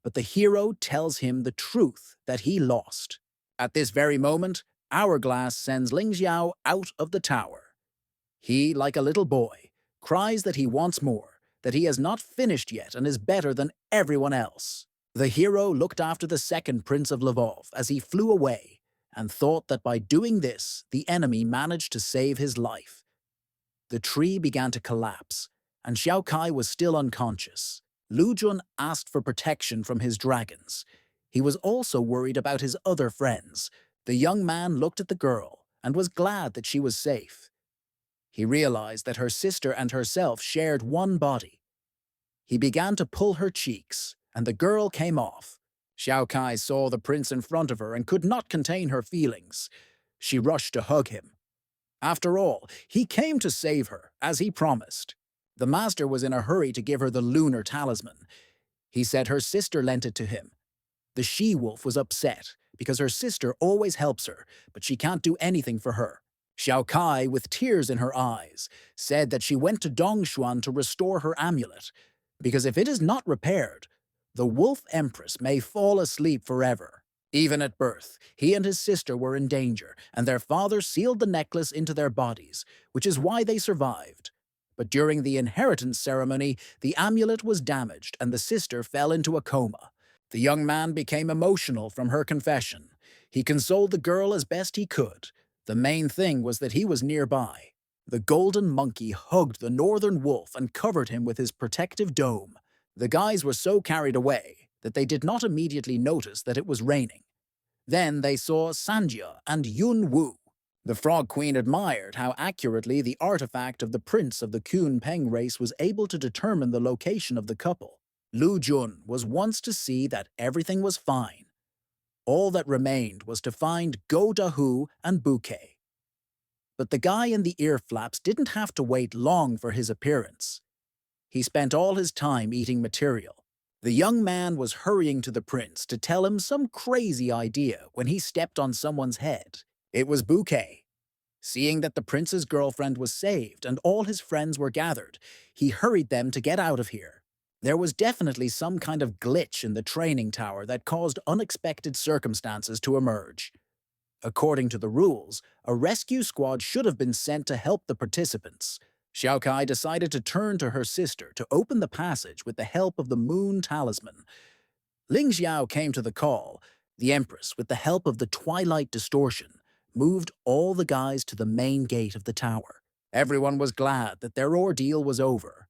But the hero tells him the truth that he lost. At this very moment, Hourglass sends Ling Xiao out of the tower. He, like a little boy, cries that he wants more, that he has not finished yet and is better than everyone else. The hero looked after the second Prince of Lvov as he flew away and thought that by doing this, the enemy managed to save his life. The tree began to collapse, and Xiao Kai was still unconscious. Lu Jun asked for protection from his dragons. He was also worried about his other friends. The young man looked at the girl and was glad that she was safe. He realized that her sister and herself shared one body. He began to pull her cheeks, and the girl came off. Xiao Kai saw the prince in front of her and could not contain her feelings. She rushed to hug him. After all, he came to save her, as he promised. The master was in a hurry to give her the lunar talisman. He said her sister lent it to him. The she-wolf was upset, because her sister always helps her, but she can't do anything for her. Xiao Kai, with tears in her eyes, said that she went to Dongshuan to restore her amulet, because if it is not repaired, the Wolf Empress may fall asleep forever. Even at birth, he and his sister were in danger, and their father sealed the necklace into their bodies, which is why they survived. But during the inheritance ceremony, the amulet was damaged and the sister fell into a coma. The young man became emotional from her confession. He consoled the girl as best he could. The main thing was that he was nearby. The golden monkey hugged the northern wolf and covered him with his protective dome. The guys were so carried away that they did not immediately notice that it was raining. Then they saw Sanjia and Yun Wu. The Frog Queen admired how accurately the artifact of the prince of the Kun Peng race was able to determine the location of the couple. Lu Jun was once to see that everything was fine. All that remained was to find Go Dahu and Bouquet. But the guy in the ear flaps didn't have to wait long for his appearance. He spent all his time eating material. The young man was hurrying to the prince to tell him some crazy idea when he stepped on someone's head. It was Bouquet. Seeing that the prince's girlfriend was saved and all his friends were gathered, he hurried them to get out of here. There was definitely some kind of glitch in the training tower that caused unexpected circumstances to emerge. According to the rules, a rescue squad should have been sent to help the participants. Xiao Kai decided to turn to her sister to open the passage with the help of the moon talisman. Ling Xiao came to the call. The Empress, with the help of the twilight distortion, moved all the guys to the main gate of the tower. Everyone was glad that their ordeal was over.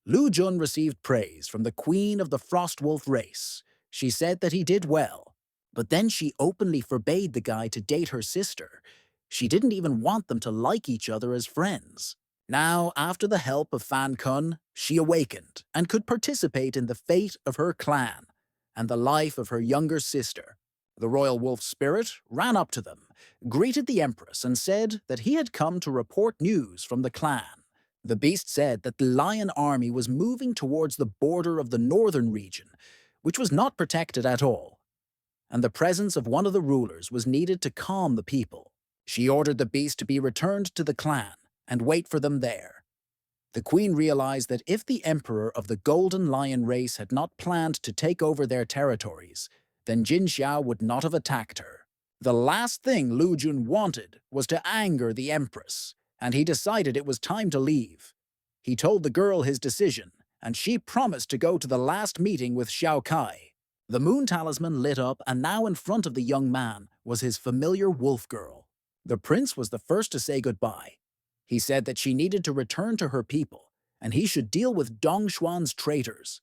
Lu Jun received praise from the queen of the Frostwolf race. She said that he did well, but then she openly forbade the guy to date her sister. She didn't even want them to like each other as friends. Now, after the help of Fan Kun, she awakened and could participate in the fate of her clan and the life of her younger sister. The royal wolf spirit ran up to them, greeted the Empress, and said that he had come to report news from the clan. The beast said that the lion army was moving towards the border of the northern region, which was not protected at all, and the presence of one of the rulers was needed to calm the people. She ordered the beast to be returned to the clan and wait for them there. The queen realized that if the emperor of the Golden Lion race had not planned to take over their territories, then Jin Xiao would not have attacked her. The last thing Lu Jun wanted was to anger the empress, and he decided it was time to leave. He told the girl his decision, and she promised to go to the last meeting with Xiao Kai. The moon talisman lit up, and now in front of the young man was his familiar wolf girl. The prince was the first to say goodbye. He said that she needed to return to her people, and he should deal with Dong Xuan's traitors.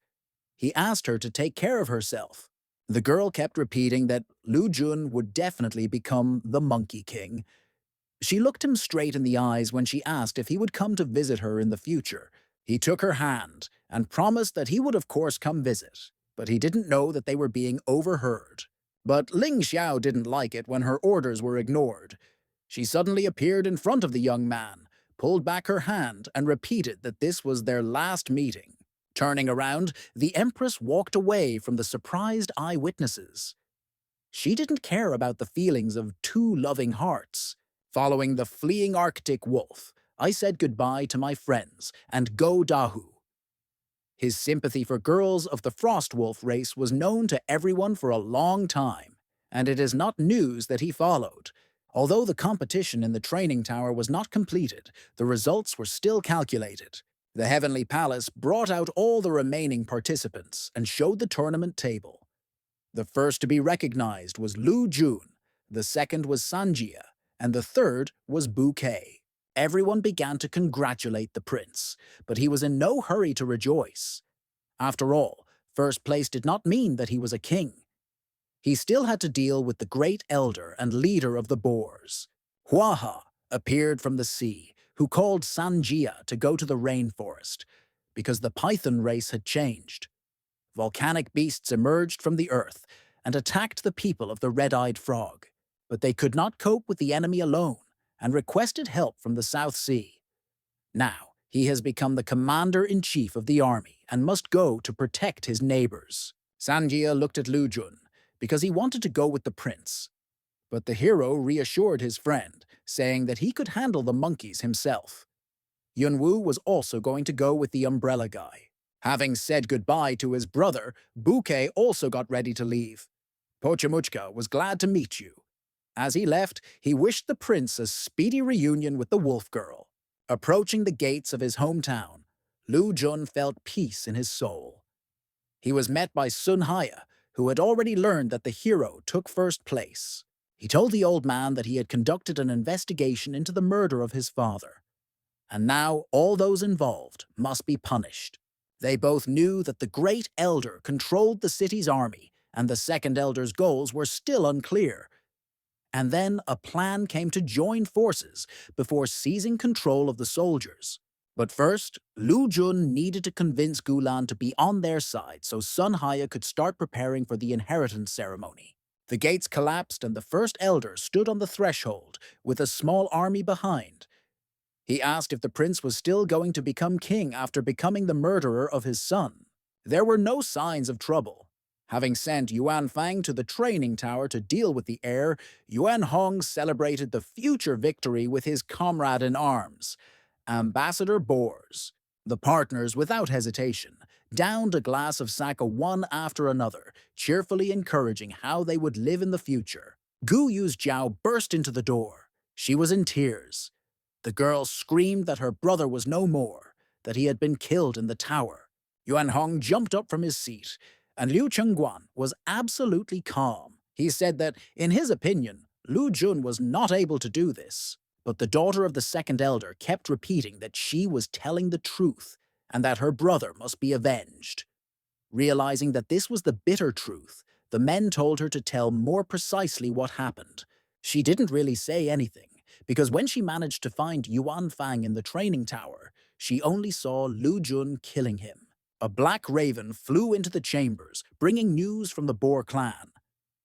He asked her to take care of herself. The girl kept repeating that Lu Jun would definitely become the Monkey King. She looked him straight in the eyes when she asked if he would come to visit her in the future. He took her hand and promised that he would of course come visit, but he didn't know that they were being overheard. But Ling Xiao didn't like it when her orders were ignored. She suddenly appeared in front of the young man, pulled back her hand, and repeated that this was their last meeting. Turning around, the Empress walked away from the surprised eyewitnesses. She didn't care about the feelings of two loving hearts. Following the fleeing Arctic wolf, I said goodbye to my friends and Go Dahu. His sympathy for girls of the Frostwolf race was known to everyone for a long time, and it is not news that he followed. Although the competition in the training tower was not completed, the results were still calculated. The Heavenly Palace brought out all the remaining participants and showed the tournament table. The first to be recognized was Lu Jun, the second was Sanjia, and the third was Bouquet. Everyone began to congratulate the prince, but he was in no hurry to rejoice. After all, first place did not mean that he was a king. He still had to deal with the great elder and leader of the boars. Huaha appeared from the sea, who called Sanjia to go to the rainforest, because the python race had changed. Volcanic beasts emerged from the earth and attacked the people of the red-eyed frog, but they could not cope with the enemy alone and requested help from the South Sea. Now, he has become the commander-in-chief of the army and must go to protect his neighbors. Sanjia looked at Lu Jun because he wanted to go with the prince, but the hero reassured his friend, saying that he could handle the monkeys himself. Yunwu was also going to go with the umbrella guy. Having said goodbye to his brother, Bouquet also got ready to leave. Pochamuchka was glad to meet you. As he left, he wished the prince a speedy reunion with the wolf girl. Approaching the gates of his hometown, Lu Jun felt peace in his soul. He was met by Sun Haya, who had already learned that the hero took first place. He told the old man that he had conducted an investigation into the murder of his father, and now all those involved must be punished. They both knew that the Great Elder controlled the city's army, and the Second Elder's goals were still unclear. And then a plan came to join forces before seizing control of the soldiers. But first, Lu Jun needed to convince Gulan to be on their side so Sun Haya could start preparing for the inheritance ceremony. The gates collapsed and the First Elder stood on the threshold with a small army behind. He asked if the prince was still going to become king after becoming the murderer of his son. There were no signs of trouble. Having sent Yuan Fang to the training tower to deal with the heir, Yuan Hong celebrated the future victory with his comrade in arms, Ambassador Bors. The partners, without hesitation, downed a glass of sake one after another, cheerfully encouraging how they would live in the future. Gu Yu's Jiao burst into the door. She was in tears. The girl screamed that her brother was no more, that he had been killed in the tower. Yuan Hong jumped up from his seat, and Liu Chengguan was absolutely calm. He said that, in his opinion, Lu Jun was not able to do this. But the daughter of the second elder kept repeating that she was telling the truth, and that her brother must be avenged. Realizing that this was the bitter truth, the men told her to tell more precisely what happened. She didn't really say anything, because when she managed to find Yuan Fang in the training tower, she only saw Lu Jun killing him. A black raven flew into the chambers, bringing news from the Boer clan.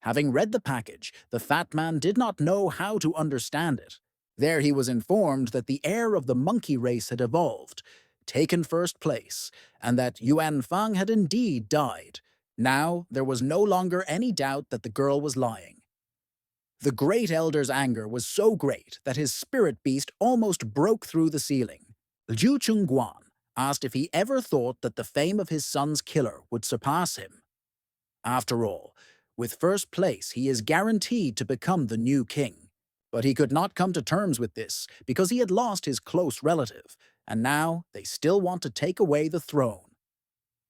Having read the package, the fat man did not know how to understand it. There he was informed that the heir of the monkey race had evolved, taken first place, and that Yuan Fang had indeed died. Now there was no longer any doubt that the girl was lying. The great elder's anger was so great that his spirit beast almost broke through the ceiling. Liu Chengguan asked if he ever thought that the fame of his son's killer would surpass him. After all, with first place he is guaranteed to become the new king. But he could not come to terms with this because he had lost his close relative, and now they still want to take away the throne.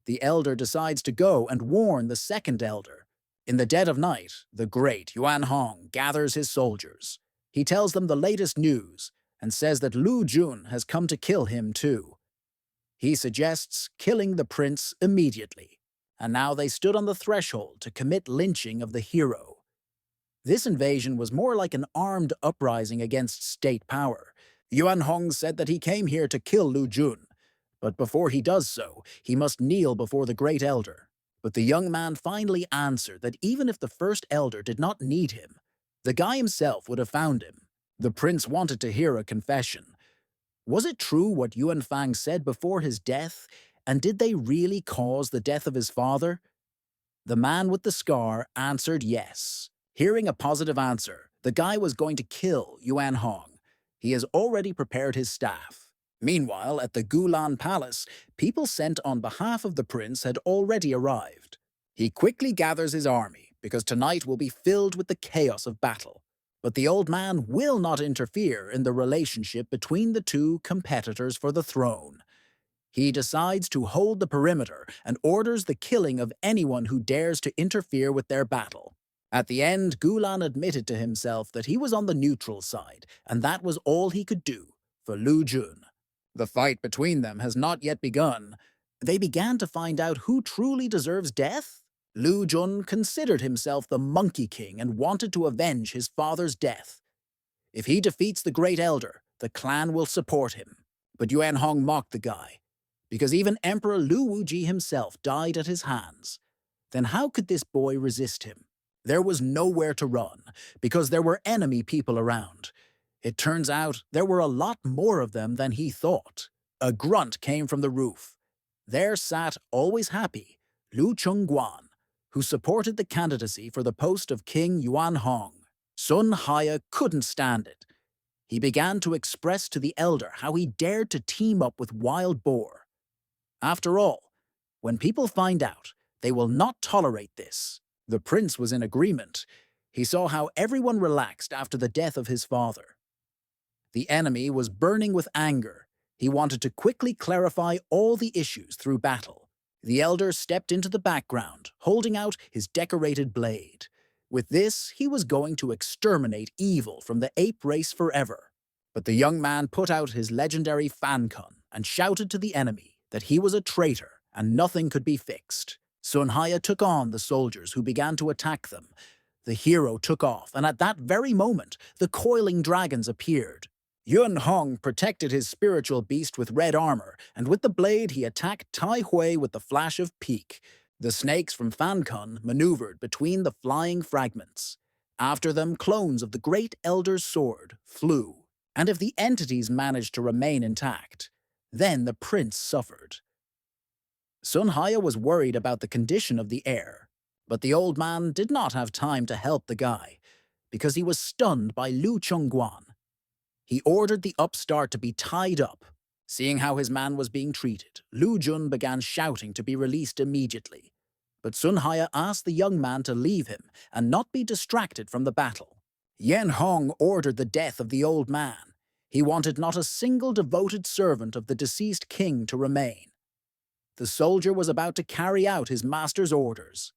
The elder decides to go and warn the second elder. In the dead of night, the great Yuan Hong gathers his soldiers. He tells them the latest news and says that Lu Jun has come to kill him too. He suggests killing the prince immediately, and now they stood on the threshold to commit lynching of the hero. This invasion was more like an armed uprising against state power. Yuan Hong said that he came here to kill Lu Jun, but before he does so, he must kneel before the great elder. But the young man finally answered that even if the first elder did not need him, the guy himself would have found him. The prince wanted to hear a confession. Was it true what Yuan Fang said before his death, and did they really cause the death of his father? The man with the scar answered yes. Hearing a positive answer, the guy was going to kill Yuan Hong. He has already prepared his staff. Meanwhile, at the Gulan Palace, people sent on behalf of the prince had already arrived. He quickly gathers his army, because tonight will be filled with the chaos of battle. But the old man will not interfere in the relationship between the two competitors for the throne. He decides to hold the perimeter and orders the killing of anyone who dares to interfere with their battle. At the end, Gulan admitted to himself that he was on the neutral side, and that was all he could do for Lu Jun. The fight between them has not yet begun. They began to find out who truly deserves death. Lu Jun considered himself the Monkey King and wanted to avenge his father's death. If he defeats the Great Elder, the clan will support him. But Yuan Hong mocked the guy, because even Emperor Lu Wuji himself died at his hands. Then how could this boy resist him? There was nowhere to run, because there were enemy people around. It turns out there were a lot more of them than he thought. A grunt came from the roof. There sat, always happy, Liu Chengguan, who supported the candidacy for the post of King Yuan Hong. Sun Haya couldn't stand it. He began to express to the elder how he dared to team up with Wild Boar. After all, when people find out, they will not tolerate this. The prince was in agreement. He saw how everyone relaxed after the death of his father. The enemy was burning with anger. He wanted to quickly clarify all the issues through battle. The elder stepped into the background, holding out his decorated blade. With this, he was going to exterminate evil from the ape race forever. But the young man put out his legendary fankun and shouted to the enemy that he was a traitor and nothing could be fixed. Sun Haya took on the soldiers who began to attack them. The hero took off, and at that very moment, the coiling dragons appeared. Yuan Hong protected his spiritual beast with red armor, and with the blade he attacked Tai Hui with the flash of peak. The snakes from Fankun maneuvered between the flying fragments. After them, clones of the Great Elder's sword flew. And if the entities managed to remain intact, then the prince suffered. Sun Haya was worried about the condition of the heir, but the old man did not have time to help the guy, because he was stunned by Liu Chengguan. He ordered the upstart to be tied up, Seeing how his man was being treated, Lu Jun began shouting to be released immediately. But Sun Haya asked the young man to leave him and not be distracted from the battle. Yen Hong ordered the death of the old man. He wanted not a single devoted servant of the deceased king to remain. The soldier was about to carry out his master's orders.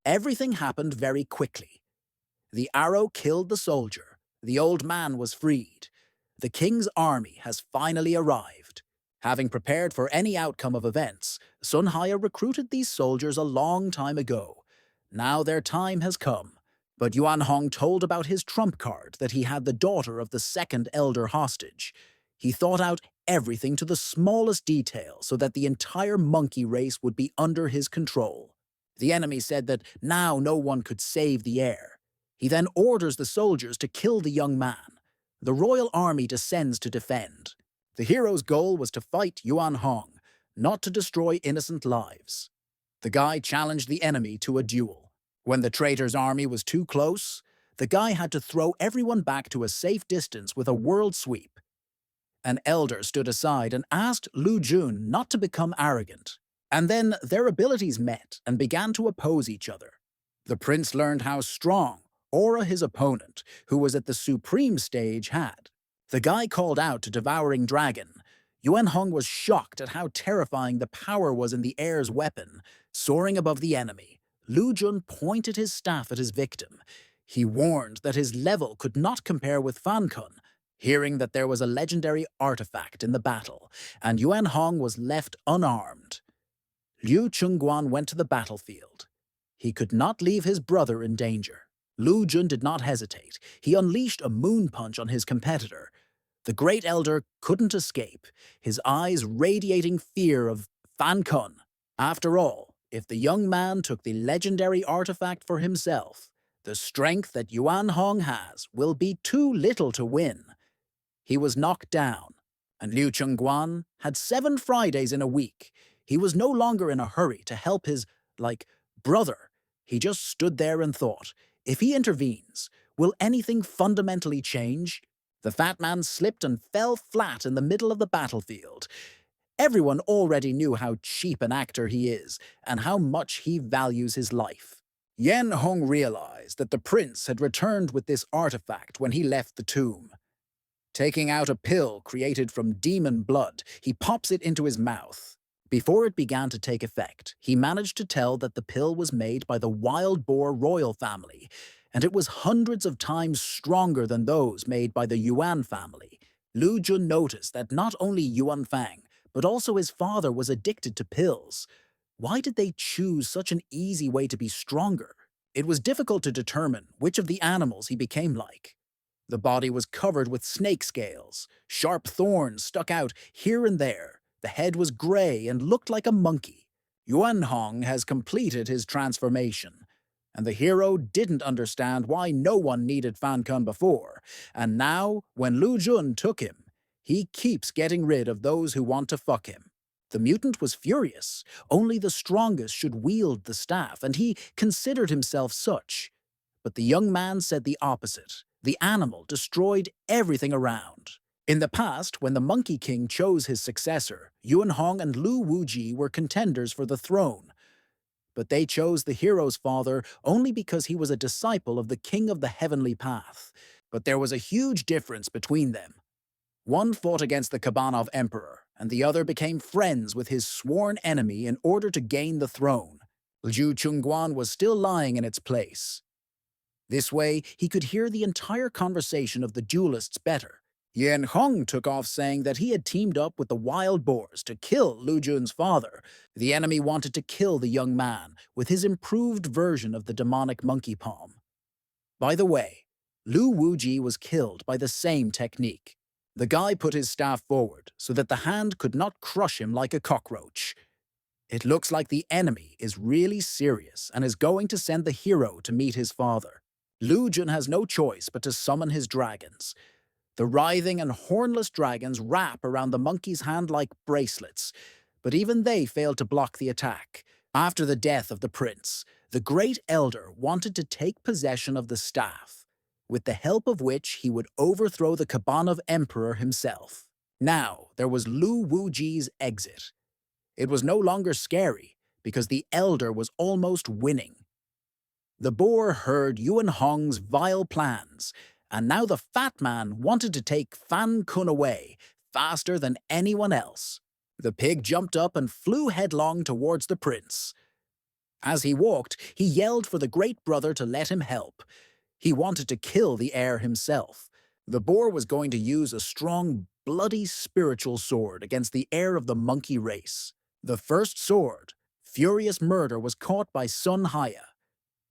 Everything happened very quickly. The arrow killed the soldier. The old man was freed. The king's army has finally arrived. Having prepared for any outcome of events, Sun Haya recruited these soldiers a long time ago. Now their time has come. But Yuan Hong told about his trump card that he had the daughter of the second elder hostage. He thought out everything to the smallest detail so that the entire monkey race would be under his control. The enemy said that now no one could save the heir. He then orders the soldiers to kill the young man. The royal army descends to defend. The hero's goal was to fight Yuan Hong, not to destroy innocent lives. The guy challenged the enemy to a duel. When the traitor's army was too close, the guy had to throw everyone back to a safe distance with a world sweep. An elder stood aside and asked Lu Jun not to become arrogant. And then their abilities met and began to oppose each other. The prince learned how strong Aura his opponent, who was at the supreme stage, had. The guy called out to Devouring Dragon. Yuan Hong was shocked at how terrifying the power was in the heir's weapon. Soaring above the enemy, Lu Jun pointed his staff at his victim. He warned that his level could not compare with Fan Kun, hearing that there was a legendary artifact in the battle, and Yuan Hong was left unarmed. Liu Chengguan went to the battlefield. He could not leave his brother in danger. Lu Jun did not hesitate. He unleashed a moon punch on his competitor. The great elder couldn't escape, his eyes radiating fear of Fan Kun. After all, if the young man took the legendary artifact for himself, the strength that Yuan Hong has will be too little to win. He was knocked down, and Liu Chengguan had 7 Fridays in a week. He was no longer in a hurry to help his, brother. He just stood there and thought, if he intervenes, will anything fundamentally change? The fat man slipped and fell flat in the middle of the battlefield. Everyone already knew how cheap an actor he is and how much he values his life. Yen Hong realized that the prince had returned with this artifact when he left the tomb. Taking out a pill created from demon blood, he pops it into his mouth. Before it began to take effect, he managed to tell that the pill was made by the wild boar royal family, and it was hundreds of times stronger than those made by the Yuan family. Lu Jun noticed that not only Yuan Fang, but also his father was addicted to pills. Why did they choose such an easy way to be stronger? It was difficult to determine which of the animals he became like. The body was covered with snake scales. Sharp thorns stuck out here and there. The head was gray and looked like a monkey. Yuan Hong has completed his transformation, and the hero didn't understand why no one needed Fan Kun before, and now, when Lu Jun took him, he keeps getting rid of those who want to fuck him. The mutant was furious. Only the strongest should wield the staff, and he considered himself such. But the young man said the opposite. The animal destroyed everything around. In the past, when the Monkey King chose his successor, Yuan Hong and Lu Wuji were contenders for the throne. But they chose the hero's father only because he was a disciple of the King of the Heavenly Path. But there was a huge difference between them. One fought against the Kabanov Emperor, and the other became friends with his sworn enemy in order to gain the throne. Liu Chengguan was still lying in its place. This way, he could hear the entire conversation of the duelists better. Yen Hong took off saying that he had teamed up with the wild boars to kill Lu Jun's father. The enemy wanted to kill the young man with his improved version of the demonic monkey palm. By the way, Lu Wuji was killed by the same technique. The guy put his staff forward so that the hand could not crush him like a cockroach. It looks like the enemy is really serious and is going to send the hero to meet his father. Lu Jun has no choice but to summon his dragons. The writhing and hornless dragons wrap around the monkey's hand like bracelets, but even they failed to block the attack. After the death of the prince, the great elder wanted to take possession of the staff, with the help of which he would overthrow the Kabanov emperor himself. Now, there was Lu Wuji's exit. It was no longer scary, because the Elder was almost winning. The boar heard Yuan Hong's vile plans, and now the fat man wanted to take Fan Kun away faster than anyone else. The pig jumped up and flew headlong towards the prince. As he walked, he yelled for the great brother to let him help. He wanted to kill the heir himself. The boar was going to use a strong, bloody spiritual sword against the heir of the monkey race. The first sword, furious murder, was caught by Sun Haya.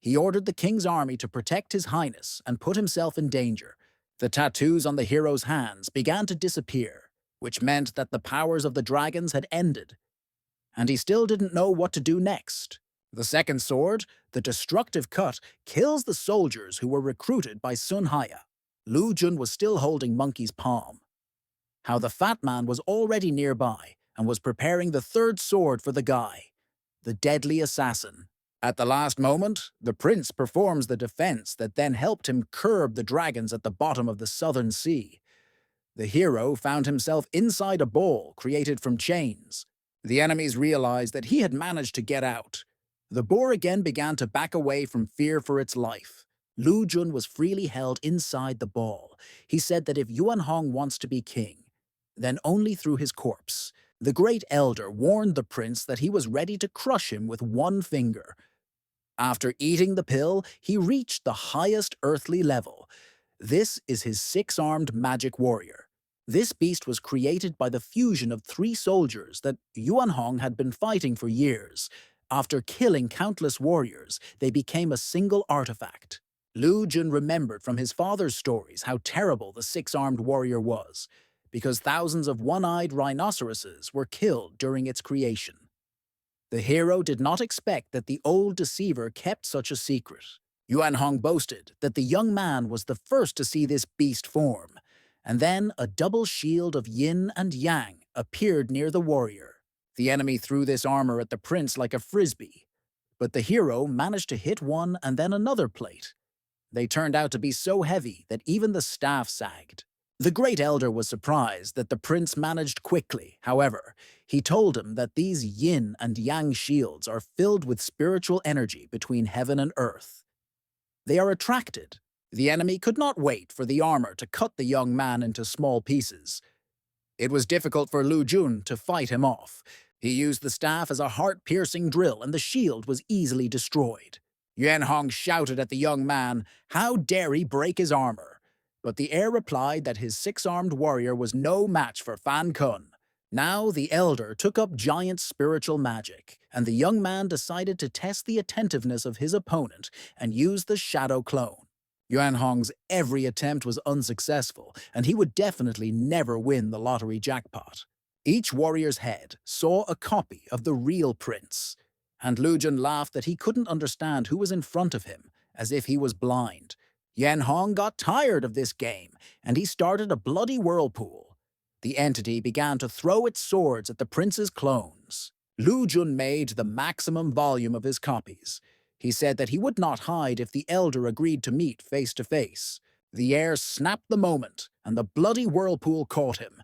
He ordered the king's army to protect his highness and put himself in danger. The tattoos on the hero's hands began to disappear, which meant that the powers of the dragons had ended. And he still didn't know what to do next. The second sword, the destructive cut, kills the soldiers who were recruited by Sun Haya. Lu Jun was still holding Monkey's palm. How the fat man was already nearby and was preparing the third sword for the guy, the deadly assassin. At the last moment, the prince performs the defense that then helped him curb the dragons at the bottom of the southern sea. The hero found himself inside a ball created from chains. The enemies realized that he had managed to get out. The boar again began to back away from fear for its life. Lu Jun was freely held inside the ball. He said that if Yuan Hong wants to be king, then only through his corpse. The great elder warned the prince that he was ready to crush him with one finger. After eating the pill, he reached the highest earthly level. This is his six-armed magic warrior. This beast was created by the fusion of three soldiers that Yuan Hong had been fighting for years. After killing countless warriors, they became a single artifact. Lu Jun remembered from his father's stories how terrible the six-armed warrior was, because thousands of one-eyed rhinoceroses were killed during its creation. The hero did not expect that the old deceiver kept such a secret. Yuan Hong boasted that the young man was the first to see this beast form, and then a double shield of yin and yang appeared near the warrior. The enemy threw this armor at the prince like a frisbee, but the hero managed to hit one and then another plate. They turned out to be so heavy that even the staff sagged. The great elder was surprised that the prince managed quickly. However, he told him that these yin and yang shields are filled with spiritual energy between heaven and earth. They are attracted. The enemy could not wait for the armor to cut the young man into small pieces. It was difficult for Lu Jun to fight him off. He used the staff as a heart-piercing drill, and the shield was easily destroyed. Yuan Hong shouted at the young man, "How dare he break his armor?" But the heir replied that his six-armed warrior was no match for Fan Kun. Now the elder took up giant spiritual magic, and the young man decided to test the attentiveness of his opponent and use the shadow clone. Yuan Hong's every attempt was unsuccessful, and he would definitely never win the lottery jackpot. Each warrior's head saw a copy of the real prince, and Lu Jun laughed that he couldn't understand who was in front of him, as if he was blind. Yuan Hong got tired of this game, and he started a bloody whirlpool. The entity began to throw its swords at the prince's clones. Lu Jun made the maximum volume of his copies. He said that he would not hide if the elder agreed to meet face to face. The heir snapped the moment, and the bloody whirlpool caught him.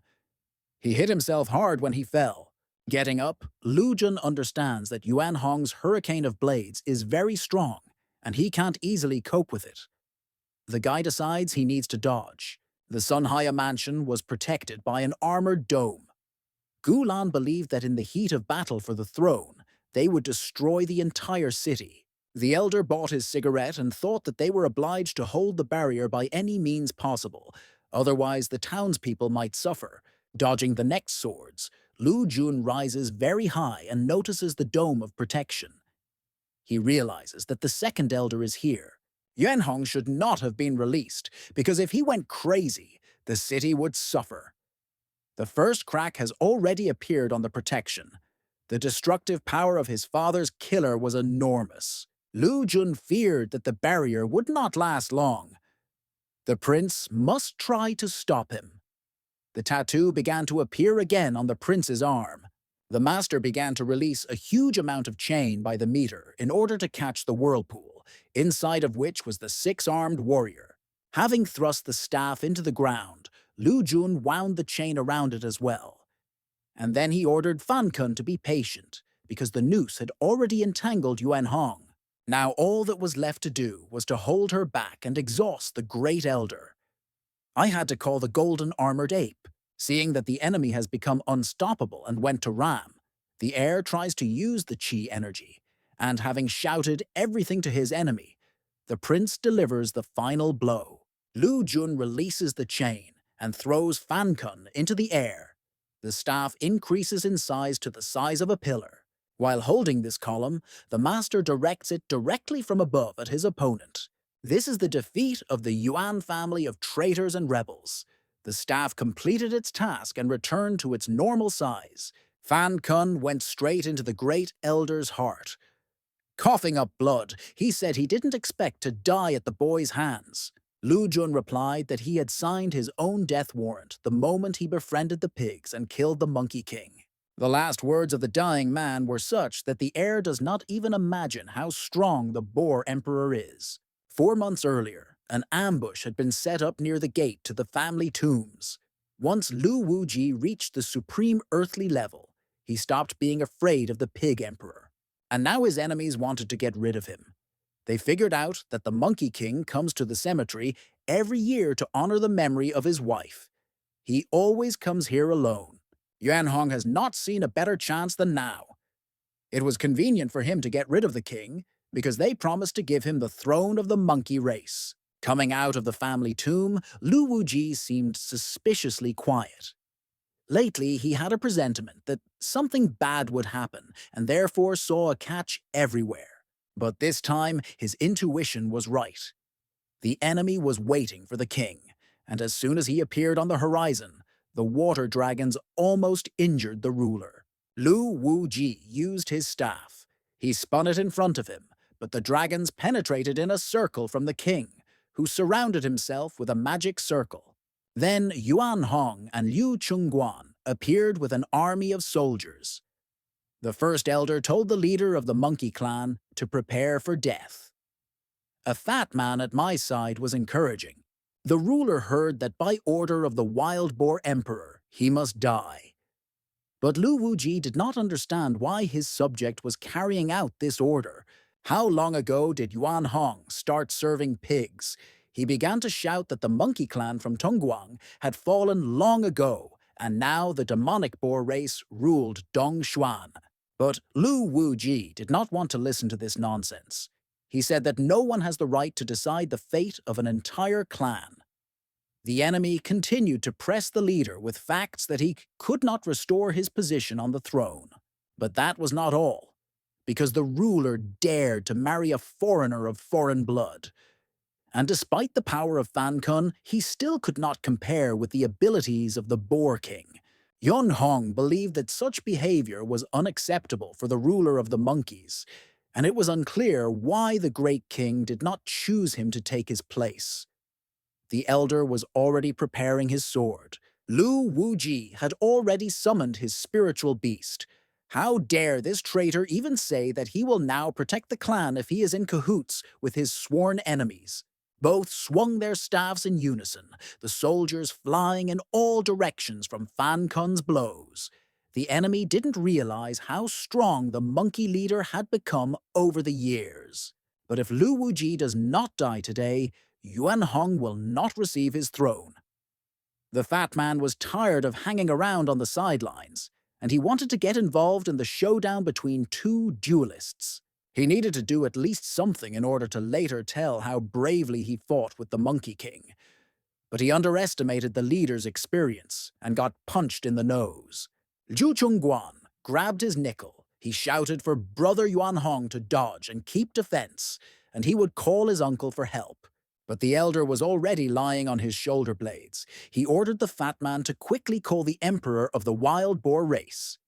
He hit himself hard when he fell. Getting up, Lu Jun understands that Yuan Hong's hurricane of blades is very strong, and he can't easily cope with it. The guy decides he needs to dodge. The Sun Haya mansion was protected by an armored dome. Gulan believed that in the heat of battle for the throne, they would destroy the entire city. The elder bought his cigarette and thought that they were obliged to hold the barrier by any means possible, otherwise the townspeople might suffer. Dodging the next swords, Lu Jun rises very high and notices the dome of protection. He realizes that the second elder is here. Yuan Hong should not have been released, because if he went crazy, the city would suffer. The first crack has already appeared on the protection. The destructive power of his father's killer was enormous. Lu Jun feared that the barrier would not last long. The prince must try to stop him. The tattoo began to appear again on the prince's arm. The master began to release a huge amount of chain by the meter in order to catch the whirlpool, inside of which was the six-armed warrior. Having thrust the staff into the ground, Lu Jun wound the chain around it as well. And then he ordered Fan Kun to be patient, because the noose had already entangled Yuan Hong. Now all that was left to do was to hold her back and exhaust the Great Elder. I had to call the Golden Armored Ape. Seeing that the enemy has become unstoppable and went to Ram, the heir tries to use the Qi energy, and having shouted everything to his enemy, the prince delivers the final blow. Lu Jun releases the chain and throws Fan Kun into the air. The staff increases in size to the size of a pillar. While holding this column, the master directs it directly from above at his opponent. This is the defeat of the Yuan family of traitors and rebels. The staff completed its task and returned to its normal size. Fan Kun went straight into the Great Elder's heart. Coughing up blood, he said he didn't expect to die at the boy's hands. Lu Jun replied that he had signed his own death warrant the moment he befriended the pigs and killed the Monkey King. The last words of the dying man were such that the heir does not even imagine how strong the Boar Emperor is. 4 months earlier, an ambush had been set up near the gate to the family tombs. Once Lu Wuji reached the supreme earthly level, he stopped being afraid of the Pig Emperor. And now his enemies wanted to get rid of him. They figured out that the Monkey King comes to the cemetery every year to honor the memory of his wife. He always comes here alone. Yuan Hong has not seen a better chance than now. It was convenient for him to get rid of the king, because they promised to give him the throne of the monkey race. Coming out of the family tomb, Lu Wuji seemed suspiciously quiet. Lately, he had a presentiment that something bad would happen, and therefore saw a catch everywhere. But this time, his intuition was right. The enemy was waiting for the king, and as soon as he appeared on the horizon, the water dragons almost injured the ruler. Lu Wuji used his staff. He spun it in front of him, but the dragons penetrated in a circle from the king, who surrounded himself with a magic circle. Then Yuan Hong and Liu Chungguan appeared with an army of soldiers. The first elder told the leader of the monkey clan to prepare for death. A fat man at my side was encouraging. The ruler heard that by order of the Wild Boar Emperor, he must die. But Lu Wuji did not understand why his subject was carrying out this order. How long ago did Yuan Hong start serving pigs? He began to shout that the monkey clan from Tongguang had fallen long ago, and now the demonic boar race ruled Dongshuan. But Lu Wuji did not want to listen to this nonsense. He said that no one has the right to decide the fate of an entire clan. The enemy continued to press the leader with facts that he could not restore his position on the throne. But that was not all, because the ruler dared to marry a foreigner of foreign blood. And despite the power of Fan Kun, he still could not compare with the abilities of the Boar King. Yuan Hong believed that such behavior was unacceptable for the ruler of the monkeys, and it was unclear why the great king did not choose him to take his place. The elder was already preparing his sword. Lu Wuji had already summoned his spiritual beast. How dare this traitor even say that he will now protect the clan if he is in cahoots with his sworn enemies? Both swung their staffs in unison, the soldiers flying in all directions from Fan Kun's blows. The enemy didn't realize how strong the monkey leader had become over the years. But if Lu Wuji does not die today, Yuan Hong will not receive his throne. The fat man was tired of hanging around on the sidelines, and he wanted to get involved in the showdown between two duelists. He needed to do at least something in order to later tell how bravely he fought with the Monkey King. But he underestimated the leader's experience and got punched in the nose. Zhu Chungguan grabbed his nickel. He shouted for Brother Yuan Hong to dodge and keep defense, and he would call his uncle for help. But the elder was already lying on his shoulder blades. He ordered the fat man to quickly call the emperor of the wild boar race.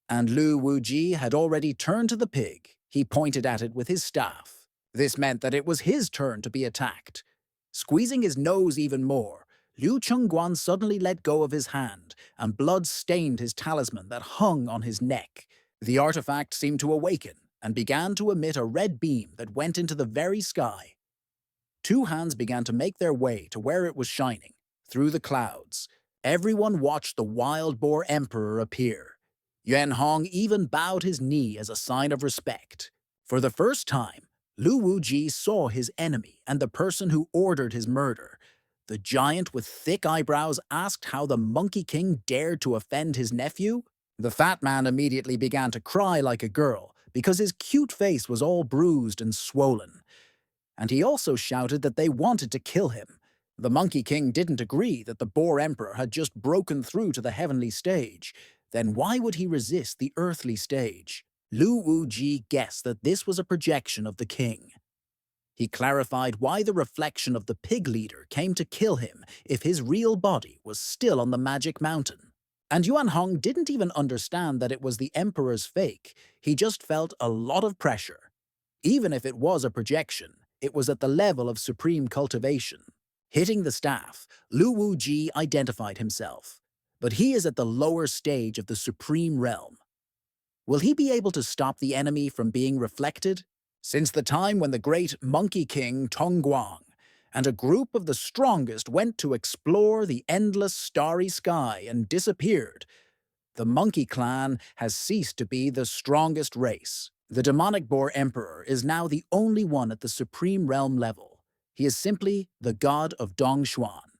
And Lu Wuji had already turned to the pig. He pointed at it with his staff. This meant that it was his turn to be attacked. Squeezing his nose even more, Liu Chengguan suddenly let go of his hand, and blood stained his talisman that hung on his neck. The artifact seemed to awaken, and began to emit a red beam that went into the very sky. Two hands began to make their way to where it was shining. through the clouds. Everyone watched the wild boar emperor appear. Yuan Hong even bowed his knee as a sign of respect. For the first time, Lu Wuji saw his enemy and the person who ordered his murder. The giant with thick eyebrows asked how the Monkey King dared to offend his nephew. The fat man immediately began to cry like a girl because his cute face was all bruised and swollen. And he also shouted that they wanted to kill him. The Monkey King didn't agree that the Boar Emperor had just broken through to the heavenly stage. Then why would he resist the earthly stage? Lu Wuji guessed that this was a projection of the king. He clarified why the reflection of the pig leader came to kill him if his real body was still on the magic mountain. And Yuan Hong didn't even understand that it was the emperor's fake. He just felt a lot of pressure. Even if it was a projection, it was at the level of supreme cultivation. Hitting the staff, Lu Wuji identified himself. But he is at the lower stage of the supreme realm. Will he be able to stop the enemy from being reflected? Since the time when the great Monkey King Tongguang and a group of the strongest went to explore the endless starry sky and disappeared, the Monkey Clan has ceased to be the strongest race. The demonic boar emperor is now the only one at the supreme realm level. He is simply the god of Dongshuan.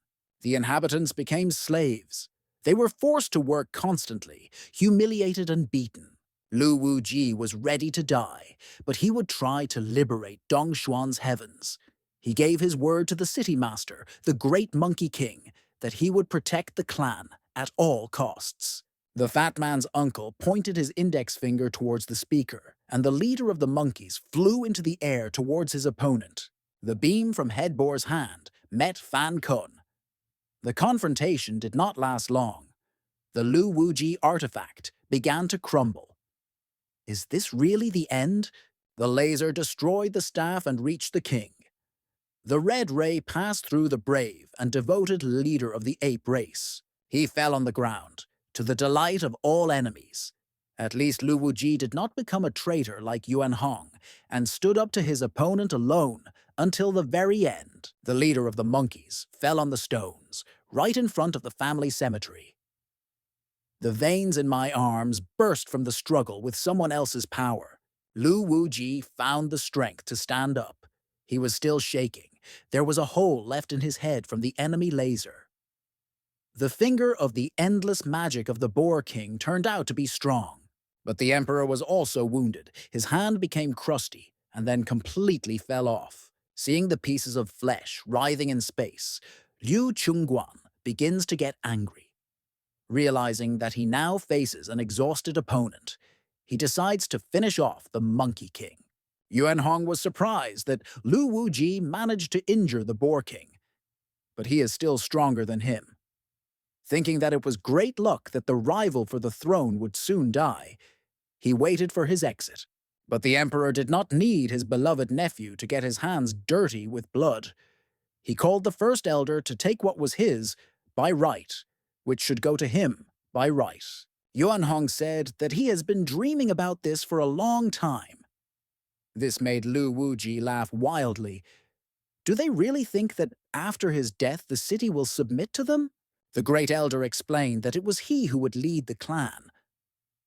The inhabitants became slaves. They were forced to work constantly, humiliated and beaten. Lu Wuji was ready to die, but he would try to liberate Dongshuan's heavens. He gave his word to the city master, the great Monkey King, that he would protect the clan at all costs. The fat man's uncle pointed his index finger towards the speaker, and the leader of the monkeys flew into the air towards his opponent. The beam from Headboar's hand met Fan Kun. The confrontation did not last long. The Lu Wuji artifact began to crumble. Is this really the end? The laser destroyed the staff and reached the king. The red ray passed through the brave and devoted leader of the ape race. He fell on the ground, to the delight of all enemies. At least Lu Wuji did not become a traitor like Yuan Hong and stood up to his opponent alone until the very end. The leader of the monkeys fell on the stones, right in front of the family cemetery. The veins in my arms burst from the struggle with someone else's power. Lu Wuji found the strength to stand up. He was still shaking. There was a hole left in his head from the enemy laser. The finger of the endless magic of the Boar King turned out to be strong. But the emperor was also wounded. His hand became crusty and then completely fell off. Seeing the pieces of flesh writhing in space, Liu Chungguan begins to get angry. Realizing that he now faces an exhausted opponent, he decides to finish off the Monkey King. Yuan Hong was surprised that Lu Wuji managed to injure the Boar King, but he is still stronger than him. Thinking that it was great luck that the rival for the throne would soon die, he waited for his exit. But the emperor did not need his beloved nephew to get his hands dirty with blood. He called the first elder to take what was his by right, which should go to him by right. Yuan Hong said that he has been dreaming about this for a long time. This made Lu Wuji laugh wildly. Do they really think that after his death the city will submit to them? The great elder explained that it was he who would lead the clan.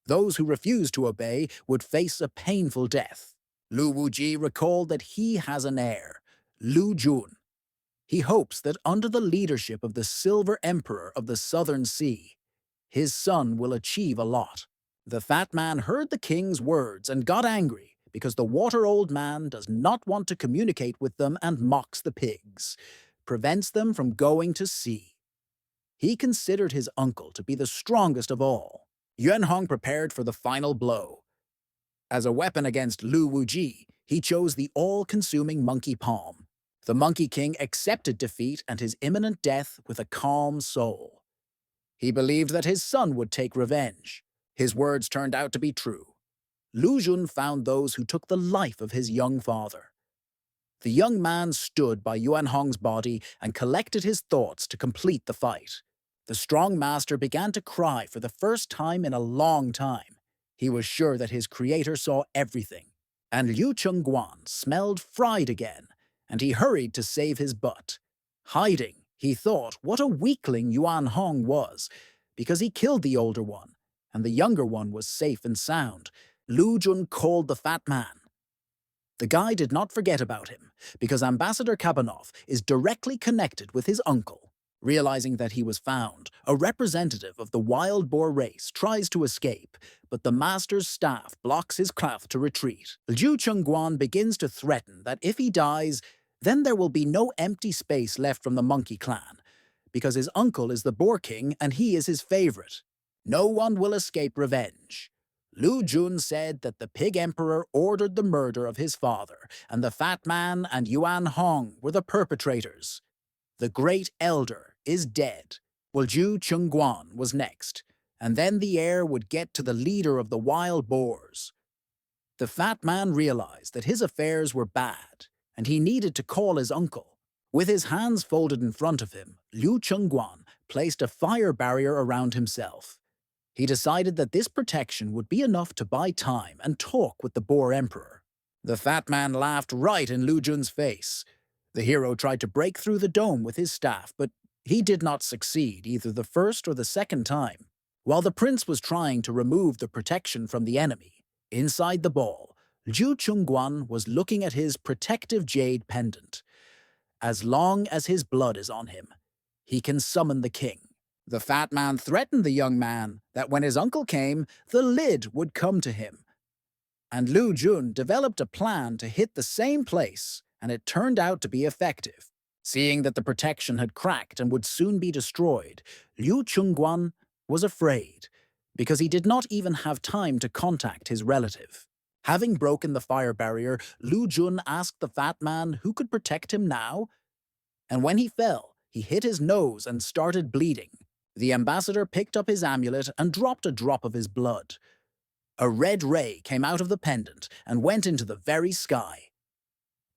Those who refused to obey would face a painful death. Lu Wuji recalled that he has an heir, Lu Jun. He hopes that under the leadership of the Silver Emperor of the Southern Sea, his son will achieve a lot. The fat man heard the king's words and got angry because the water-old man does not want to communicate with them and mocks the pigs, prevents them from going to sea. He considered his uncle to be the strongest of all. Yuan Hong prepared for the final blow. As a weapon against Lu Wuji, he chose the all-consuming monkey palm. The Monkey King accepted defeat and his imminent death with a calm soul. He believed that his son would take revenge. His words turned out to be true. Lu Jun found those who took the life of his young father. The young man stood by Yuan Hong's body and collected his thoughts to complete the fight. The strong master began to cry for the first time in a long time. He was sure that his creator saw everything. And Liu Chengguan smelled fried again, and he hurried to save his butt. Hiding, He thought what a weakling Yuan Hong was, because he killed the older one, and the younger one was safe and sound. Lu Jun called the fat man. The guy did not forget about him, because Ambassador Kabanov is directly connected with his uncle. Realizing that he was found, a representative of the wild boar race tries to escape, but the master's staff blocks his craft to retreat. Liu Chengguan begins to threaten that if he dies, then there will be no empty space left from the monkey clan, because his uncle is the boar king and he is his favorite. No one will escape revenge. Lu Jun said that the pig emperor ordered the murder of his father, and the fat man and Yuan Hong were the perpetrators. The great elder is dead. Liu Chengguan was next, and then the heir would get to the leader of the wild boars. The fat man realized that his affairs were bad, and he needed to call his uncle. With his hands folded in front of him, Liu Chengguan placed a fire barrier around himself. He decided that this protection would be enough to buy time and talk with the boar emperor. The fat man laughed right in Lu Jun's face. The hero tried to break through the dome with his staff, but he did not succeed either the first or the second time. While the prince was trying to remove the protection from the enemy, inside the ball, Liu Chengguan was looking at his protective jade pendant. As long as his blood is on him, he can summon the king. The fat man threatened the young man that when his uncle came, the lid would come to him. And Lu Jun developed a plan to hit the same place, and it turned out to be effective. Seeing that the protection had cracked and would soon be destroyed, Liu Chengguan was afraid, because he did not even have time to contact his relative. Having broken the fire barrier, Lu Jun asked the fat man who could protect him now, and when he fell, he hit his nose and started bleeding. The ambassador picked up his amulet and dropped a drop of his blood. A red ray came out of the pendant and went into the very sky.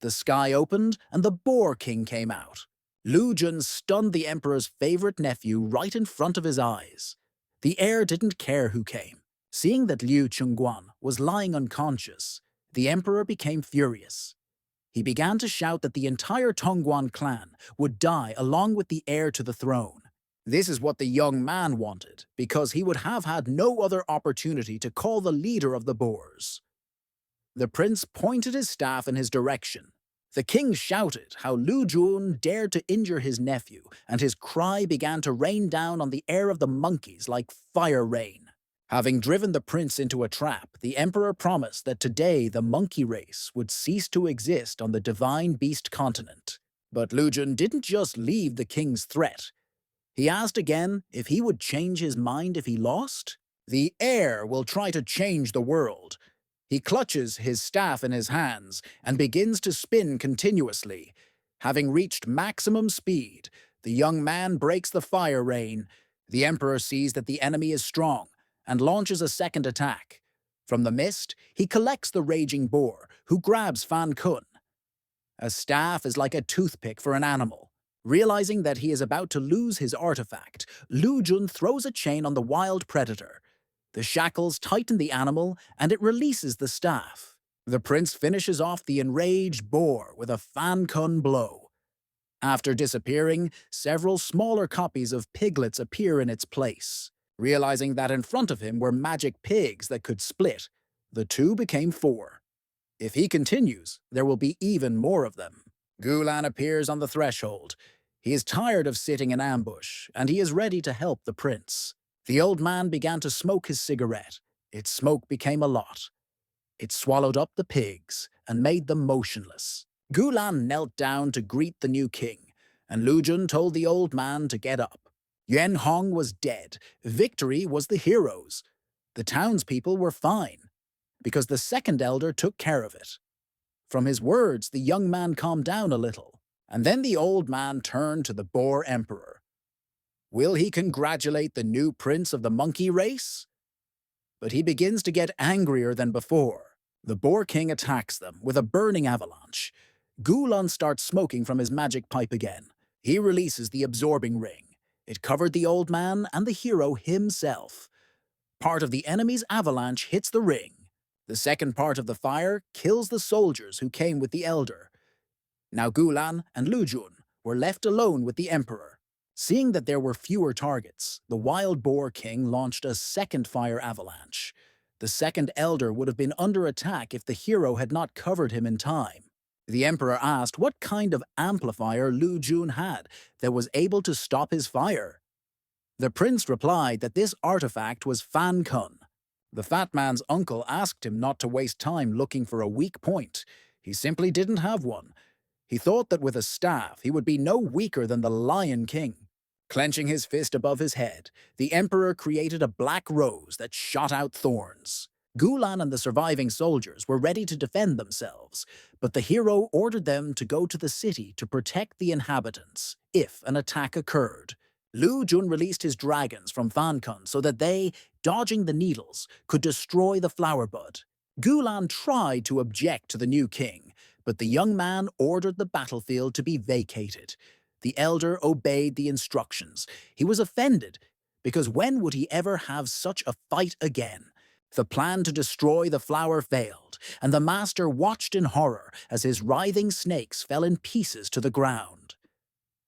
The sky opened and the boar king came out. Lu Jun stunned the emperor's favorite nephew right in front of his eyes. The heir didn't care who came. Seeing that Liu Chengguan was lying unconscious, the emperor became furious. He began to shout that the entire Tongguan clan would die along with the heir to the throne. This is what the young man wanted, because he would have had no other opportunity to call the leader of the boars. The prince pointed his staff in his direction. The king shouted how Lu Jun dared to injure his nephew, and his cry began to rain down on the air of the monkeys like fire rain. Having driven the prince into a trap, the emperor promised that today the monkey race would cease to exist on the divine beast continent. But Lu Jun didn't just leave the king's threat. He asked again if he would change his mind if he lost. The heir will try to change the world. He clutches his staff in his hands and begins to spin continuously. Having reached maximum speed, the young man breaks the fire rain. The emperor sees that the enemy is strong and launches a second attack. From the mist, he collects the raging boar, who grabs Fan Kun. A staff is like a toothpick for an animal. Realizing that he is about to lose his artifact, Lu Jun throws a chain on the wild predator. The shackles tighten the animal, and it releases the staff. The prince finishes off the enraged boar with a Fan Kun blow. After disappearing, several smaller copies of piglets appear in its place. Realizing that in front of him were magic pigs that could split, the two became 4. If he continues, there will be even more of them. Gulan appears on the threshold. He is tired of sitting in ambush, and he is ready to help the prince. The old man began to smoke his cigarette. Its smoke became a lot. It swallowed up the pigs and made them motionless. Gulan knelt down to greet the new king, and Lu Jun told the old man to get up. Yuan Hong was dead. Victory was the hero's. The townspeople were fine, because the second elder took care of it. From his words, the young man calmed down a little, and then the old man turned to the boar emperor. Will he congratulate the new prince of the monkey race? But he begins to get angrier than before. The boar king attacks them with a burning avalanche. Gulan starts smoking from his magic pipe again. He releases the absorbing ring. It covered the old man and the hero himself. Part of the enemy's avalanche hits the ring. The second part of the fire kills the soldiers who came with the elder. Now Gulan and Lu Jun were left alone with the emperor. Seeing that there were fewer targets, the Wild Boar King launched a second fire avalanche. The second elder would have been under attack if the hero had not covered him in time. The emperor asked what kind of amplifier Lu Jun had that was able to stop his fire. The prince replied that this artifact was Fan Kun. The fat man's uncle asked him not to waste time looking for a weak point. He simply didn't have one. He thought that with a staff, he would be no weaker than the Lion King. Clenching his fist above his head, the emperor created a black rose that shot out thorns. Gulan and the surviving soldiers were ready to defend themselves, but the hero ordered them to go to the city to protect the inhabitants if an attack occurred. Lu Jun released his dragons from Fankun so that they, dodging the needles, could destroy the flower bud. Gulan tried to object to the new king, but the young man ordered the battlefield to be vacated. The elder obeyed the instructions. He was offended, because when would he ever have such a fight again? The plan to destroy the flower failed, and the master watched in horror as his writhing snakes fell in pieces to the ground.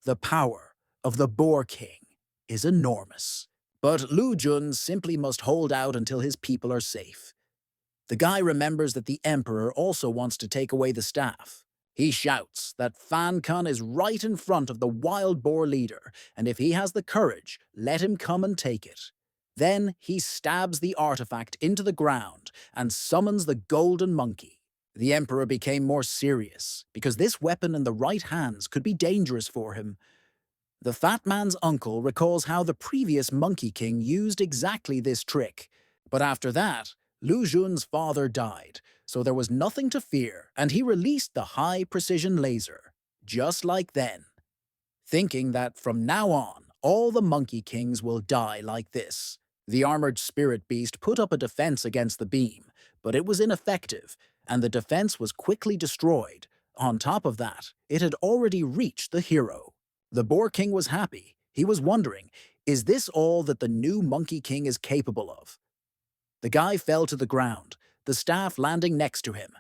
The power of the Boar King is enormous, but Lu Jun simply must hold out until his people are safe. The guy remembers that the emperor also wants to take away the staff. He shouts that Fan Kun is right in front of the wild boar leader, and if he has the courage, let him come and take it. Then he stabs the artifact into the ground and summons the golden monkey. The emperor became more serious, because this weapon in the right hands could be dangerous for him. The fat man's uncle recalls how the previous Monkey King used exactly this trick, but after that, Lu Jun's father died, so there was nothing to fear, and he released the high-precision laser, just like then, thinking that from now on, all the Monkey Kings will die like this. The armored spirit beast put up a defense against the beam, but it was ineffective, and the defense was quickly destroyed. On top of that, it had already reached the hero. The Boar King was happy. He was wondering, is this all that the new Monkey King is capable of? The guy fell to the ground, the staff landing next to him.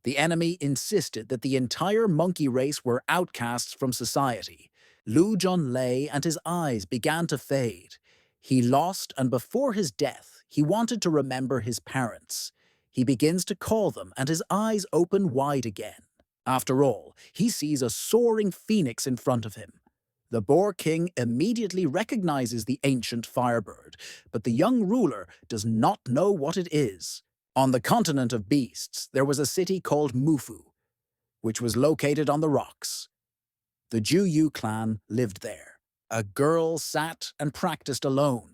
The enemy insisted that the entire monkey race were outcasts from society. Lu Jun lay and his eyes began to fade. He lost, and before his death, he wanted to remember his parents. He begins to call them, and his eyes open wide again. After all, he sees a soaring phoenix in front of him. The Boar King immediately recognizes the ancient firebird, but the young ruler does not know what it is. On the continent of beasts, there was a city called Mufu, which was located on the rocks. The Juyu clan lived there. A girl sat and practiced alone.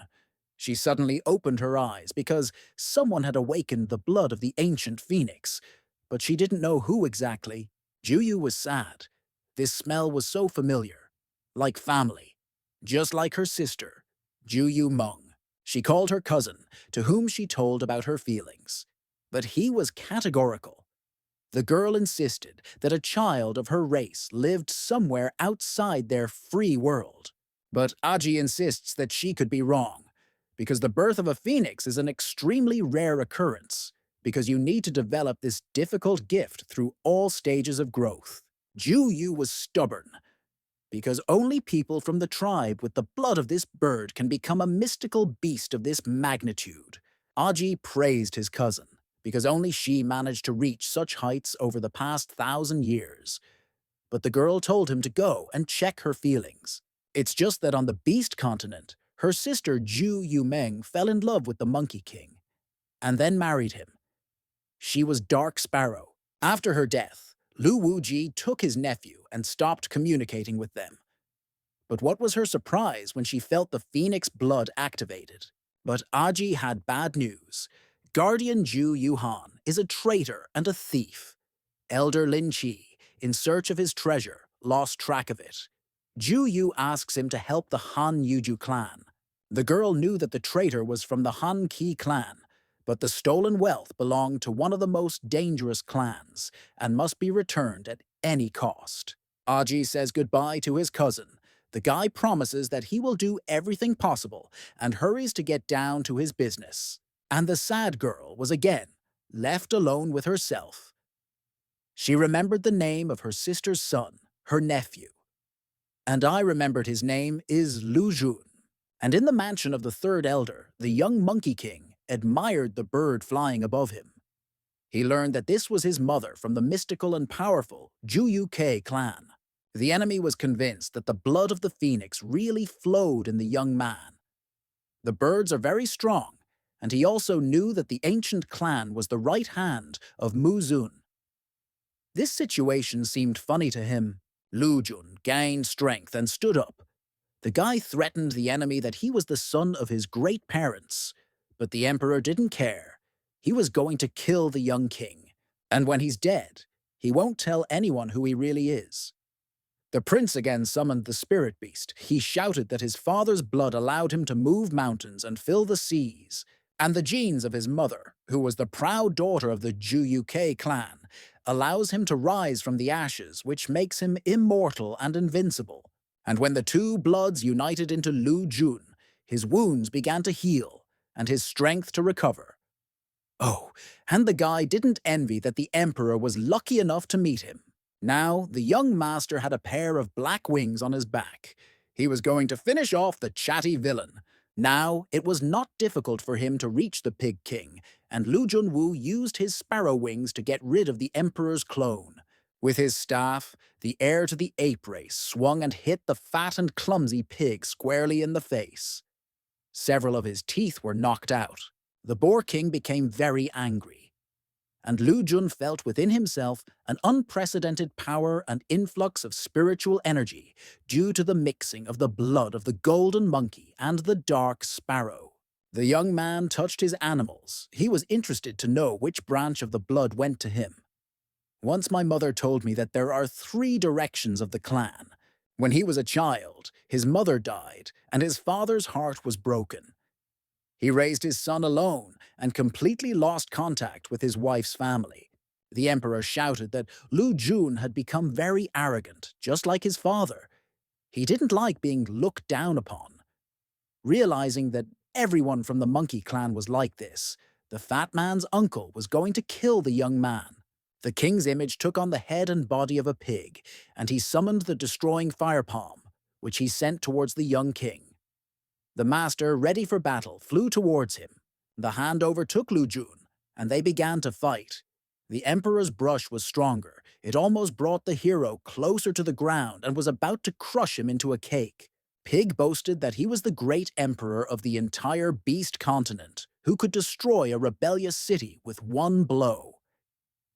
She suddenly opened her eyes because someone had awakened the blood of the ancient phoenix, but she didn't know who exactly. Juyu was sad. This smell was so familiar. Like family, just like her sister, Juyu Meng. She called her cousin, to whom she told about her feelings. But he was categorical. The girl insisted that a child of her race lived somewhere outside their free world. But Aji insists that she could be wrong, because the birth of a phoenix is an extremely rare occurrence, because you need to develop this difficult gift through all stages of growth. Juyu was stubborn, because only people from the tribe with the blood of this bird can become a mystical beast of this magnitude. Aji praised his cousin, because only she managed to reach such heights over the past 1,000 years. But the girl told him to go and check her feelings. It's just that on the Beast continent, her sister Ju Yumeng fell in love with the Monkey King, and then married him. She was Dark Sparrow. After her death, Lu Wuji took his nephew and stopped communicating with them. But what was her surprise when she felt the phoenix blood activated? But Aji had bad news. Guardian Ju Yuhan is a traitor and a thief. Elder Lin Qi, in search of his treasure, lost track of it. Ju Yu asks him to help the Han Yuju clan. The girl knew that the traitor was from the Han Qi clan, but the stolen wealth belonged to one of the most dangerous clans and must be returned at any cost. Aji says goodbye to his cousin. The guy promises that he will do everything possible and hurries to get down to his business. And the sad girl was again left alone with herself. She remembered the name of her sister's son, her nephew, and I remembered his name is Lu Jun. And in the mansion of the third elder, the young monkey king admired the bird flying above him. He learned that this was his mother from the mystical and powerful Juyuke clan. The enemy was convinced that the blood of the phoenix really flowed in the young man. The birds are very strong, and he also knew that the ancient clan was the right hand of Muzun. This situation seemed funny to him. Lu Jun gained strength and stood up. The guy threatened the enemy that he was the son of his great parents, but the emperor didn't care. He was going to kill the young king, and when he's dead, he won't tell anyone who he really is. The prince again summoned the spirit beast. He shouted that his father's blood allowed him to move mountains and fill the seas, and the genes of his mother, who was the proud daughter of the Juyuke clan, allows him to rise from the ashes, which makes him immortal and invincible. And when the two bloods united into Lu Jun, his wounds began to heal, and his strength to recover. Oh, and the guy didn't envy that the emperor was lucky enough to meet him. Now, the young master had a pair of black wings on his back. He was going to finish off the chatty villain. Now, it was not difficult for him to reach the Pig King, and Lu Junwu used his sparrow wings to get rid of the emperor's clone. With his staff, the heir to the ape race swung and hit the fat and clumsy pig squarely in the face. Several of his teeth were knocked out. The Boar King became very angry, and Lu Jun felt within himself an unprecedented power and influx of spiritual energy due to the mixing of the blood of the golden monkey and the dark sparrow. The young man touched his animals. He was interested to know which branch of the blood went to him. Once my mother told me that there are 3 directions of the clan. When he was a child, his mother died, and his father's heart was broken. He raised his son alone and completely lost contact with his wife's family. The emperor shouted that Lu Jun had become very arrogant, just like his father. He didn't like being looked down upon. Realizing that everyone from the monkey clan was like this, the fat man's uncle was going to kill the young man. The king's image took on the head and body of a pig, and he summoned the destroying fire palm, which he sent towards the young king. The master, ready for battle, flew towards him. The hand overtook Lu Jun, and they began to fight. The emperor's brush was stronger. It almost brought the hero closer to the ground and was about to crush him into a cake. Pig boasted that he was the great emperor of the entire beast continent, who could destroy a rebellious city with one blow.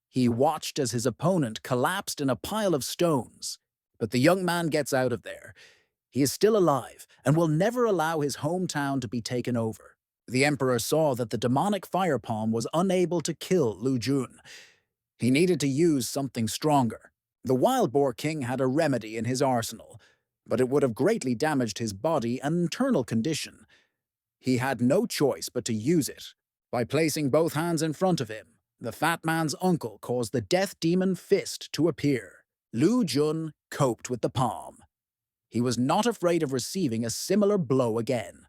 He watched as his opponent collapsed in a pile of stones. But the young man gets out of there. He is still alive and will never allow his hometown to be taken over. The emperor saw that the demonic fire palm was unable to kill Lu Jun. He needed to use something stronger. The Wild Boar King had a remedy in his arsenal, but it would have greatly damaged his body and internal condition. He had no choice but to use it. By placing both hands in front of him, the fat man's uncle caused the death demon fist to appear. Lu Jun coped with the palm. He was not afraid of receiving a similar blow again.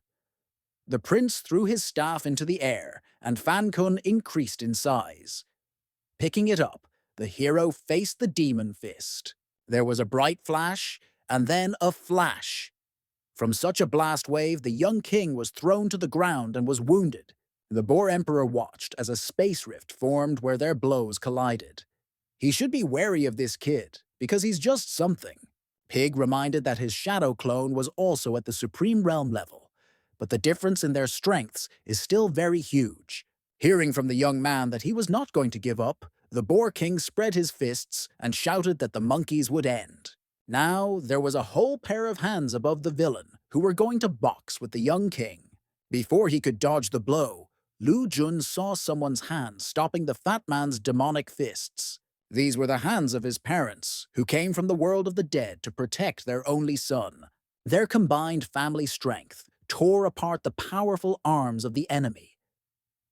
The prince threw his staff into the air, and Fan Kun increased in size. Picking it up, the hero faced the demon fist. There was a bright flash, and then a flash. From such a blast wave, the young king was thrown to the ground and was wounded. The Boar Emperor watched as a space rift formed where their blows collided. He should be wary of this kid, because he's just something. Pig reminded that his shadow clone was also at the Supreme Realm level, but the difference in their strengths is still very huge. Hearing from the young man that he was not going to give up, the Boar King spread his fists and shouted that the monkeys would end. Now there was a whole pair of hands above the villain, who were going to box with the young king. Before he could dodge the blow, Lu Jun saw someone's hand stopping the fat man's demonic fists. These were the hands of his parents, who came from the world of the dead to protect their only son. Their combined family strength tore apart the powerful arms of the enemy.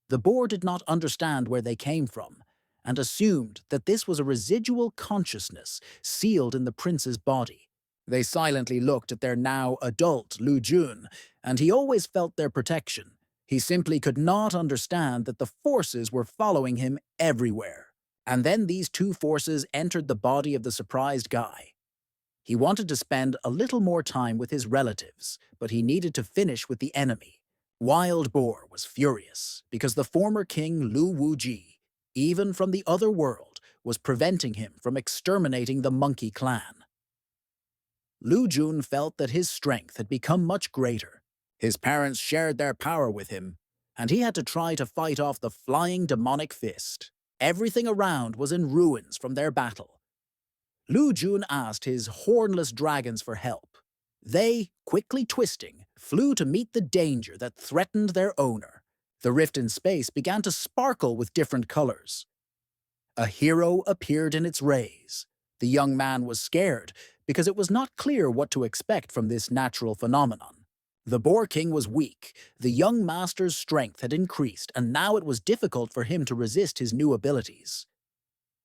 The boar did not understand where they came from, and assumed that this was a residual consciousness sealed in the prince's body. They silently looked at their now adult Lu Jun, and he always felt their protection. He simply could not understand that the forces were following him everywhere. And then these two forces entered the body of the surprised guy. He wanted to spend a little more time with his relatives, but he needed to finish with the enemy. Wild Boar was furious because the former king Lu Wuji, even from the other world, was preventing him from exterminating the monkey clan. Lu Jun felt that his strength had become much greater. His parents shared their power with him, and he had to try to fight off the flying demonic fist. Everything around was in ruins from their battle. Lu Jun asked his hornless dragons for help. They, quickly twisting, flew to meet the danger that threatened their owner. The rift in space began to sparkle with different colors. A hero appeared in its rays. The young man was scared because it was not clear what to expect from this natural phenomenon. The Boar King was weak, the young master's strength had increased, and now it was difficult for him to resist his new abilities.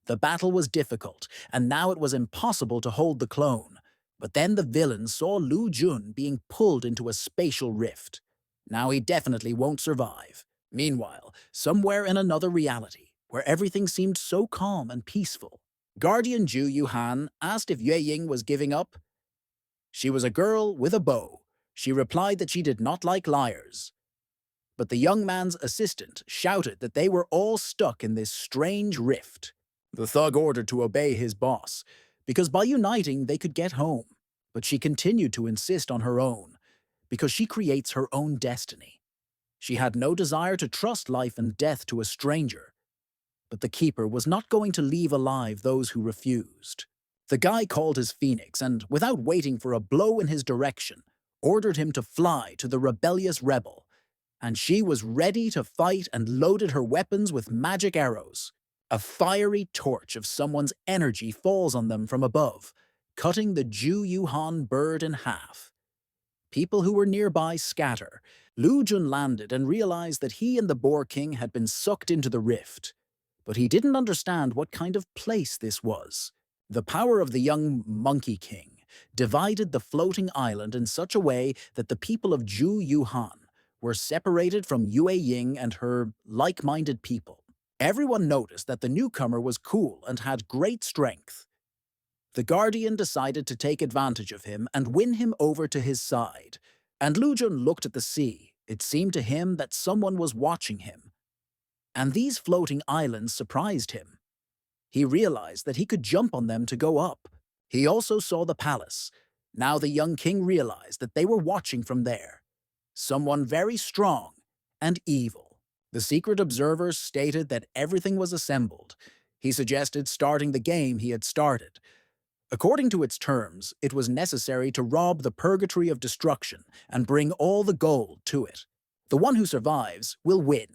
The battle was difficult, and now it was impossible to hold the clone. But then the villain saw Lu Jun being pulled into a spatial rift. Now he definitely won't survive. Meanwhile, somewhere in another reality, where everything seemed so calm and peaceful, Guardian Zhu Yuhan asked if Yue Ying was giving up. She was a girl with a bow. She replied that she did not like liars. But the young man's assistant shouted that they were all stuck in this strange rift. The thug ordered to obey his boss, because by uniting they could get home. But she continued to insist on her own, because she creates her own destiny. She had no desire to trust life and death to a stranger. But the keeper was not going to leave alive those who refused. The guy called his phoenix and, without waiting for a blow in his direction, ordered him to fly to the rebellious rebel. And she was ready to fight and loaded her weapons with magic arrows. A fiery torch of someone's energy falls on them from above, cutting the Zhu Yuhan bird in half. People who were nearby scatter. Lu Jun landed and realized that he and the Boar King had been sucked into the rift. But he didn't understand what kind of place this was. The power of the young Monkey King divided the floating island in such a way that the people of Zhu Yuhan were separated from Yue Ying and her like-minded people. Everyone noticed that the newcomer was cool and had great strength. The Guardian decided to take advantage of him and win him over to his side. And Lu Jun looked at the sea. It seemed to him that someone was watching him. And these floating islands surprised him. He realized that he could jump on them to go up. He also saw the palace. Now the young king realized that they were watching from there. Someone very strong and evil. The secret observer stated that everything was assembled. He suggested starting the game he had started. According to its terms, it was necessary to rob the purgatory of destruction and bring all the gold to it. The one who survives will win.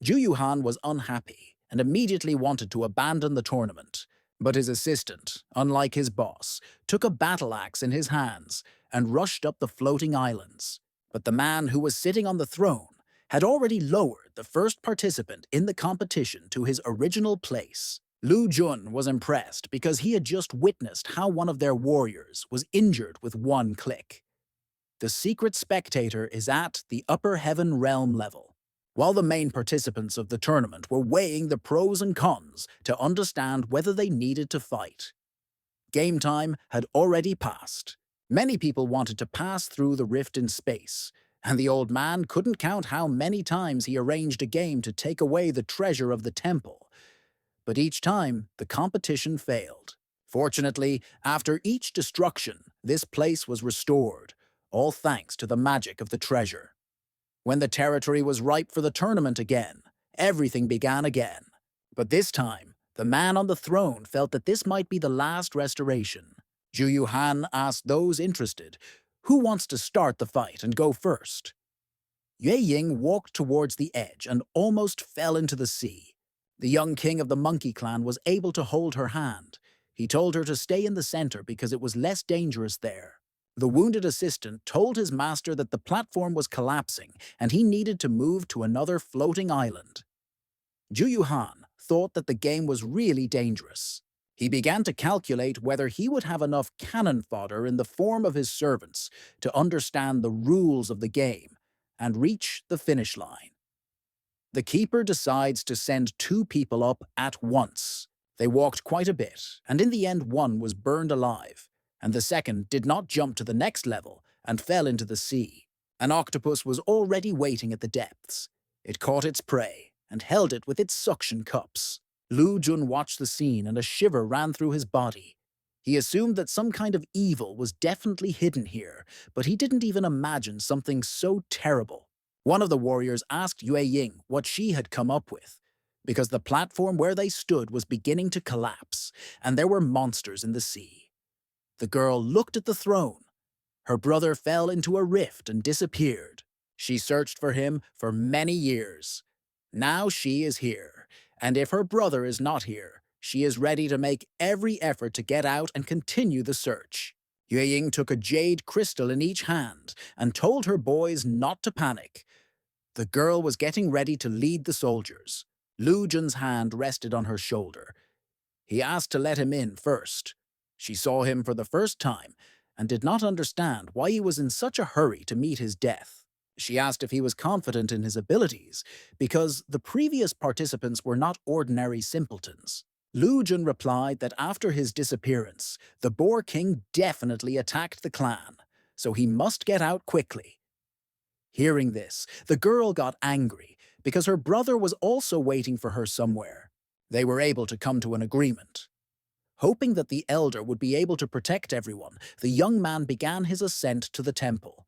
Zhu Yuhan was unhappy and immediately wanted to abandon the tournament. But his assistant, unlike his boss, took a battle axe in his hands and rushed up the floating islands. But the man who was sitting on the throne had already lowered the first participant in the competition to his original place. Lu Jun was impressed because he had just witnessed how one of their warriors was injured with one click. The secret spectator is at the upper heaven realm level, while the main participants of the tournament were weighing the pros and cons to understand whether they needed to fight. Game time had already passed. Many people wanted to pass through the rift in space, and the old man couldn't count how many times he arranged a game to take away the treasure of the temple. But each time, the competition failed. Fortunately, after each destruction, this place was restored, all thanks to the magic of the treasure. When the territory was ripe for the tournament again, everything began again. But this time, the man on the throne felt that this might be the last restoration. Zhu Yuhan asked those interested, "Who wants to start the fight and go first?" Yue Ying walked towards the edge and almost fell into the sea. The young king of the monkey clan was able to hold her hand. He told her to stay in the center because it was less dangerous there. The wounded assistant told his master that the platform was collapsing and he needed to move to another floating island. Zhu Yuhan thought that the game was really dangerous. He began to calculate whether he would have enough cannon fodder in the form of his servants to understand the rules of the game and reach the finish line. The keeper decides to send 2 people up at once. They walked quite a bit, and in the end one was burned alive. and the second did not jump to the next level and fell into the sea. An octopus was already waiting at the depths. It caught its prey and held it with its suction cups. Lu Jun watched the scene and a shiver ran through his body. He assumed that some kind of evil was definitely hidden here, but he didn't even imagine something so terrible. One of the warriors asked Yue Ying what she had come up with, because the platform where they stood was beginning to collapse, and there were monsters in the sea. The girl looked at the throne. Her brother fell into a rift and disappeared. She searched for him for many years. Now she is here, and if her brother is not here, she is ready to make every effort to get out and continue the search. Yue Ying took a jade crystal in each hand and told her boys not to panic. The girl was getting ready to lead the soldiers. Lu Jun's hand rested on her shoulder. He asked to let him in first. She saw him for the first time and did not understand why he was in such a hurry to meet his death. She asked if he was confident in his abilities, because the previous participants were not ordinary simpletons. Lu Jun replied that after his disappearance, the Boar King definitely attacked the clan, so he must get out quickly. Hearing this, the girl got angry because her brother was also waiting for her somewhere. They were able to come to an agreement. Hoping that the elder would be able to protect everyone, the young man began his ascent to the temple.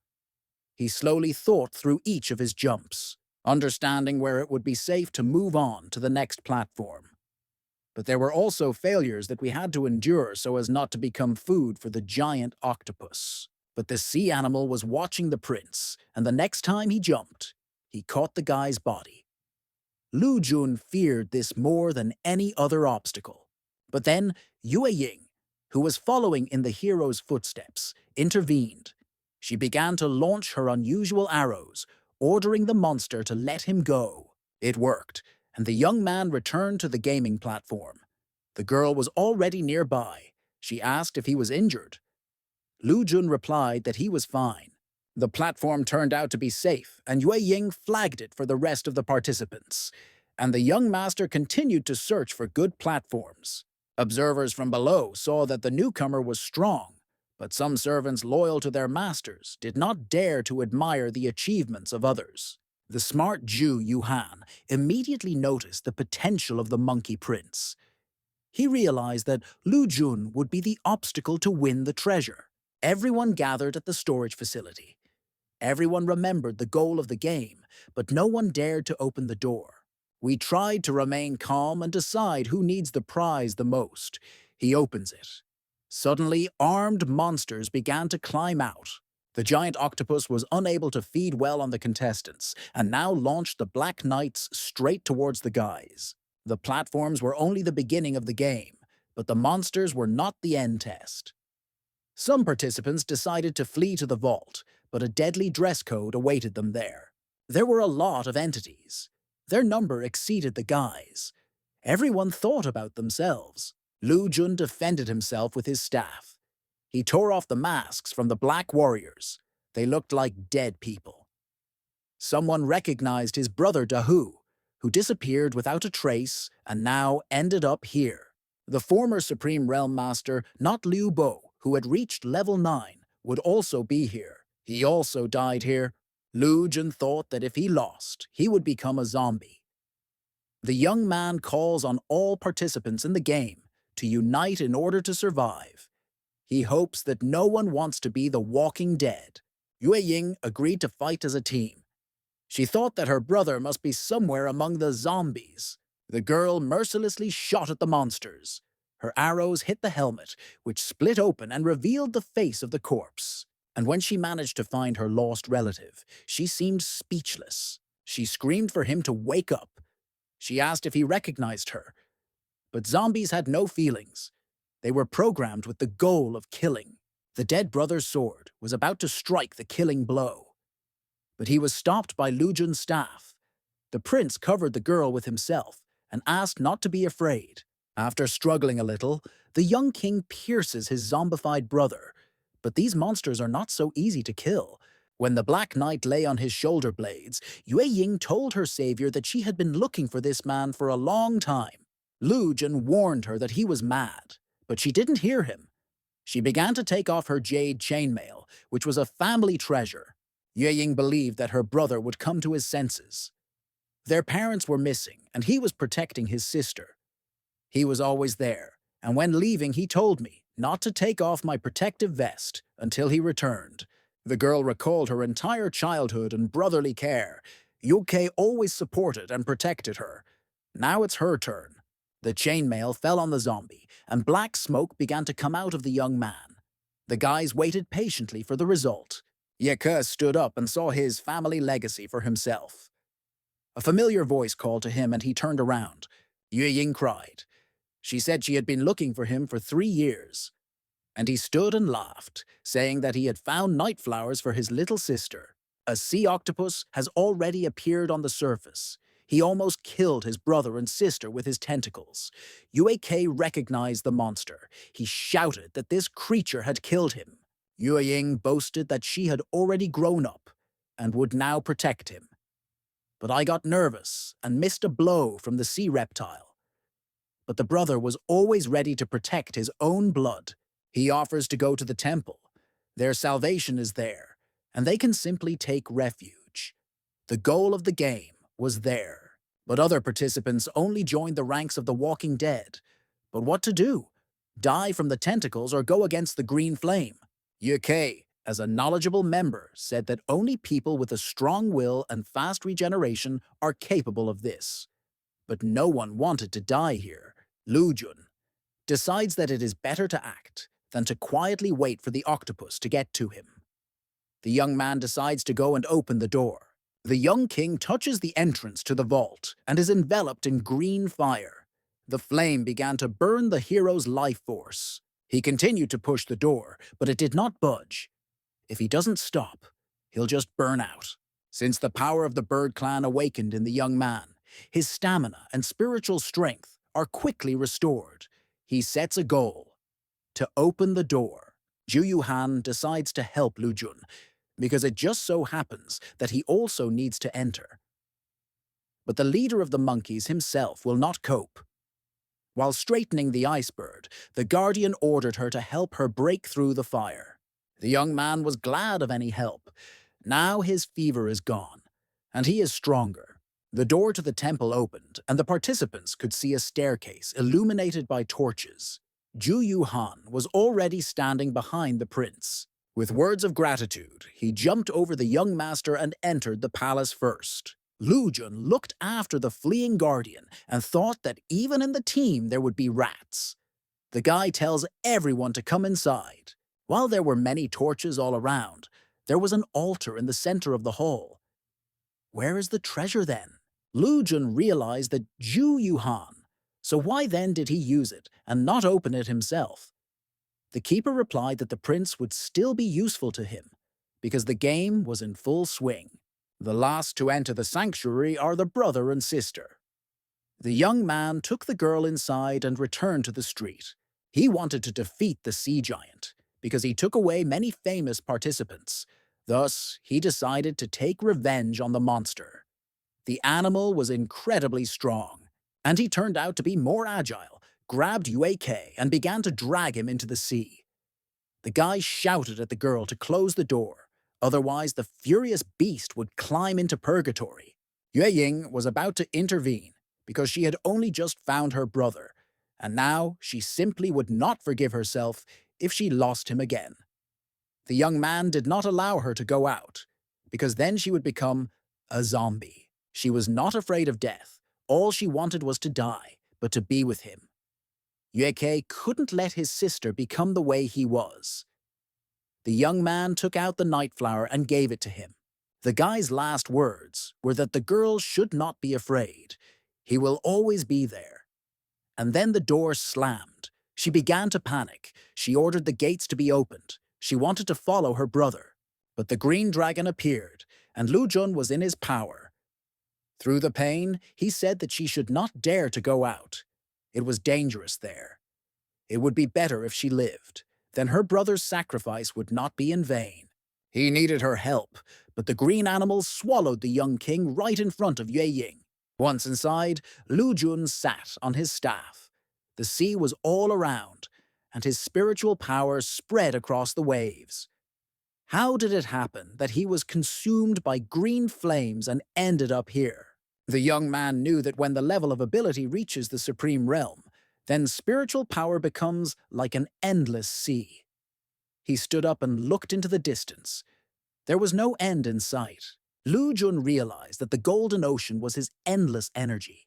He slowly thought through each of his jumps, understanding where it would be safe to move on to the next platform. But there were also failures that we had to endure so as not to become food for the giant octopus. But the sea animal was watching the prince, and the next time he jumped, he caught the guy's body. Lu Jun feared this more than any other obstacle. But then Yue Ying, who was following in the hero's footsteps, intervened. She began to launch her unusual arrows, ordering the monster to let him go. It worked, and the young man returned to the gaming platform. The girl was already nearby. She asked if he was injured. Lu Jun replied that he was fine. The platform turned out to be safe, and Yue Ying flagged it for the rest of the participants. And the young master continued to search for good platforms. Observers from below saw that the newcomer was strong, but some servants loyal to their masters did not dare to admire the achievements of others. The smart Jew Yuhan immediately noticed the potential of the monkey prince. He realized that Lu Jun would be the obstacle to win the treasure. Everyone gathered at the storage facility. Everyone remembered the goal of the game, but no one dared to open the door. We tried to remain calm and decide who needs the prize the most. He opens it. Suddenly, armed monsters began to climb out. The giant octopus was unable to feed well on the contestants, and now launched the Black Knights straight towards the guys. The platforms were only the beginning of the game, but the monsters were not the end test. Some participants decided to flee to the vault, but a deadly dress code awaited them there. There were a lot of entities. Their number exceeded the guys. Everyone thought about themselves. Lu Jun defended himself with his staff. He tore off the masks from the black warriors. They looked like dead people. Someone recognized his brother Dahu, who disappeared without a trace and now ended up here. The former Supreme Realm Master, not Liu Bo, who had reached level 9, would also be here. He also died here. Lu Jun thought that if he lost, he would become a zombie. The young man calls on all participants in the game to unite in order to survive. He hopes that no one wants to be the walking dead. Yue Ying agreed to fight as a team. She thought that her brother must be somewhere among the zombies. The girl mercilessly shot at the monsters. Her arrows hit the helmet, which split open and revealed the face of the corpse. And when she managed to find her lost relative, she seemed speechless. She screamed for him to wake up. She asked if he recognized her. But zombies had no feelings. They were programmed with the goal of killing. The dead brother's sword was about to strike the killing blow. But he was stopped by Lu Jun's staff. The prince covered the girl with himself and asked not to be afraid. After struggling a little, the young king pierces his zombified brother. But these monsters are not so easy to kill. When the Black Knight lay on his shoulder blades, Yue Ying told her savior that she had been looking for this man for a long time. Lu Jun warned her that he was mad, but she didn't hear him. She began to take off her jade chainmail, which was a family treasure. Yue Ying believed that her brother would come to his senses. Their parents were missing, and he was protecting his sister. He was always there, and when leaving he told me not to take off my protective vest until he returned. The girl recalled her entire childhood and brotherly care. Yuke always supported and protected her. Now it's her turn. The chainmail fell on the zombie, and black smoke began to come out of the young man. The guys waited patiently for the result. Yeke stood up and saw his family legacy for himself. A familiar voice called to him and he turned around. Yue Ying cried. She said she had been looking for him for 3 years. And he stood and laughed, saying that he had found night flowers for his little sister. A sea octopus has already appeared on the surface. He almost killed his brother and sister with his tentacles. Yue recognized the monster. He shouted that this creature had killed him. Yue Ying boasted that she had already grown up and would now protect him. But I got nervous and missed a blow from the sea reptile. But the brother was always ready to protect his own blood. He offers to go to the temple. Their salvation is there, and they can simply take refuge. The goal of the game was there, but other participants only joined the ranks of the Walking Dead. But what to do? Die from the tentacles or go against the green flame? Yuke, as a knowledgeable member, said that only people with a strong will and fast regeneration are capable of this. But no one wanted to die here. Lu Jun decides that it is better to act than to quietly wait for the octopus to get to him. The young man decides to go and open the door. The young king touches the entrance to the vault and is enveloped in green fire. The flame began to burn the hero's life force. He continued to push the door, but it did not budge. If he doesn't stop, he'll just burn out. Since the power of the bird clan awakened in the young man, his stamina and spiritual strength are quickly restored. He sets a goal: to open the door. Zhu Yuhan decides to help Lu Jun, because it just so happens that he also needs to enter. But the leader of the monkeys himself will not cope. While straightening the ice bird, the guardian ordered her to help her break through the fire. The young man was glad of any help. Now his fever is gone, and he is stronger. The door to the temple opened, and the participants could see a staircase illuminated by torches. Zhu Yuhan was already standing behind the prince. With words of gratitude, he jumped over the young master and entered the palace first. Lu Jun looked after the fleeing guardian and thought that even in the team there would be rats. The guy tells everyone to come inside. While there were many torches all around, there was an altar in the center of the hall. Where is the treasure then? Lu Jun realized that Zhu Yuhan. So why then did he use it and not open it himself? The keeper replied that the prince would still be useful to him, because the game was in full swing. The last to enter the sanctuary are the brother and sister. The young man took the girl inside and returned to the street. He wanted to defeat the sea giant, because he took away many famous participants. Thus, he decided to take revenge on the monster. The animal was incredibly strong, and he turned out to be more agile, grabbed Yue and began to drag him into the sea. The guy shouted at the girl to close the door, otherwise the furious beast would climb into purgatory. Yue Ying was about to intervene because she had only just found her brother, and now she simply would not forgive herself if she lost him again. The young man did not allow her to go out, because then she would become a zombie. She was not afraid of death. All she wanted was to die, but to be with him. Yue couldn't let his sister become the way he was. The young man took out the night flower and gave it to him. The guy's last words were that the girl should not be afraid. He will always be there. And then the door slammed. She began to panic. She ordered the gates to be opened. She wanted to follow her brother. But the green dragon appeared, and Lu Jun was in his power. Through the pain, he said that she should not dare to go out. It was dangerous there. It would be better if she lived. Then her brother's sacrifice would not be in vain. He needed her help, but the green animal swallowed the young king right in front of Yue Ying. Once inside, Lu Jun sat on his staff. The sea was all around, and his spiritual power spread across the waves. How did it happen that he was consumed by green flames and ended up here? The young man knew that when the level of ability reaches the supreme realm, then spiritual power becomes like an endless sea. He stood up and looked into the distance. There was no end in sight. Lu Jun realized that the golden ocean was his endless energy.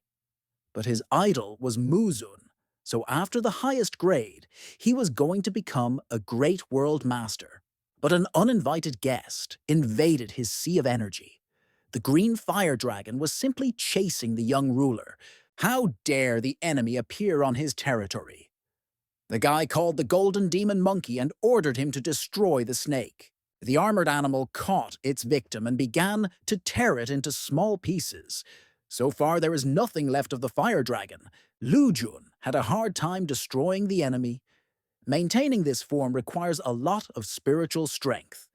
But his idol was Muzun, so after the highest grade, he was going to become a great world master. But an uninvited guest invaded his sea of energy. The green fire dragon was simply chasing the young ruler. How dare the enemy appear on his territory? The guy called the golden demon monkey and ordered him to destroy the snake. The armored animal caught its victim and began to tear it into small pieces. So far, there is nothing left of the fire dragon. Lu Jun had a hard time destroying the enemy. Maintaining this form requires a lot of spiritual strength.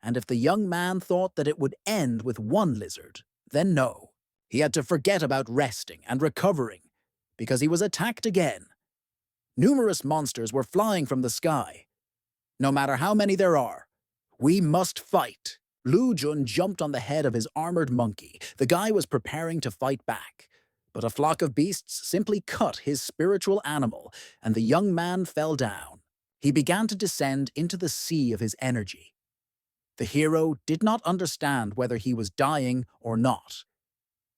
And if the young man thought that it would end with one lizard, then no. He had to forget about resting and recovering, because he was attacked again. Numerous monsters were flying from the sky. No matter how many there are, we must fight. Lu Jun jumped on the head of his armored monkey. The guy was preparing to fight back. But a flock of beasts simply cut his spiritual animal, and the young man fell down. He began to descend into the sea of his energy. The hero did not understand whether he was dying or not.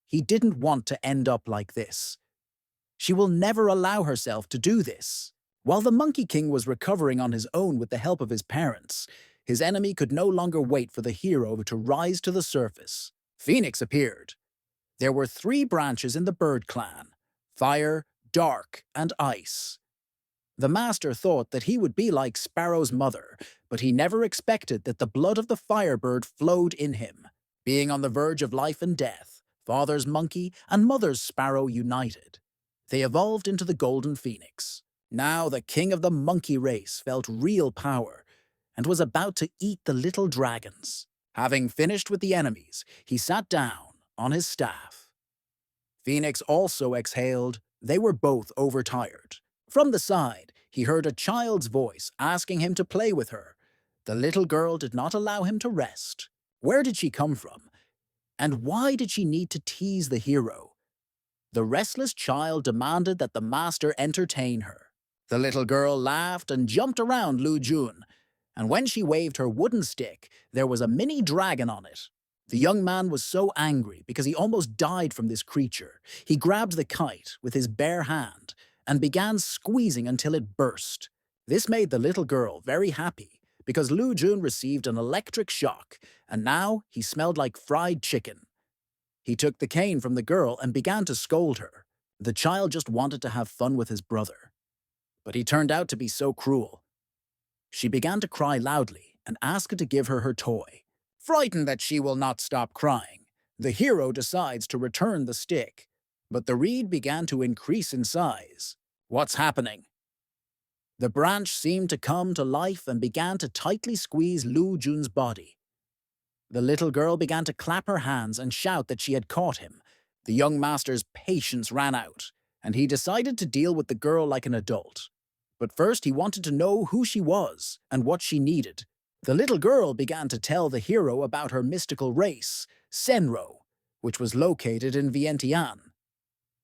He didn't want to end up like this. She will never allow herself to do this. While the Monkey King was recovering on his own with the help of his parents, his enemy could no longer wait for the hero to rise to the surface. Phoenix appeared. There were 3 branches in the bird clan: fire, dark, and ice. The master thought that he would be like Sparrow's mother, but he never expected that the blood of the firebird flowed in him. Being on the verge of life and death, father's monkey and mother's sparrow united. They evolved into the golden phoenix. Now the king of the monkey race felt real power and was about to eat the little dragons. Having finished with the enemies, he sat down on his staff. Phoenix also exhaled. They were both overtired. From the side, he heard a child's voice asking him to play with her. The little girl did not allow him to rest. Where did she come from? And why did she need to tease the hero? The restless child demanded that the master entertain her. The little girl laughed and jumped around Lu Jun, and when she waved her wooden stick, there was a mini dragon on it. The young man was so angry because he almost died from this creature. He grabbed the kite with his bare hand and began squeezing until it burst. This made the little girl very happy because Lu Jun received an electric shock, and now he smelled like fried chicken. He took the cane from the girl and began to scold her. The child just wanted to have fun with his brother. But he turned out to be so cruel. She began to cry loudly and asked to give her her toy. Frightened that she will not stop crying, the hero decides to return the stick, but the reed began to increase in size. What's happening? The branch seemed to come to life and began to tightly squeeze Lu Jun's body. The little girl began to clap her hands and shout that she had caught him. The young master's patience ran out, and he decided to deal with the girl like an adult. But first he wanted to know who she was and what she needed. The little girl began to tell the hero about her mystical race, Senro, which was located in Vientiane.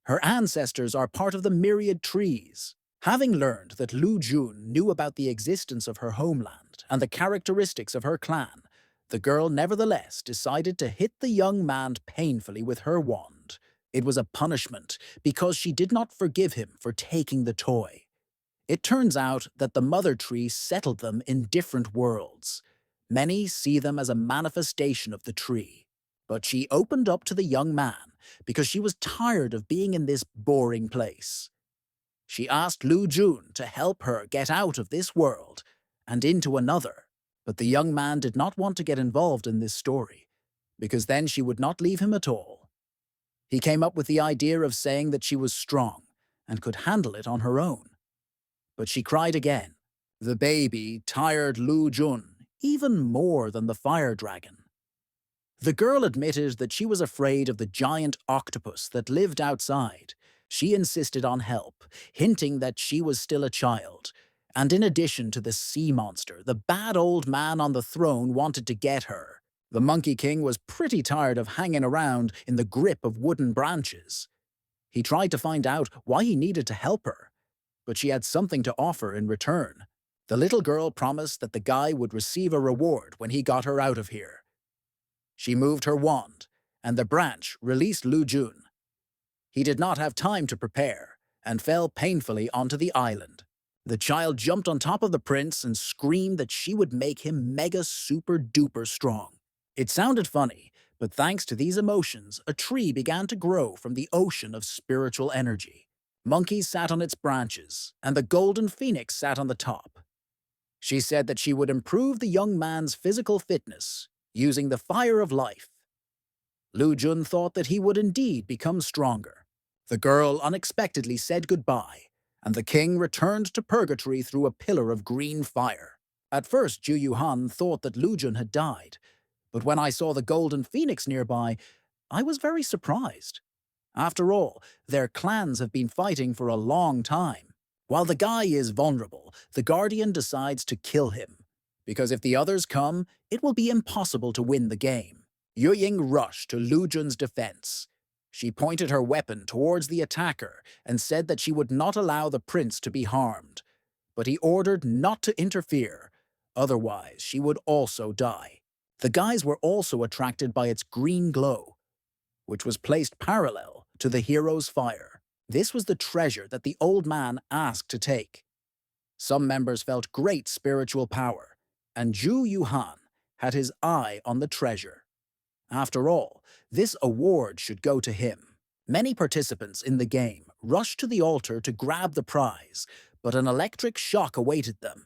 Her ancestors are part of the myriad trees. Having learned that Lu Jun knew about the existence of her homeland and the characteristics of her clan, the girl nevertheless decided to hit the young man painfully with her wand. It was a punishment because she did not forgive him for taking the toy. It turns out that the mother tree settled them in different worlds. Many see them as a manifestation of the tree. But she opened up to the young man because she was tired of being in this boring place. She asked Lu Jun to help her get out of this world and into another. But the young man did not want to get involved in this story, because then she would not leave him at all. He came up with the idea of saying that she was strong and could handle it on her own. But she cried again. The baby tired Lu Jun even more than the fire dragon. The girl admitted that she was afraid of the giant octopus that lived outside. She insisted on help, hinting that she was still a child, And in addition to the sea monster, the bad old man on the throne wanted to get her. The Monkey King was pretty tired of hanging around in the grip of wooden branches. He tried to find out why he needed to help her, but she had something to offer in return. The little girl promised that the guy would receive a reward when he got her out of here. She moved her wand, and the branch released Lu Jun. He did not have time to prepare, and fell painfully onto the island. The child jumped on top of the prince and screamed that she would make him mega super duper strong. It sounded funny, but thanks to these emotions, a tree began to grow from the ocean of spiritual energy. Monkeys sat on its branches, and the golden phoenix sat on the top. She said that she would improve the young man's physical fitness using the fire of life. Lu Jun thought that he would indeed become stronger. The girl unexpectedly said goodbye, and the king returned to purgatory through a pillar of green fire. At first, Ju Yuhan thought that Lu Jun had died, but when I saw the golden phoenix nearby, I was very surprised. After all, their clans have been fighting for a long time. While the guy is vulnerable, the Guardian decides to kill him, because if the others come, it will be impossible to win the game. Yu Ying rushed to Lu Jun's defense. She pointed her weapon towards the attacker and said that she would not allow the prince to be harmed, but he ordered not to interfere, otherwise she would also die. The guys were also attracted by its green glow, which was placed parallel to the hero's fire. This was the treasure that the old man asked to take. Some members felt great spiritual power, and Ju Yuhan had his eye on the treasure. After all, this award should go to him. Many participants in the game rushed to the altar to grab the prize, but an electric shock awaited them.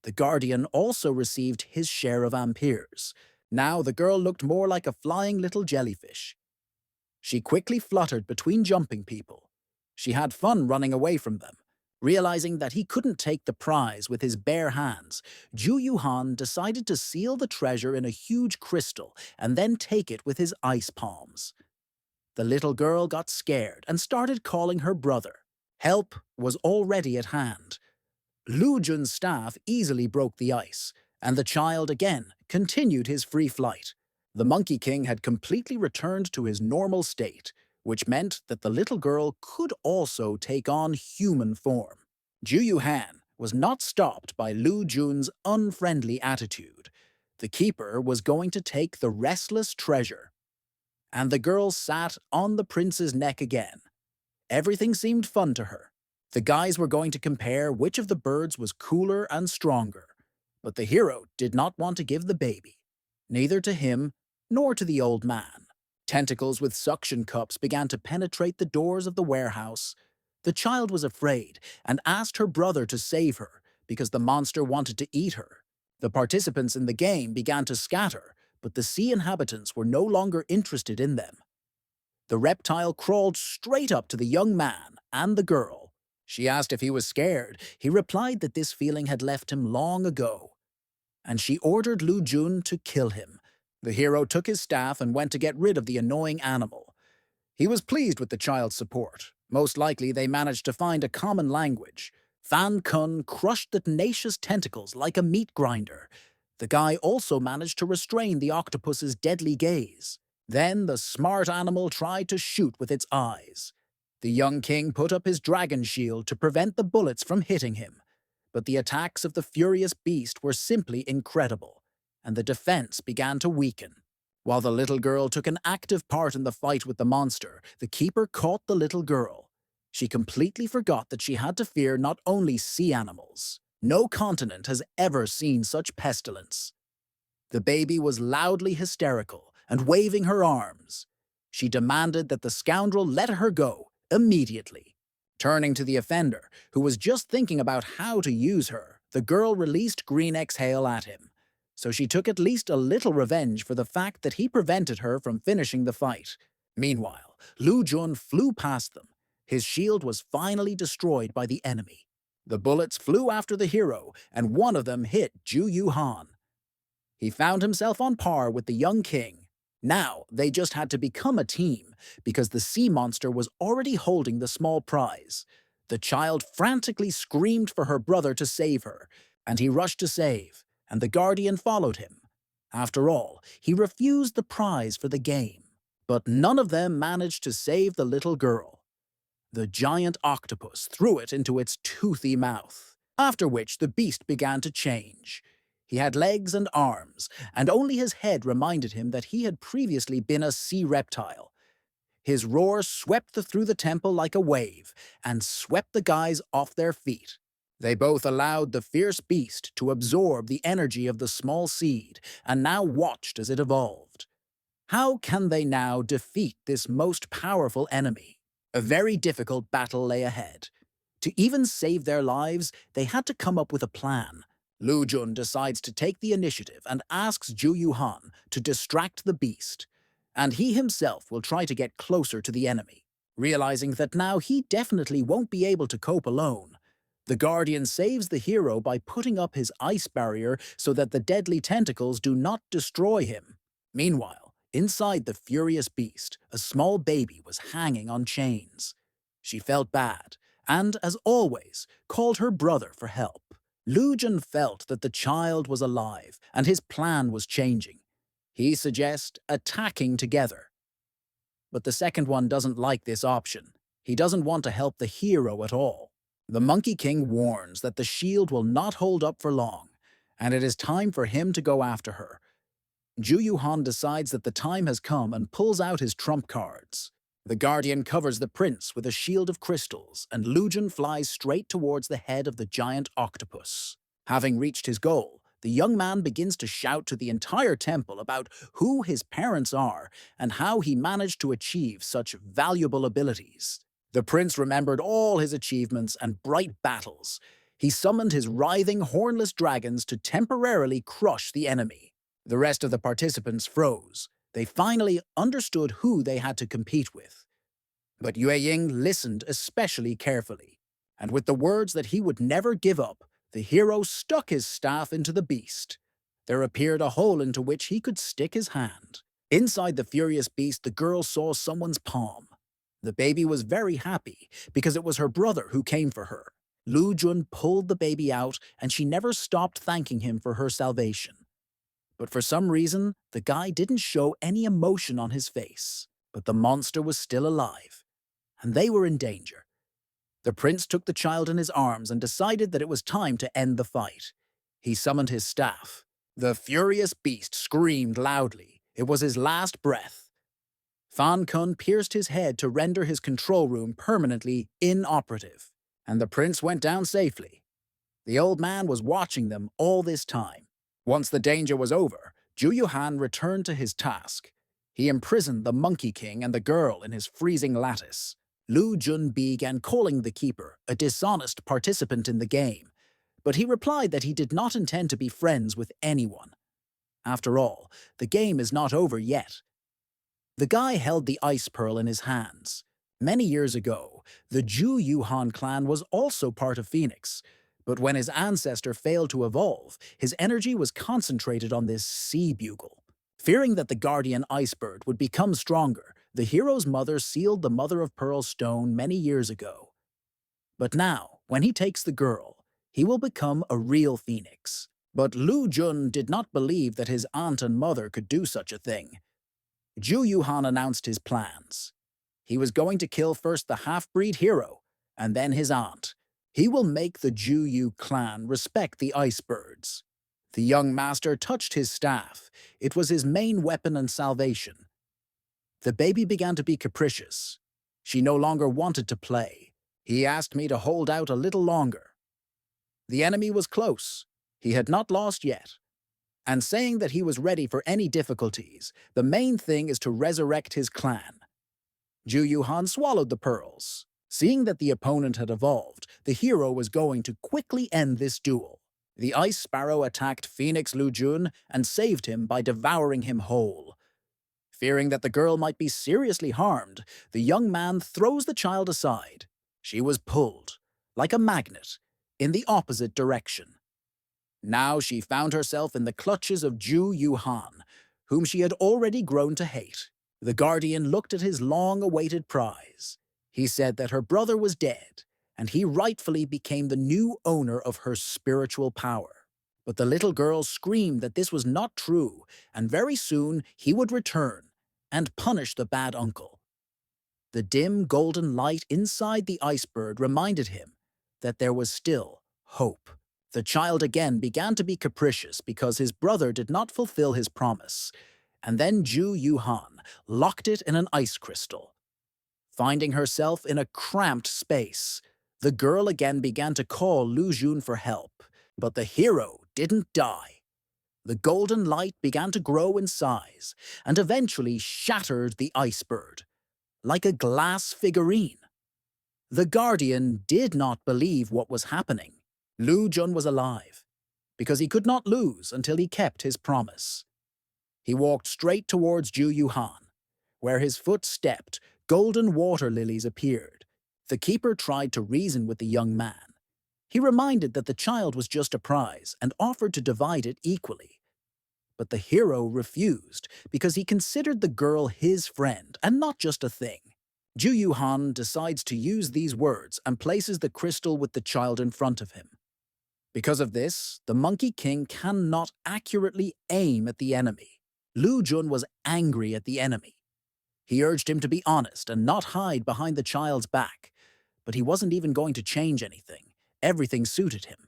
The Guardian also received his share of amperes. Now the girl looked more like a flying little jellyfish. She quickly fluttered between jumping people. She had fun running away from them. Realizing that he couldn't take the prize with his bare hands, Ju Yuhan decided to seal the treasure in a huge crystal and then take it with his ice palms. The little girl got scared and started calling her brother. Help was already at hand. Lu Jun's staff easily broke the ice, and the child again continued his free flight. The Monkey King had completely returned to his normal state, which meant that the little girl could also take on human form. Ju Yuhan was not stopped by Lu Jun's unfriendly attitude. The keeper was going to take the restless treasure. And the girl sat on the prince's neck again. Everything seemed fun to her. The guys were going to compare which of the birds was cooler and stronger, but the hero did not want to give the baby, neither to him nor to the old man. Tentacles with suction cups began to penetrate the doors of the warehouse. The child was afraid and asked her brother to save her because the monster wanted to eat her. The participants in the game began to scatter, but the sea inhabitants were no longer interested in them. The reptile crawled straight up to the young man and the girl. She asked if he was scared. He replied that this feeling had left him long ago, and she ordered Lu Jun to kill him. The hero took his staff and went to get rid of the annoying animal. He was pleased with the child's support. Most likely they managed to find a common language. Fan Kun crushed the tenacious tentacles like a meat grinder. The guy also managed to restrain the octopus's deadly gaze. Then the smart animal tried to shoot with its eyes. The young king put up his dragon shield to prevent the bullets from hitting him. But the attacks of the furious beast were simply incredible, and the defense began to weaken. While the little girl took an active part in the fight with the monster, the keeper caught the little girl. She completely forgot that she had to fear not only sea animals. No continent has ever seen such pestilence. The baby was loudly hysterical and waving her arms. She demanded that the scoundrel let her go immediately. Turning to the offender, who was just thinking about how to use her, the girl released green exhale at him. So she took at least a little revenge for the fact that he prevented her from finishing the fight. Meanwhile, Lu Jun flew past them. His shield was finally destroyed by the enemy. The bullets flew after the hero, and one of them hit Ju Yuhan. He found himself on par with the young king. Now, they just had to become a team, because the sea monster was already holding the small prize. The child frantically screamed for her brother to save her, and he rushed to save, and the guardian followed him. After all, he refused the prize for the game. But none of them managed to save the little girl. The giant octopus threw it into its toothy mouth, after which the beast began to change. He had legs and arms, and only his head reminded him that he had previously been a sea reptile. His roar swept through the temple like a wave and swept the guys off their feet. They both allowed the fierce beast to absorb the energy of the small seed and now watched as it evolved. How can they now defeat this most powerful enemy? A very difficult battle lay ahead. To even save their lives, they had to come up with a plan. Lu Jun decides to take the initiative and asks Ju Yuhan to distract the beast, and he himself will try to get closer to the enemy. Realizing that now he definitely won't be able to cope alone, the Guardian saves the hero by putting up his ice barrier so that the deadly tentacles do not destroy him. Meanwhile, inside the furious beast, a small baby was hanging on chains. She felt bad, and, as always, called her brother for help. Lu Jun felt that the child was alive, and his plan was changing. He suggests attacking together. But the second one doesn't like this option. He doesn't want to help the hero at all. The Monkey King warns that the shield will not hold up for long, and it is time for him to go after her. Ju Yuhan decides that the time has come and pulls out his trump cards. The Guardian covers the prince with a shield of crystals, and Lu Jun flies straight towards the head of the giant octopus. Having reached his goal, the young man begins to shout to the entire temple about who his parents are and how he managed to achieve such valuable abilities. The prince remembered all his achievements and bright battles. He summoned his writhing, hornless dragons to temporarily crush the enemy. The rest of the participants froze. They finally understood who they had to compete with. But Yue Ying listened especially carefully, and with the words that he would never give up, the hero stuck his staff into the beast. There appeared a hole into which he could stick his hand. Inside the furious beast, the girl saw someone's palm. The baby was very happy because it was her brother who came for her. Lu Jun pulled the baby out, and she never stopped thanking him for her salvation. But for some reason, the guy didn't show any emotion on his face. But the monster was still alive, and they were in danger. The prince took the child in his arms and decided that it was time to end the fight. He summoned his staff. The furious beast screamed loudly. It was his last breath. Fan Kun pierced his head to render his control room permanently inoperative, and the prince went down safely. The old man was watching them all this time. Once the danger was over, Ju Yuhan returned to his task. He imprisoned the Monkey King and the girl in his freezing lattice. Lu Jun began calling the keeper a dishonest participant in the game, but he replied that he did not intend to be friends with anyone. After all, the game is not over yet. The guy held the ice pearl in his hands. Many years ago, the Ju Yuhan clan was also part of Phoenix, but when his ancestor failed to evolve, his energy was concentrated on this sea bugle. Fearing that the guardian icebird would become stronger, the hero's mother sealed the mother-of-pearl stone many years ago. But now, when he takes the girl, he will become a real phoenix. But Lu Jun did not believe that his aunt and mother could do such a thing. Ju Yuhan announced his plans. He was going to kill first the half-breed hero, and then his aunt. He will make the Ju Yu clan respect the ice birds. The young master touched his staff. It was his main weapon and salvation. The baby began to be capricious. She no longer wanted to play. He asked me to hold out a little longer. The enemy was close. He had not lost yet. And saying that he was ready for any difficulties, the main thing is to resurrect his clan. Ju Yuhan swallowed the pearls. Seeing that the opponent had evolved, the hero was going to quickly end this duel. The ice sparrow attacked Phoenix Lu Jun and saved him by devouring him whole. Fearing that the girl might be seriously harmed, the young man throws the child aside. She was pulled, like a magnet, in the opposite direction. Now she found herself in the clutches of Ju Yuhan, whom she had already grown to hate. The guardian looked at his long-awaited prize. He said that her brother was dead, and he rightfully became the new owner of her spiritual power. But the little girl screamed that this was not true, and very soon he would return and punish the bad uncle. The dim golden light inside the icebird reminded him that there was still hope. The child again began to be capricious because his brother did not fulfill his promise, and then Ju Yuhan locked it in an ice crystal. Finding herself in a cramped space, the girl again began to call Lu Jun for help, but the hero didn't die. The golden light began to grow in size and eventually shattered the icebird, like a glass figurine. The Guardian did not believe what was happening. Lu Jun was alive, because he could not lose until he kept his promise. He walked straight towards Ju Yuhan. Where his foot stepped, golden water lilies appeared. The keeper tried to reason with the young man. He reminded that the child was just a prize and offered to divide it equally. But the hero refused because he considered the girl his friend and not just a thing. Ju Yuhan decides to use these words and places the crystal with the child in front of him. Because of this, the Monkey King cannot accurately aim at the enemy. Lu Jun was angry at the enemy. He urged him to be honest and not hide behind the child's back. But he wasn't even going to change anything. Everything suited him,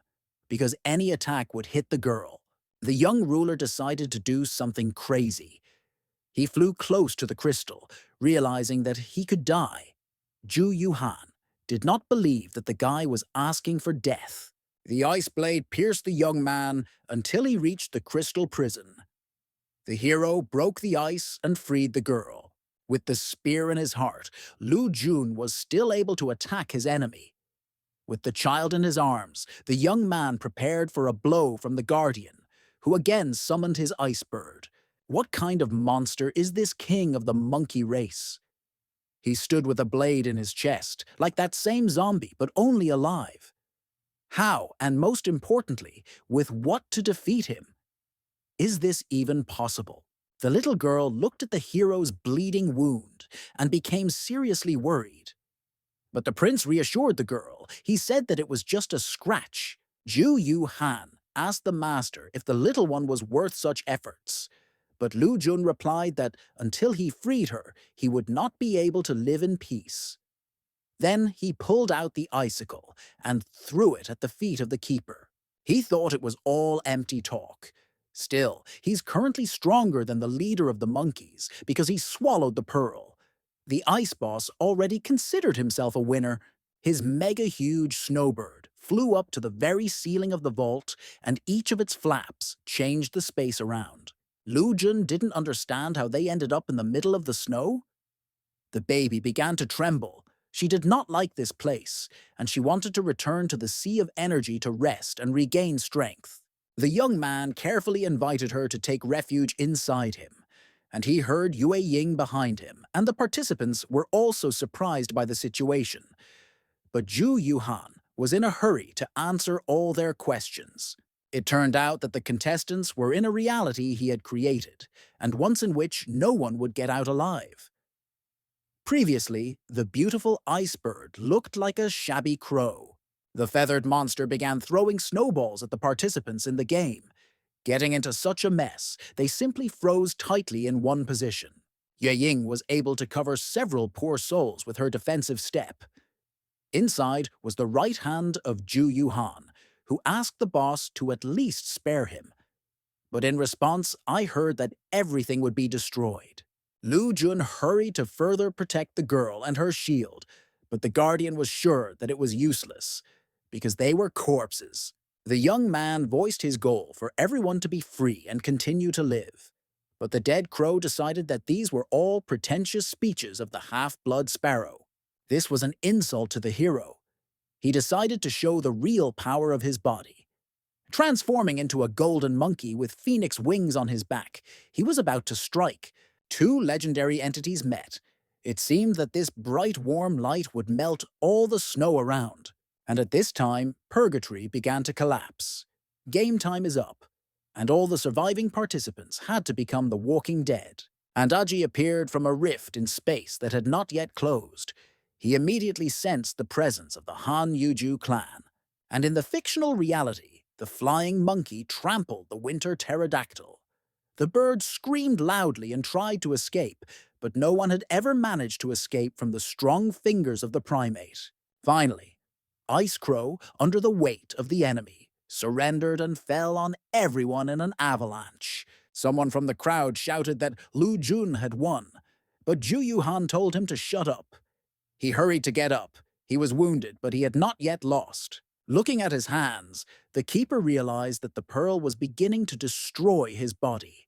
because any attack would hit the girl. The young ruler decided to do something crazy. He flew close to the crystal, realizing that he could die. Ju Yuhan did not believe that the guy was asking for death. The ice blade pierced the young man until he reached the crystal prison. The hero broke the ice and freed the girl. With the spear in his heart, Lu Jun was still able to attack his enemy. With the child in his arms, the young man prepared for a blow from the Guardian, who again summoned his icebird. What kind of monster is this king of the monkey race? He stood with a blade in his chest, like that same zombie, but only alive. How, and most importantly, with what to defeat him? Is this even possible? The little girl looked at the hero's bleeding wound and became seriously worried. But the prince reassured the girl. He said that it was just a scratch. Ju Yuhan asked the master if the little one was worth such efforts. But Lu Jun replied that until he freed her, he would not be able to live in peace. Then he pulled out the icicle and threw it at the feet of the keeper. He thought it was all empty talk. Still, he's currently stronger than the leader of the monkeys because he swallowed the pearl. The ice boss already considered himself a winner. His mega-huge snowbird flew up to the very ceiling of the vault, and each of its flaps changed the space around. Lu Jun didn't understand how they ended up in the middle of the snow. The baby began to tremble. She did not like this place, and she wanted to return to the sea of energy to rest and regain strength. The young man carefully invited her to take refuge inside him, and he heard Yue Ying behind him, and the participants were also surprised by the situation. But Ju Yuhan was in a hurry to answer all their questions. It turned out that the contestants were in a reality he had created, and once in which no one would get out alive. Previously, the beautiful icebird looked like a shabby crow. The feathered monster began throwing snowballs at the participants in the game. Getting into such a mess, they simply froze tightly in one position. Yue Ying was able to cover several poor souls with her defensive step. Inside was the right hand of Ju Yuhan, who asked the boss to at least spare him. But in response, I heard that everything would be destroyed. Lu Jun hurried to further protect the girl and her shield, but the Guardian was sure that it was useless, because they were corpses. The young man voiced his goal for everyone to be free and continue to live. But the dead crow decided that these were all pretentious speeches of the half-blood sparrow. This was an insult to the hero. He decided to show the real power of his body. Transforming into a golden monkey with phoenix wings on his back, he was about to strike. Two legendary entities met. It seemed that this bright, warm light would melt all the snow around. And at this time, purgatory began to collapse. Game time is up, and all the surviving participants had to become the walking dead. And Aji appeared from a rift in space that had not yet closed. He immediately sensed the presence of the Han Yuju clan, and in the fictional reality, the flying monkey trampled the winter pterodactyl. The bird screamed loudly and tried to escape, but no one had ever managed to escape from the strong fingers of the primate. Finally, Ice Crow, under the weight of the enemy, surrendered and fell on everyone in an avalanche. Someone from the crowd shouted that Lu Jun had won, but Ju Yuhan told him to shut up. He hurried to get up. He was wounded, but he had not yet lost. Looking at his hands, the keeper realized that the pearl was beginning to destroy his body.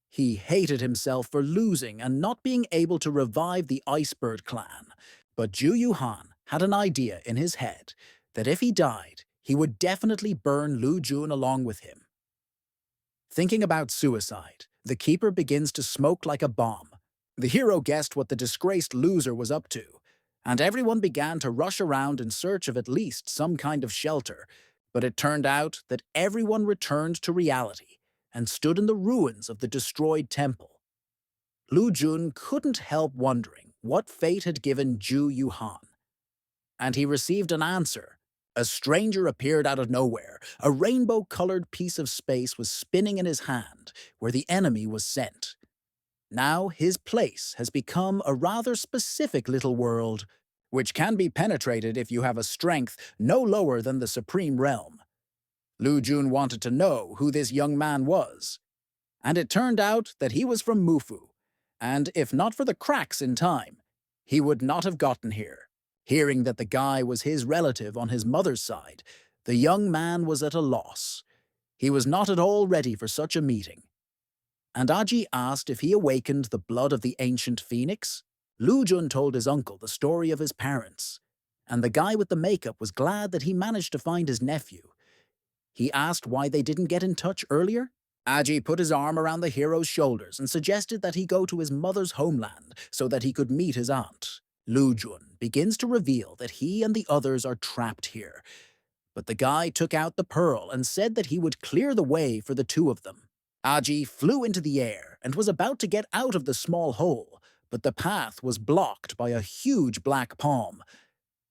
He hated himself for losing and not being able to revive the Icebird clan. But Ju Yuhan had an idea in his head that if he died, he would definitely burn Lu Jun along with him. Thinking about suicide, the keeper begins to smoke like a bomb. The hero guessed what the disgraced loser was up to, and everyone began to rush around in search of at least some kind of shelter. But it turned out that everyone returned to reality and stood in the ruins of the destroyed temple. Lu Jun couldn't help wondering what fate had given Ju Yuhan. And he received an answer. A stranger appeared out of nowhere. A rainbow-colored piece of space was spinning in his hand, where the enemy was sent. Now his place has become a rather specific little world, which can be penetrated if you have a strength no lower than the Supreme Realm. Lu Jun wanted to know who this young man was, and it turned out that he was from Mufu, and if not for the cracks in time, he would not have gotten here. Hearing that the guy was his relative on his mother's side, the young man was at a loss. He was not at all ready for such a meeting. And Aji asked if he awakened the blood of the ancient phoenix. Lu Jun told his uncle the story of his parents, and the guy with the makeup was glad that he managed to find his nephew. He asked why they didn't get in touch earlier. Aji put his arm around the hero's shoulders and suggested that he go to his mother's homeland so that he could meet his aunt. Lu Jun begins to reveal that he and the others are trapped here, but the guy took out the pearl and said that he would clear the way for the two of them. Aji flew into the air and was about to get out of the small hole, but the path was blocked by a huge black palm,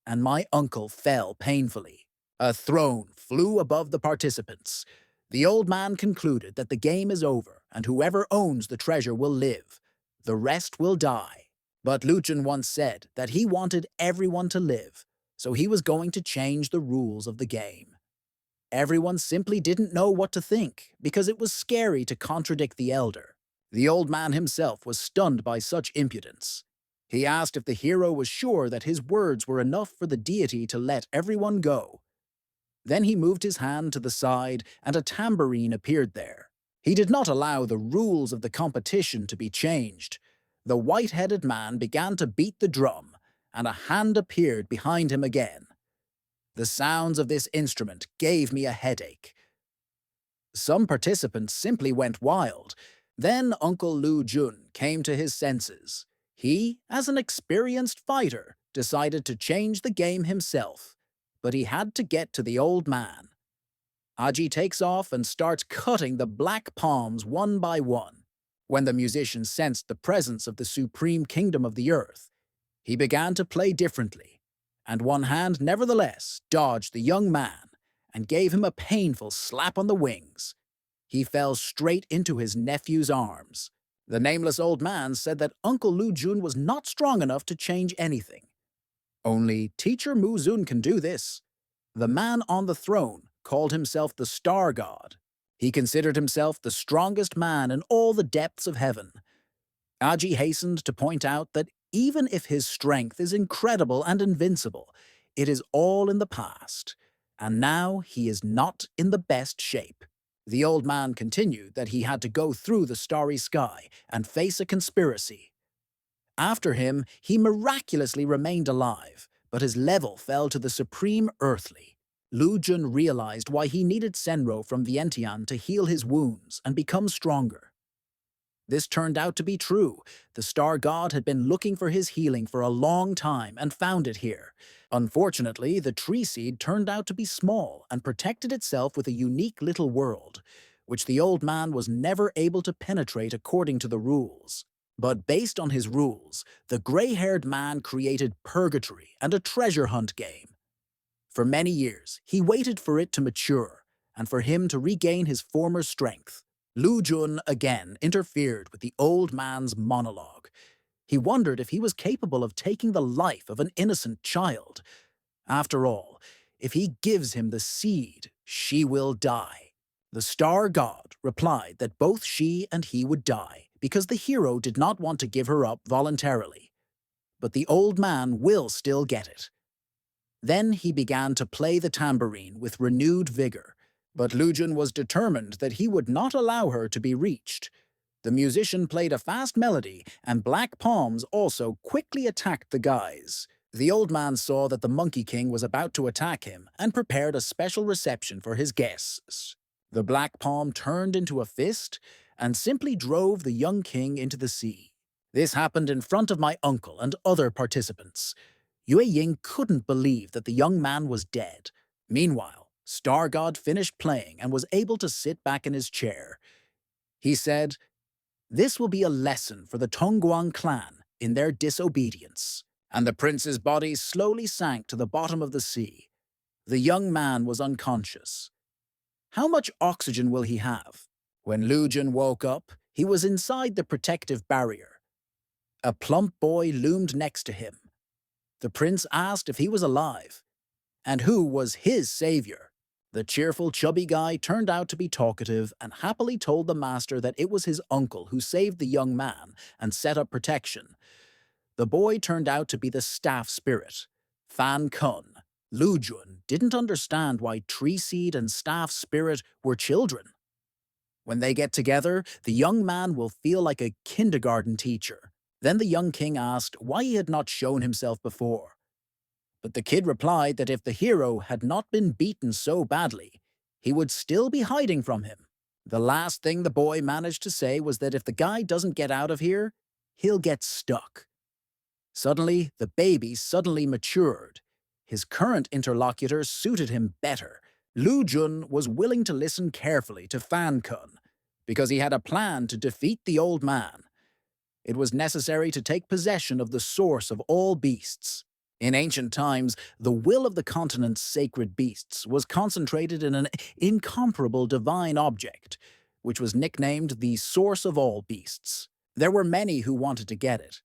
and my uncle fell painfully. A throne flew above the participants. The old man concluded that the game is over, and whoever owns the treasure will live. The rest will die. But Lu Jun once said that he wanted everyone to live, so he was going to change the rules of the game. Everyone simply didn't know what to think, because it was scary to contradict the elder. The old man himself was stunned by such impudence. He asked if the hero was sure that his words were enough for the deity to let everyone go. Then he moved his hand to the side, and a tambourine appeared there. He did not allow the rules of the competition to be changed. The white-headed man began to beat the drum, and a hand appeared behind him again. The sounds of this instrument gave me a headache. Some participants simply went wild. Then Uncle Lu Jun came to his senses. He, as an experienced fighter, decided to change the game himself, but he had to get to the old man. Aji takes off and starts cutting the black palms one by one. When the musician sensed the presence of the supreme kingdom of the earth, he began to play differently, and one hand nevertheless dodged the young man and gave him a painful slap on the wings. He fell straight into his nephew's arms. The nameless old man said that Uncle Lu Jun was not strong enough to change anything. Only Teacher Mu Zun can do this. The man on the throne called himself the Star God. He considered himself the strongest man in all the depths of heaven. Aji hastened to point out that even if his strength is incredible and invincible, it is all in the past, and now he is not in the best shape. The old man continued that he had to go through the starry sky and face a conspiracy. After him, he miraculously remained alive, but his level fell to the supreme earthly. Lu Jun realized why he needed Senro from Vientiane to heal his wounds and become stronger. This turned out to be true. The star god had been looking for his healing for a long time and found it here. Unfortunately, the tree seed turned out to be small and protected itself with a unique little world, which the old man was never able to penetrate according to the rules. But based on his rules, the gray-haired man created Purgatory and a treasure hunt game. For many years, he waited for it to mature and for him to regain his former strength. Lu Jun again interfered with the old man's monologue. He wondered if he was capable of taking the life of an innocent child. After all, if he gives him the seed, she will die. The star god replied that both she and he would die because the hero did not want to give her up voluntarily. But the old man will still get it. Then he began to play the tambourine with renewed vigor, but Lujin was determined that he would not allow her to be reached. The musician played a fast melody, and black palms also quickly attacked the guys. The old man saw that the Monkey King was about to attack him and prepared a special reception for his guests. The black palm turned into a fist and simply drove the young king into the sea. This happened in front of my uncle and other participants. Yue Ying couldn't believe that the young man was dead. Meanwhile, Star God finished playing and was able to sit back in his chair. He said, "This will be a lesson for the Tongguang clan in their disobedience." And the prince's body slowly sank to the bottom of the sea. The young man was unconscious. How much oxygen will he have? When Lu Jun woke up, he was inside the protective barrier. A plump boy loomed next to him. The prince asked if he was alive, and who was his savior. The cheerful, chubby guy turned out to be talkative and happily told the master that it was his uncle who saved the young man and set up protection. The boy turned out to be the staff spirit, Fan Kun. Lu Jun didn't understand why Tree Seed and staff spirit were children. When they get together, the young man will feel like a kindergarten teacher. Then the young king asked why he had not shown himself before. But the kid replied that if the hero had not been beaten so badly, he would still be hiding from him. The last thing the boy managed to say was that if the guy doesn't get out of here, he'll get stuck. Suddenly, the baby suddenly matured. His current interlocutor suited him better. Lu Jun was willing to listen carefully to Fan Kun, because he had a plan to defeat the old man. It was necessary to take possession of the source of all beasts. In ancient times, the will of the continent's sacred beasts was concentrated in an incomparable divine object, which was nicknamed the source of all beasts. There were many who wanted to get it.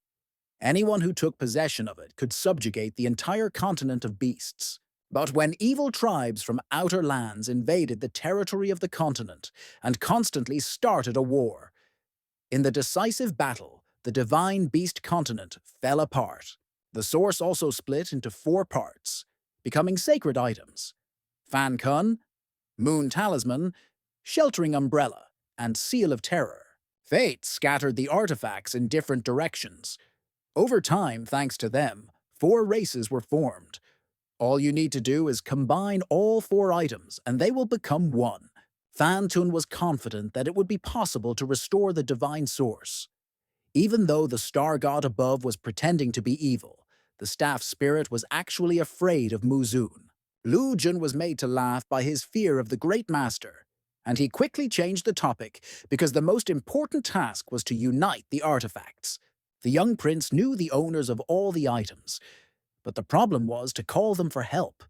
Anyone who took possession of it could subjugate the entire continent of beasts. But when evil tribes from outer lands invaded the territory of the continent and constantly started a war, in the decisive battle, the divine beast continent fell apart. The source also split into 4 parts, becoming sacred items: Fan Kun, Moon Talisman, Sheltering Umbrella, and Seal of Terror. Fate scattered the artifacts in different directions. Over time, thanks to them, 4 races were formed. All you need to do is combine all 4 items, and they will become one. Fan Tun was confident that it would be possible to restore the divine source. Even though the star god above was pretending to be evil, the staff spirit was actually afraid of Muzun. Lu Jun was made to laugh by his fear of the great master, and he quickly changed the topic because the most important task was to unite the artifacts. The young prince knew the owners of all the items, but the problem was to call them for help.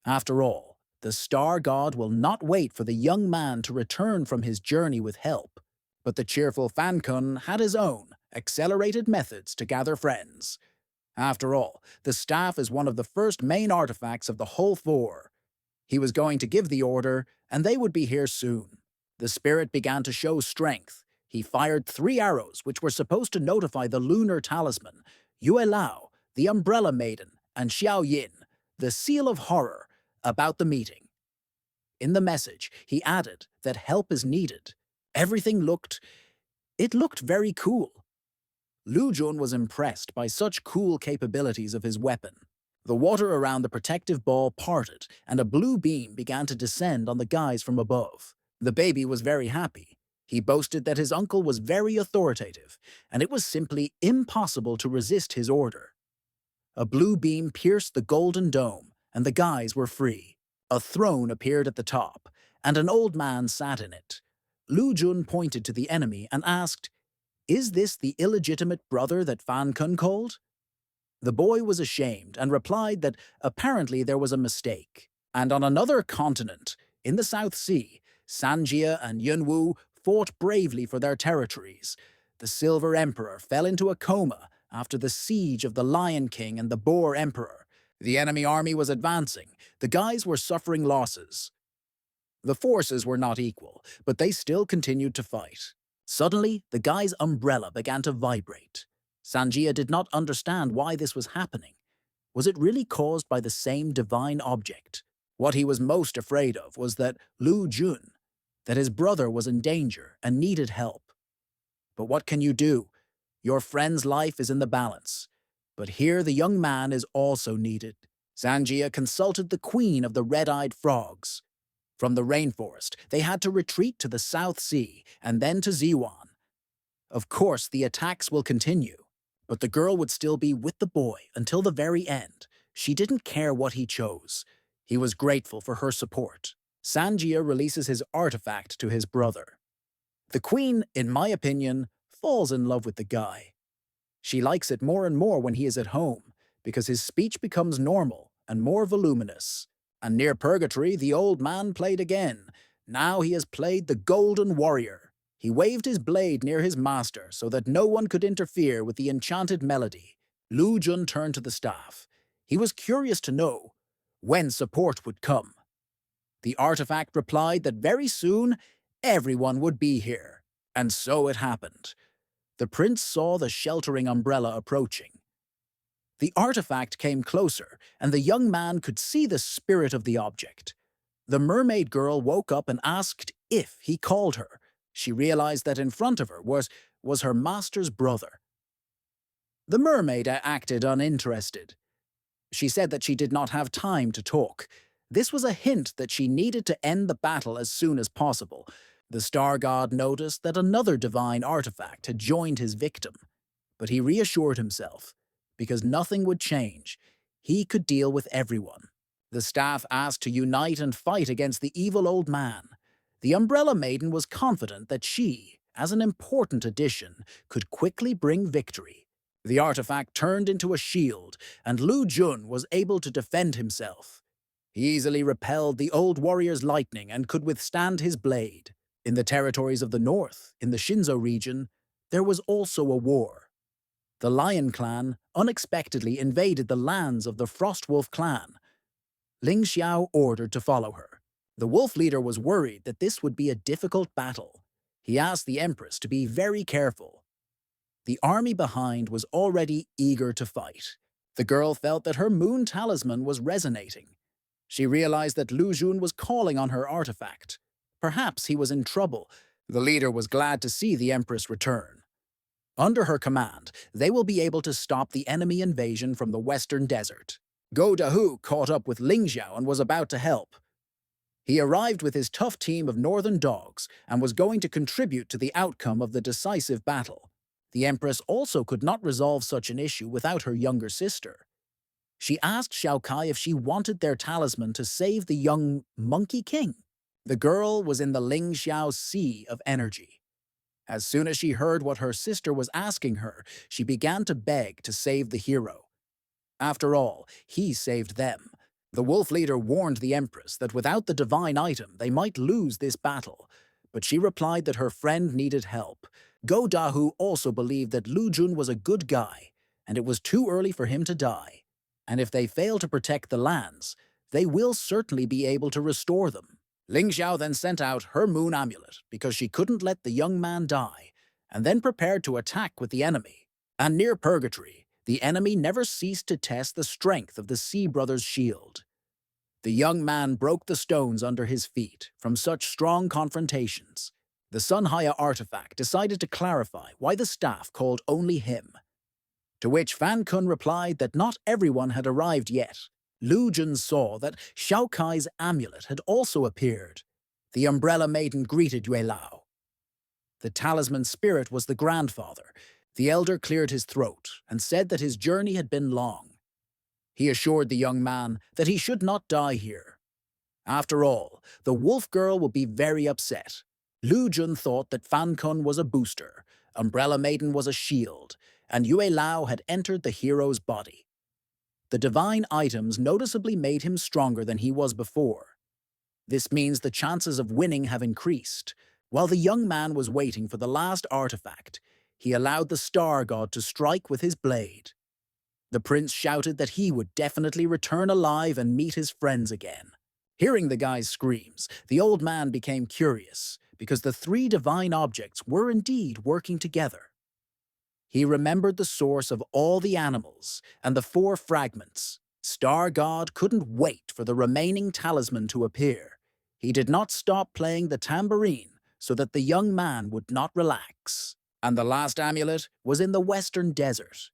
After all, the star god will not wait for the young man to return from his journey with help. But the cheerful Fan Kun had his own accelerated methods to gather friends. After all, the staff is one of the first main artifacts of the whole 4. He was going to give the order, and they would be here soon. The spirit began to show strength. He fired 3 arrows which were supposed to notify the lunar talisman, Yue Lao, the Umbrella Maiden, and Xiao Yin, the Seal of Horror, about the meeting. In the message, he added that help is needed. Everything looked very cool. Lu Jun was impressed by such cool capabilities of his weapon. The water around the protective ball parted, and a blue beam began to descend on the guys from above. The baby was very happy. He boasted that his uncle was very authoritative, and it was simply impossible to resist his order. A blue beam pierced the golden dome, and the guys were free. A throne appeared at the top, and an old man sat in it. Lu Jun pointed to the enemy and asked, Is this the illegitimate brother that Fan Kun called? The boy was ashamed and replied that apparently there was a mistake. And on another continent, in the South Sea, Sanjia and Yunwu fought bravely for their territories. The Silver Emperor fell into a coma after the siege of the Lion King and the Boar Emperor. The enemy army was advancing. The guys were suffering losses. The forces were not equal, but they still continued to fight. Suddenly, the guy's umbrella began to vibrate. Sanjia did not understand why this was happening. Was it really caused by the same divine object? What he was most afraid of was that Lu Jun, that his brother was in danger and needed help. But what can you do? Your friend's life is in the balance. But here the young man is also needed. Sanjia consulted the queen of the red-eyed frogs. From the rainforest, they had to retreat to the South Sea and then to Ziwan. Of course, the attacks will continue, but the girl would still be with the boy until the very end. She didn't care what he chose. He was grateful for her support. Sanjia releases his artifact to his brother. The queen, in my opinion, falls in love with the guy. She likes it more and more when he is at home, because his speech becomes normal and more voluminous. And near Purgatory, the old man played again. Now he has played the Golden Warrior. He waved his blade near his master so that no one could interfere with the enchanted melody. Lu Jun turned to the staff. He was curious to know when support would come. The artifact replied that very soon everyone would be here. And so it happened. The prince saw the sheltering umbrella approaching. The artifact came closer, and the young man could see the spirit of the object. The mermaid girl woke up and asked if he called her. She realized that in front of her was her master's brother. The mermaid acted uninterested. She said that she did not have time to talk. This was a hint that she needed to end the battle as soon as possible. The star god noticed that another divine artifact had joined his victim, but he reassured himself. Because nothing would change, he could deal with everyone. The staff asked to unite and fight against the evil old man. The Umbrella Maiden was confident that she, as an important addition, could quickly bring victory. The artifact turned into a shield, and Lu Jun was able to defend himself. He easily repelled the old warrior's lightning and could withstand his blade. In the territories of the north, in the Shinzo region, there was also a war. The Lion clan unexpectedly invaded the lands of the Frostwolf clan. Ling Xiao ordered to follow her. The wolf leader was worried that this would be a difficult battle. He asked the empress to be very careful. The army behind was already eager to fight. The girl felt that her moon talisman was resonating. She realized that Lu Jun was calling on her artifact. Perhaps he was in trouble. The leader was glad to see the empress return. Under her command, they will be able to stop the enemy invasion from the western desert. Go Dahu caught up with Ling Xiao and was about to help. He arrived with his tough team of northern dogs and was going to contribute to the outcome of the decisive battle. The empress also could not resolve such an issue without her younger sister. She asked Xiao Kai if she wanted their talisman to save the young Monkey King. The girl was in the Ling Xiao sea of energy. As soon as she heard what her sister was asking her, she began to beg to save the hero. After all, he saved them. The wolf leader warned the empress that without the divine item, they might lose this battle. But she replied that her friend needed help. Go Dahu also believed that Lu Jun was a good guy, and it was too early for him to die. And if they fail to protect the lands, they will certainly be able to restore them. Ling Xiao then sent out her moon amulet because she couldn't let the young man die, and then prepared to attack with the enemy. And near Purgatory, the enemy never ceased to test the strength of the Sea Brothers' shield. The young man broke the stones under his feet from such strong confrontations. The Sunhaya artifact decided to clarify why the staff called only him. To which Fan Kun replied that not everyone had arrived yet. Lu Jun saw that Xiao Kai's amulet had also appeared. The Umbrella Maiden greeted Yue Lao. The talisman spirit was the grandfather. The elder cleared his throat and said that his journey had been long. He assured the young man that he should not die here. After all, the wolf girl would be very upset. Lu Jun thought that Fan Kun was a booster, Umbrella Maiden was a shield, and Yue Lao had entered the hero's body. The divine items noticeably made him stronger than he was before. This means the chances of winning have increased. While the young man was waiting for the last artifact, he allowed the star god to strike with his blade. The prince shouted that he would definitely return alive and meet his friends again. Hearing the guy's screams, the old man became curious, because the three divine objects were indeed working together. He remembered the source of all the animals and the four fragments. Star God couldn't wait for the remaining talisman to appear. He did not stop playing the tambourine so that the young man would not relax. And the last amulet was in the western desert.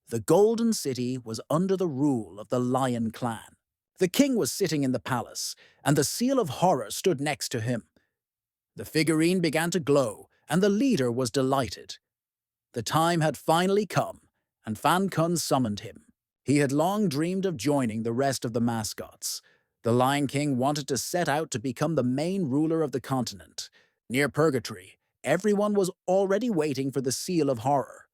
The Golden City was under the rule of the Lion clan. The king was sitting in the palace, and the seal of horror stood next to him. The figurine began to glow, and the leader was delighted. The time had finally come, and Fan Kun summoned him. He had long dreamed of joining the rest of the mascots. The Lion King wanted to set out to become the main ruler of the continent. Near Purgatory, everyone was already waiting for the seal of horror.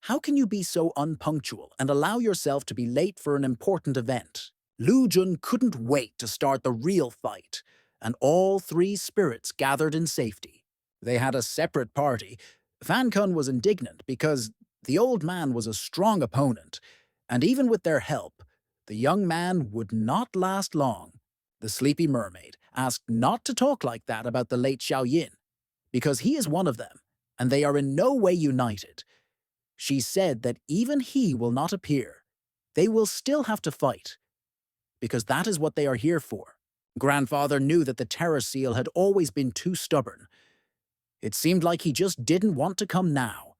How can you be so unpunctual and allow yourself to be late for an important event? Lu Jun couldn't wait to start the real fight, and all three spirits gathered in safety. They had a separate party. Fan Kun was indignant because the old man was a strong opponent, and even with their help, the young man would not last long. The sleepy mermaid asked not to talk like that about the late Xiao Yin, because he is one of them, and they are in no way united. She said that even he will not appear. They will still have to fight, because that is what they are here for. Grandfather knew that the Terror Seal had always been too stubborn. It seemed like he just didn't want to come now.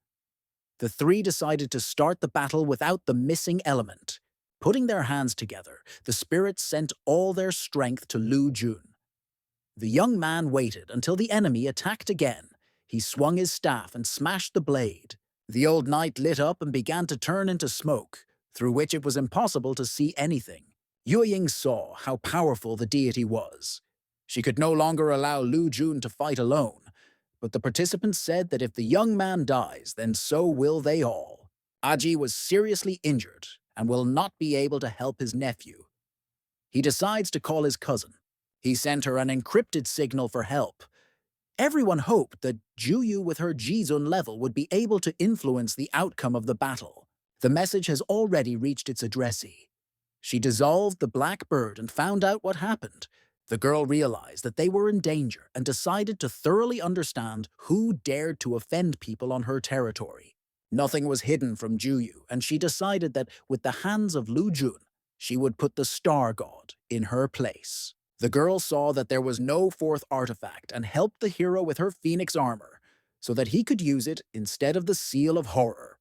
The three decided to start the battle without the missing element. Putting their hands together, the spirits sent all their strength to Lu Jun. The young man waited until the enemy attacked again. He swung his staff and smashed the blade. The old knight lit up and began to turn into smoke, through which it was impossible to see anything. Yue Ying saw how powerful the deity was. She could no longer allow Lu Jun to fight alone, but the participants said that if the young man dies, then so will they all. Aji was seriously injured and will not be able to help his nephew. He decides to call his cousin. He sent her an encrypted signal for help. Everyone hoped that Juyu with her Jizun level would be able to influence the outcome of the battle. The message has already reached its addressee. She dissolved the black bird and found out what happened. The girl realized that they were in danger and decided to thoroughly understand who dared to offend people on her territory. Nothing was hidden from Juyu, and she decided that with the hands of Lu Jun, she would put the star god in her place. The girl saw that there was no fourth artifact and helped the hero with her phoenix armor so that he could use it instead of the seal of horror.